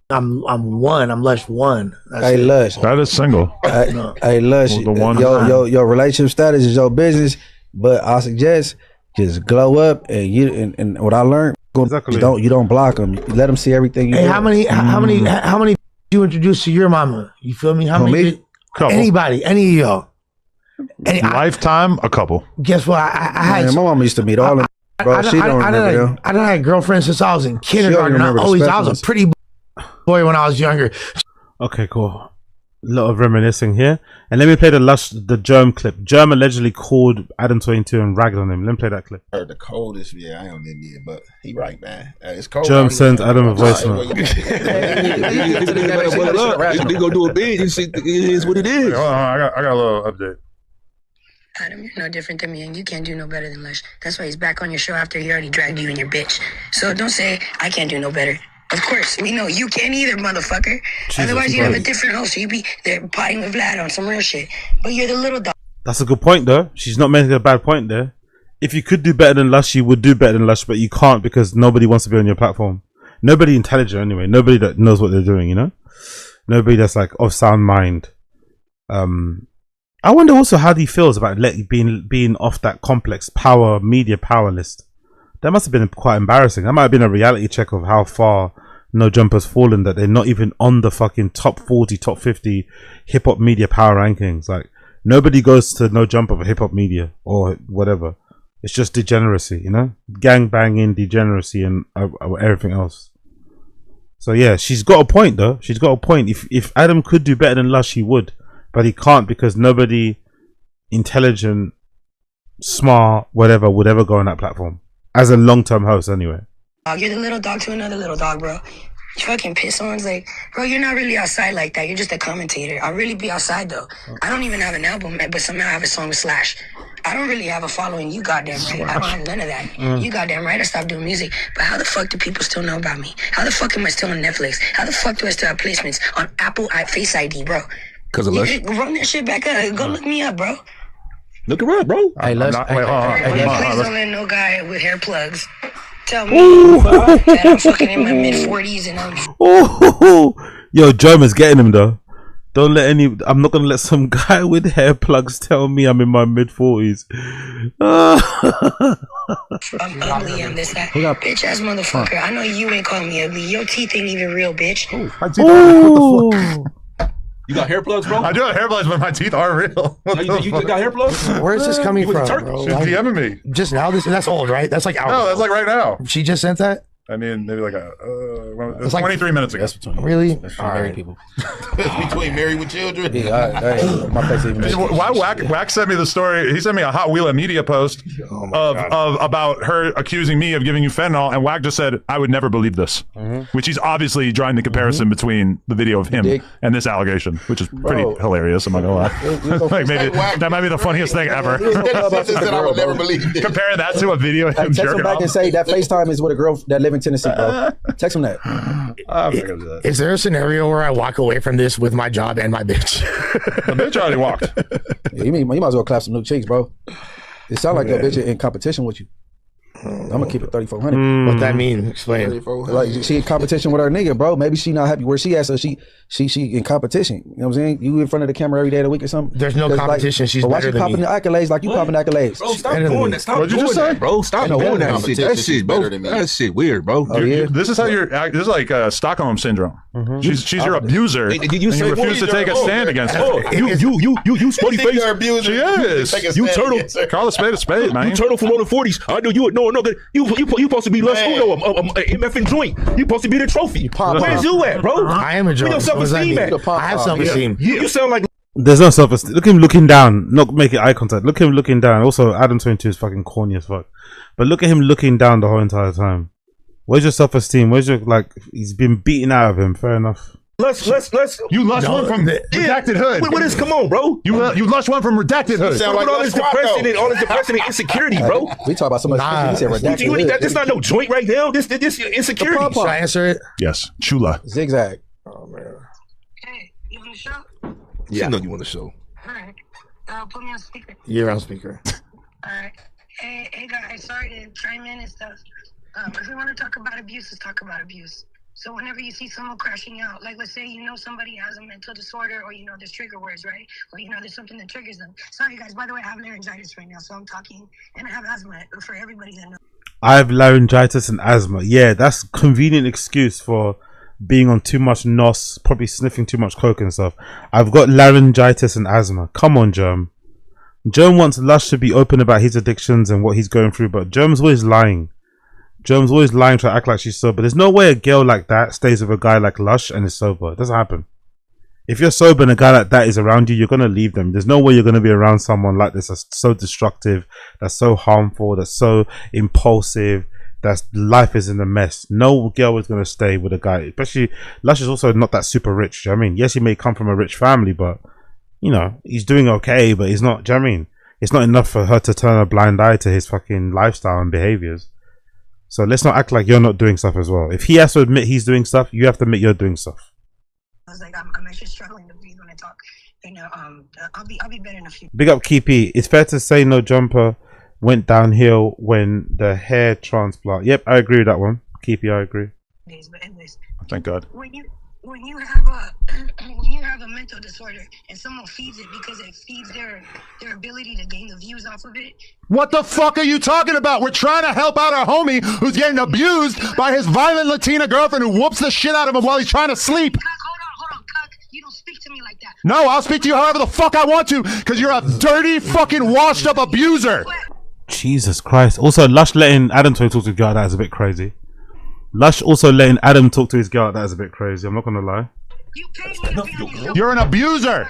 I'm one. I'm Lush one. Hey, Lush. That is single. Hey, Lush. Your relationship status is your business, but I suggest just glow up and what I learned. You don't block them. You let them see everything you do. How many you introduced to your mama? You feel me? How many? Couple. Anybody? Any of y'all? Lifetime, a couple. Guess what? I had. Man, my mama used to meet all them. Bro, she don't remember them. I done had girlfriends since I was in kindergarten. I was a pretty boy when I was younger. Okay, cool. A lot of reminiscing here. And let me play the Germ clip. Germ allegedly called Adam22 and ragged on him. Let me play that clip. The coldest, I ain't gonna admit it, but he right, man. It's cold. Germ sends Adam a voice note. They go do a bid and see it is what it is. Hold on, I got a little update. Adam, you're no different than me, and you can't do no better than Lush. That's why he's back on your show after he already dragged you and your bitch. So don't say, I can't do no better. Of course, we know you can't either, motherfucker. Otherwise, you'd have a different host. You'd be there potting with Vlad on some real shit. But you're the little dog. That's a good point, though. She's not making a bad point there. If you could do better than Lush, you would do better than Lush, but you can't because nobody wants to be on your platform. Nobody intelligent, anyway. Nobody that knows what they're doing, you know? Nobody that's like of sound mind. I wonder also how he feels about being off that complex media power list. That must have been quite embarrassing. That might have been a reality check of how far No Jumper's fallen, that they're not even on the fucking top 40, top 50 hip hop media power rankings. Like, nobody goes to No Jumper for hip hop media or whatever. It's just degeneracy, you know? Gang banging, degeneracy, and everything else. So yeah, she's got a point though. She's got a point. If Adam could do better than Lush, he would. But he can't because nobody intelligent, smart, whatever, would ever go on that platform. As a long-term host, anyway. You're the little dog to another little dog, bro. You fucking piss ons, like, bro, you're not really outside like that. You're just a commentator. I'll really be outside, though. I don't even have an album, but somehow I have a song with Slash. I don't really have a following. You goddamn right. I don't have none of that. You goddamn right. I stopped doing music. But how the fuck do people still know about me? How the fuck am I still on Netflix? How the fuck do I still have placements on Apple Face ID, bro? Because of Lush? Run that shit back up. Go look me up, bro. Look around, bro. Hey, Lush. Please don't let no guy with hair plugs tell me that I'm fucking in my mid-40s and I'm... Yo, Germ is getting him though. Don't let I'm not gonna let some guy with hair plugs tell me I'm in my mid-40s. I'm ugly, I'm this, that. Bitch ass motherfucker. I know you ain't calling me ugly. Your teeth ain't even real, bitch. What the fuck? You got hair plugs, bro? I do have hair plugs, but my teeth aren't real. You got hair plugs? Where is this coming from, bro? She's DMing me. Just now? That's old, right? That's like hours. No, that's like right now. She just sent that? I mean, maybe like it's 23 minutes ago. Really? That's for married people. It's between married with children. Yeah, my face even. Why Wack sent me the story? He sent me a Hot Wheel media post of about her accusing me of giving you fentanyl, and Wack just said, "I would never believe this," which he's obviously drawing the comparison between the video of him and this allegation, which is pretty hilarious. I'm not gonna lie. Like maybe that might be the funniest thing ever. I would never believe this. Comparing that to a video of him Text him jerking back off. and say that FaceTime is with a girl that live in Tennessee, bro. Text him that. Is there a scenario where I walk away from this with my job and my bitch? The bitch already walked. Yeah, you might as well clap some new cheeks, bro. It sounds like your bitch in competition with you. I'm gonna keep it 3,400. What that mean? Explain. Like she in competition with her nigga, bro. Maybe she not happy where she at, so she in competition. You know what I'm saying? You in front of the camera every day of the week or something. There's no competition. She's better than me. Why she popping the accolades like you popping accolades? Bro, stop doing that. Stop doing that, bro. Stop doing that shit. That shit, bro. That shit weird, bro. Oh, yeah? This is how you're. This is like Stockholm syndrome. She's your abuser. Did You refuse to take a stand against her. You spotty face. She is. You turtle. Call a spade, man. You turtle from on the 40s. I know you. No. You supposed to be Lush Uno, MF joint. You supposed to be the trophy. Where's you at, bro? I am a joint. Where your self-esteem at? I have self-esteem. You sound like. There's no self-esteem. Look at him looking down. Not making eye contact. Look at him looking down. Also, Adam22 is fucking corny as fuck. But look at him looking down the whole entire time. Where's your self-esteem? Where's your, like, he's been beaten out of him. Fair enough. Let's. You lush one from Redacted Hood. What is? Come on, bro. You lush one from Redacted Hood. Sound like all this depression and insecurity, bro. We talk about so much. He said Redacted Hood. That's not no joint right now. This insecurity. Should I answer it? Yes. Chula. Zigzag. Oh man. Hey, you on the show? Yeah, I know you want the show. All right. Put me on speaker. You're on speaker. All right. Hey guys, sorry to chime in and stuff. If we want to talk about abuse, let's talk about abuse. So whenever you see someone crashing out, like let's say you know somebody has a mental disorder, or you know there's trigger words, right? Or you know there's something that triggers them. Sorry guys, by the way, I have laryngitis right now, so I'm talking, and I have asthma. For everybody that knows. I have laryngitis and asthma. Yeah, that's a convenient excuse for being on too much NOS, probably sniffing too much coke and stuff. I've got laryngitis and asthma. Come on, Germ. Germ wants Lush to be open about his addictions and what he's going through, but Germ's always lying. Germ's always lying to act like she's sober. There's no way a girl like that stays with a guy like Lush and is sober. It doesn't happen. If you're sober and a guy like that is around you, you're going to leave them. There's no way you're going to be around someone like this that's so destructive, that's so harmful, that's so impulsive, that's life is in a mess. No girl is going to stay with a guy. Especially, Lush is also not that super rich. Do you know what I mean? Yes, he may come from a rich family, but, you know, he's doing okay, but he's not, do you know what I mean? It's not enough for her to turn a blind eye to his fucking lifestyle and behaviors. So let's not act like you're not doing stuff as well. If he has to admit he's doing stuff, you have to admit you're doing stuff. I was like, I'm actually struggling to breathe when I talk. And I'll be better in a few. Big up Keepy. It's fair to say No Jumper went downhill when the hair transplant. Yep, I agree with that one. Keepy, I agree. But anyways, thank God. When you have a mental disorder and someone feeds it because it feeds their ability to gain the views off of it. What the fuck are you talking about? We're trying to help out our homie who's getting abused by his violent Latina girlfriend who whoops the shit out of him while he's trying to sleep. Hold on, cuck. You don't speak to me like that. No, I'll speak to you however the fuck I want to, because you're a dirty, fucking washed up abuser. Jesus Christ. Also, Lush letting Adam talk to his girl, that is a bit crazy. Lush also letting Adam talk to his girl, that is a bit crazy. I'm not going to lie. You're an abuser.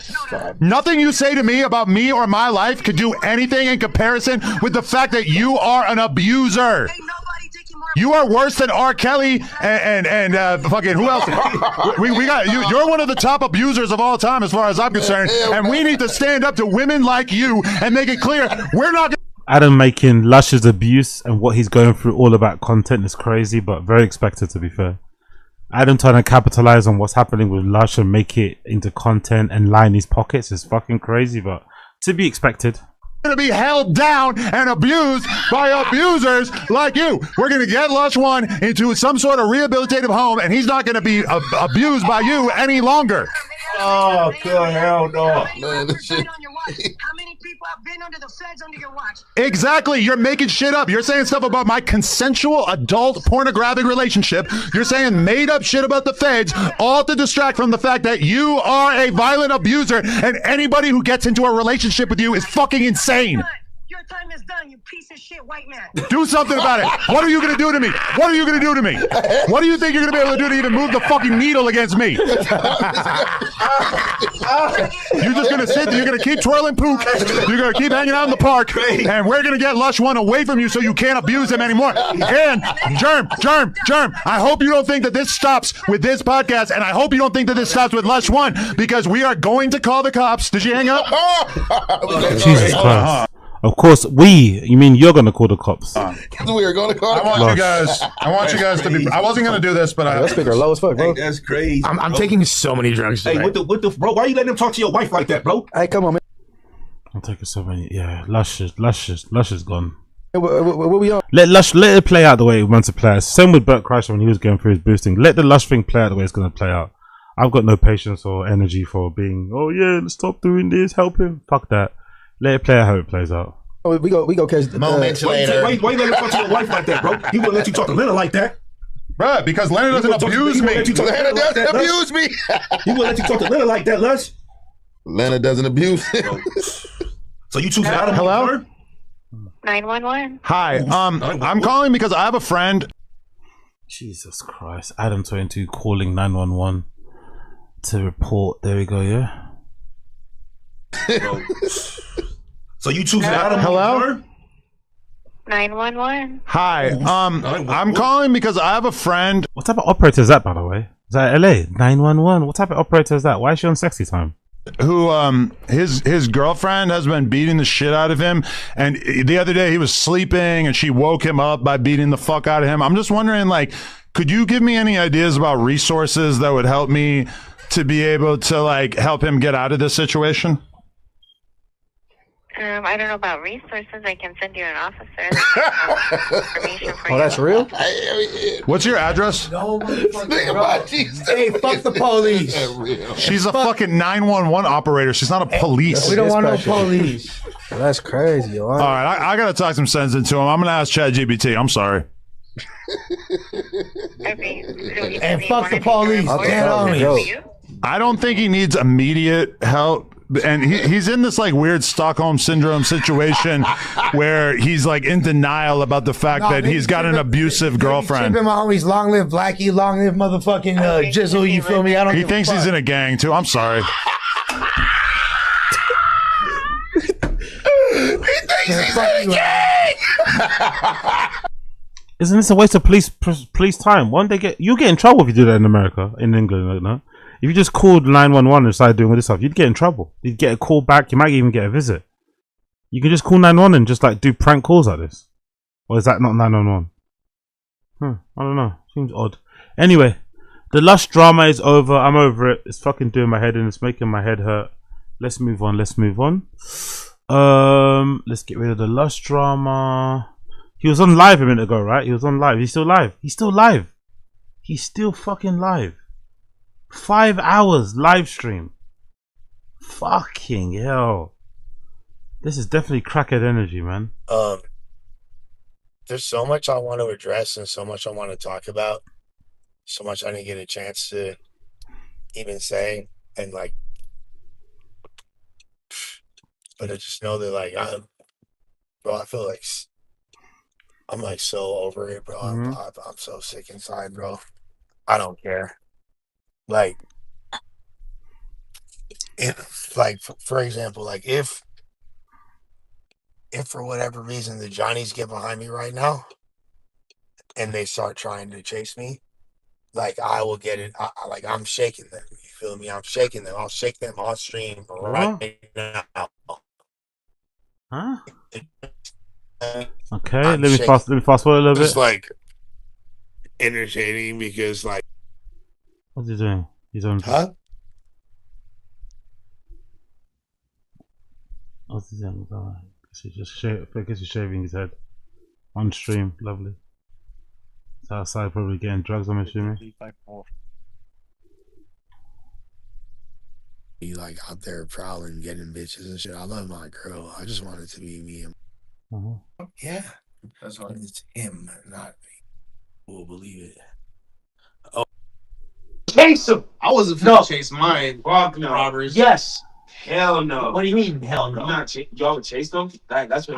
Nothing you say to me about me or my life could do anything in comparison with the fact that you are an abuser. You are worse than R. Kelly and fucking who else? We got you. You're one of the top abusers of all time, as far as I'm concerned. And we need to stand up to women like you and make it clear we're not. Adam making Lush's abuse and what he's going through all about content is crazy, but very expected, to be fair. Adam trying to capitalize on what's happening with Lush and make it into content and line his pockets is fucking crazy, but to be expected. Going to be held down and abused by abusers like you. We're going to get Lush One into some sort of rehabilitative home, and he's not going to be abused by you any longer. Oh, God, hell no. Man, this shit. How many people have been under the feds under your watch? Exactly. You're making shit up. You're saying stuff about my consensual adult pornographic relationship. You're saying made up shit about the feds, all to distract from the fact that you are a violent abuser, and anybody who gets into a relationship with you is fucking insane. You're Your time is done, you piece of shit white man. Do something about it. What are you going to do to me? What are you going to do to me? What do you think you're going to be able to do to even move the fucking needle against me? You're just going to sit there. You're going to keep twirling poop. You're going to keep hanging out in the park. And we're going to get Lush 1 away from you so you can't abuse him anymore. And Germ, I hope you don't think that this stops with this podcast. And I hope you don't think that this stops with Lush 1 because we are going to call the cops. Did you hang up? Jesus Christ. Of course, you mean you're going to call the cops? We are going to call the cops. I want you guys to be. I wasn't going to do this, but that speaker low as fuck, bro. Hey, that's crazy. I'm taking so many drugs today. Hey, what the bro? Why are you letting him talk to your wife like that, bro? Hey, come on, man. I'm taking so many. Yeah, Lush is gone. Hey, what we on? Let it play out the way it wants to play. Same with Bert Kreischer when he was going through his boosting. Let the Lush thing play out the way it's going to play out. I've got no patience or energy for being, oh yeah, let's stop doing this, help him. Fuck that. Let it play out how it plays out. Oh, we go catch the moments later. Why you letting him talk to your wife like that, bro? He wouldn't let you talk to Leonard like that. Bruh, because Leonard doesn't abuse me. Leonard doesn't abuse me. He wouldn't let you talk to Leonard like that, Lush. Leonard doesn't abuse him. So you choose Adam? Hello? 911. Hi, I'm calling because I have a friend. Jesus Christ. Adam22 calling 911 to report. There we go, yeah? So you choose Adam? Hello? 911. Hi, I'm calling because I have a friend. What type of operator is that, by the way? Is that LA? 911. What type of operator is that? Why is she on sexy time? Who his girlfriend has been beating the shit out of him, and the other day he was sleeping and she woke him up by beating the fuck out of him. I'm just wondering, like, could you give me any ideas about resources that would help me to be able to like help him get out of this situation? I don't know about resources. I can send you an officer. Information for Oh, that's real? What's your address? No, hey, fuck the police. She's a fucking 911 operator. She's not a police. We don't want no police. That's crazy, yo. All right, I gotta talk some sense into him. I'm gonna ask ChatGPT. I'm sorry. And fuck the police. I don't think he needs immediate help. And he's in this like weird Stockholm syndrome situation where he's like in denial about the fact that he's got an abusive girlfriend. Keeping my homies, long live Blackie, long live motherfucking Jizzle. You feel me? I don't. He thinks he's in a gang too. I'm sorry. He thinks he's in a gang. Isn't this a waste of police time? One day you get in trouble if you do that in America, in England, no? If you just called 911 and started doing all this stuff, you'd get in trouble. You'd get a call back. You might even get a visit. You can just call 911 and just like do prank calls like this. Or is that not 911? I don't know. Seems odd. Anyway, the Lush drama is over. I'm over it. It's fucking doing my head in. It's making my head hurt. Let's move on. Let's get rid of the Lush drama. He was on live a minute ago, right? He was on live. He's still live. He's still live. He's still fucking live. 5 hours live stream. Fucking hell. This is definitely crackhead energy, man. There's so much I want to address and so much I want to talk about. So much I didn't get a chance to even say. And like, but I just know that like, bro, I feel like I'm like so over it, bro. I'm so sick inside, bro. I don't care. Like, for example, like if for whatever reason the Johnnies get behind me right now and they start trying to chase me, like I will get it. I'm shaking them. You feel me? I'm shaking them. I'll shake them on stream right now. Huh? Okay, let me fast forward a little bit. It's like entertaining because like. What's he doing? He's on. Huh? What's he doing? He's shaving his head on stream. Lovely. He's outside, probably getting drugs. I'm assuming. Be like out there prowling, getting bitches and shit. I love my girl. I just want it to be me and. Yeah, that's why it's him, not me. Who will believe it? Oh. Chase him. I wasn't finna chase mine. Robbers. Yes. Hell no. What do you mean, hell no? Y'all would chase them? That's what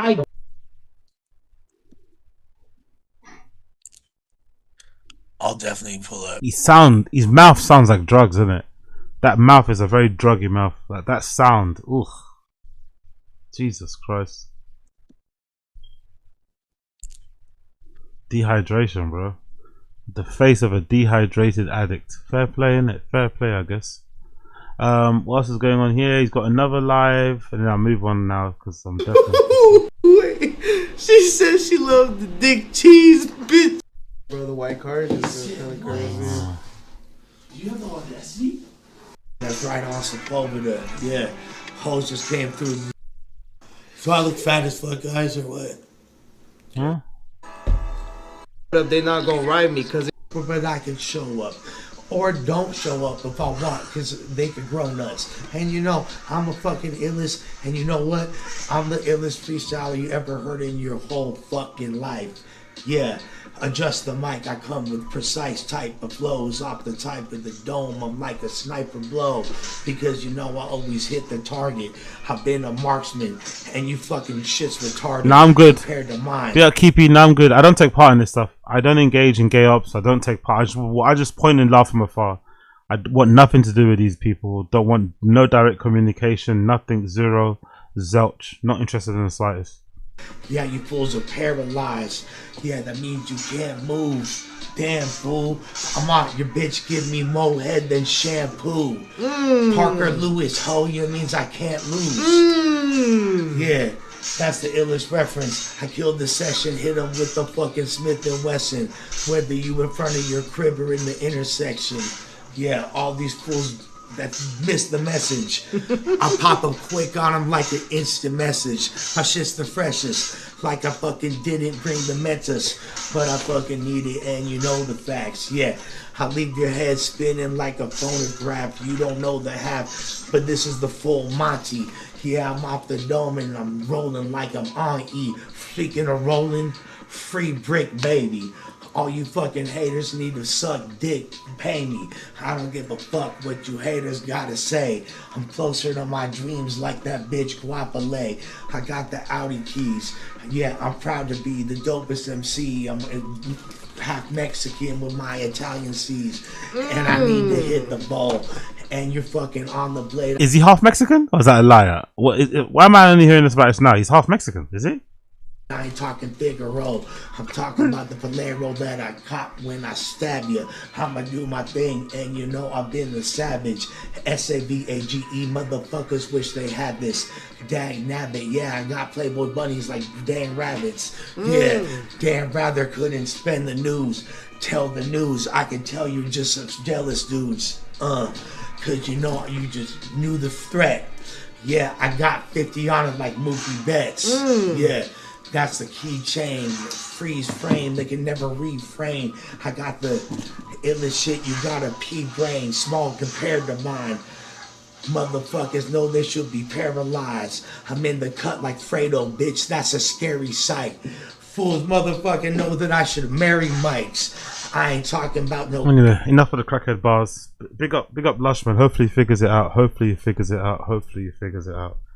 I'll definitely pull up. His mouth sounds like drugs, isn't it? That mouth is a very druggy mouth. Like that sound. Ugh. Jesus Christ. Dehydration, bro. The face of a dehydrated addict. Fair play, innit? Fair play, I guess. What else is going on here? He's got another live, and then I'll move on now because I'm definitely. Wait, she said she loved the dick cheese, bitch. Bro, the white card is kind of crazy. Do you have the audacity? That's right on Sepulveda. Yeah, hoes just came through. So I look fat as fuck, guys, or what? Huh? They not gonna ride me because. But I can show up. Or don't show up if I want, because they could grow nuts. And you know, I'm a fucking illest, and you know what? I'm the illest freestyler you ever heard in your whole fucking life. Yeah, adjust the mic, I come with precise type of flows, off the type of the dome, I'm like a sniper blow, because you know I always hit the target. I've been a marksman, and you fucking shit's retarded. Nah, I'm good. Compared to mine. Yeah, Keepy, nah, I'm good. I don't take part in this stuff. I don't engage in gay ops. I don't take part. I just point and laugh from afar. I want nothing to do with these people. Don't want no direct communication. Nothing. Zero. Zelch. Not interested in the slightest. Yeah, you fools are paralyzed. Yeah, that means you can't move. Damn, fool. I'm out. Your bitch give me more head than shampoo. Parker Lewis, ho, you means I can't lose. Yeah, that's the illest reference. I killed the session, hit him with the fucking Smith & Wesson. Whether you in front of your crib or in the intersection. Yeah, all these fools that missed the message. I pop them quick on them like an instant message. My shit's the freshest, like I fucking didn't bring the Mentos, but I fucking need it, and you know the facts. Yeah, I leave your head spinning like a phonograph. You don't know the half, but this is the full Monty. Yeah, I'm off the dome and I'm rolling like I'm on E. Speaking of rolling, free brick baby. All you fucking haters need to suck dick, pay me. I don't give a fuck what you haters gotta say. I'm closer to my dreams like that bitch Guapale. I got the Audi keys. Yeah, I'm proud to be the dopest MC. I'm half Mexican with my Italian C's. And I need to hit the ball. And you're fucking on the blade. Is he half Mexican? Or is that a liar? Why am I only hearing this about this now? He's half Mexican, is he? I ain't talking Figaro. I'm talking about the Valero that I cop when I stab you. I'ma do my thing, and you know I've been the savage. SAVAGE, motherfuckers wish they had this. Dang nabbit, yeah, I got Playboy bunnies like dang rabbits. Yeah, Dan Rather couldn't spend the news. Tell the news, I can tell you just such jealous dudes. Cause you know you just knew the threat. Yeah, I got 50 on it like Mookie Betts. Yeah. That's the keychain, freeze frame, they can never reframe. I got the illest shit, you got a pea brain, small compared to mine. Motherfuckers know they should be paralyzed. I'm in the cut like Fredo, bitch, that's a scary sight. Fools motherfucking know that I should marry mics. I ain't talking about no... Anyway, enough of the crackhead bars. Big up Lush, man. Hopefully he figures it out. Hopefully he figures it out.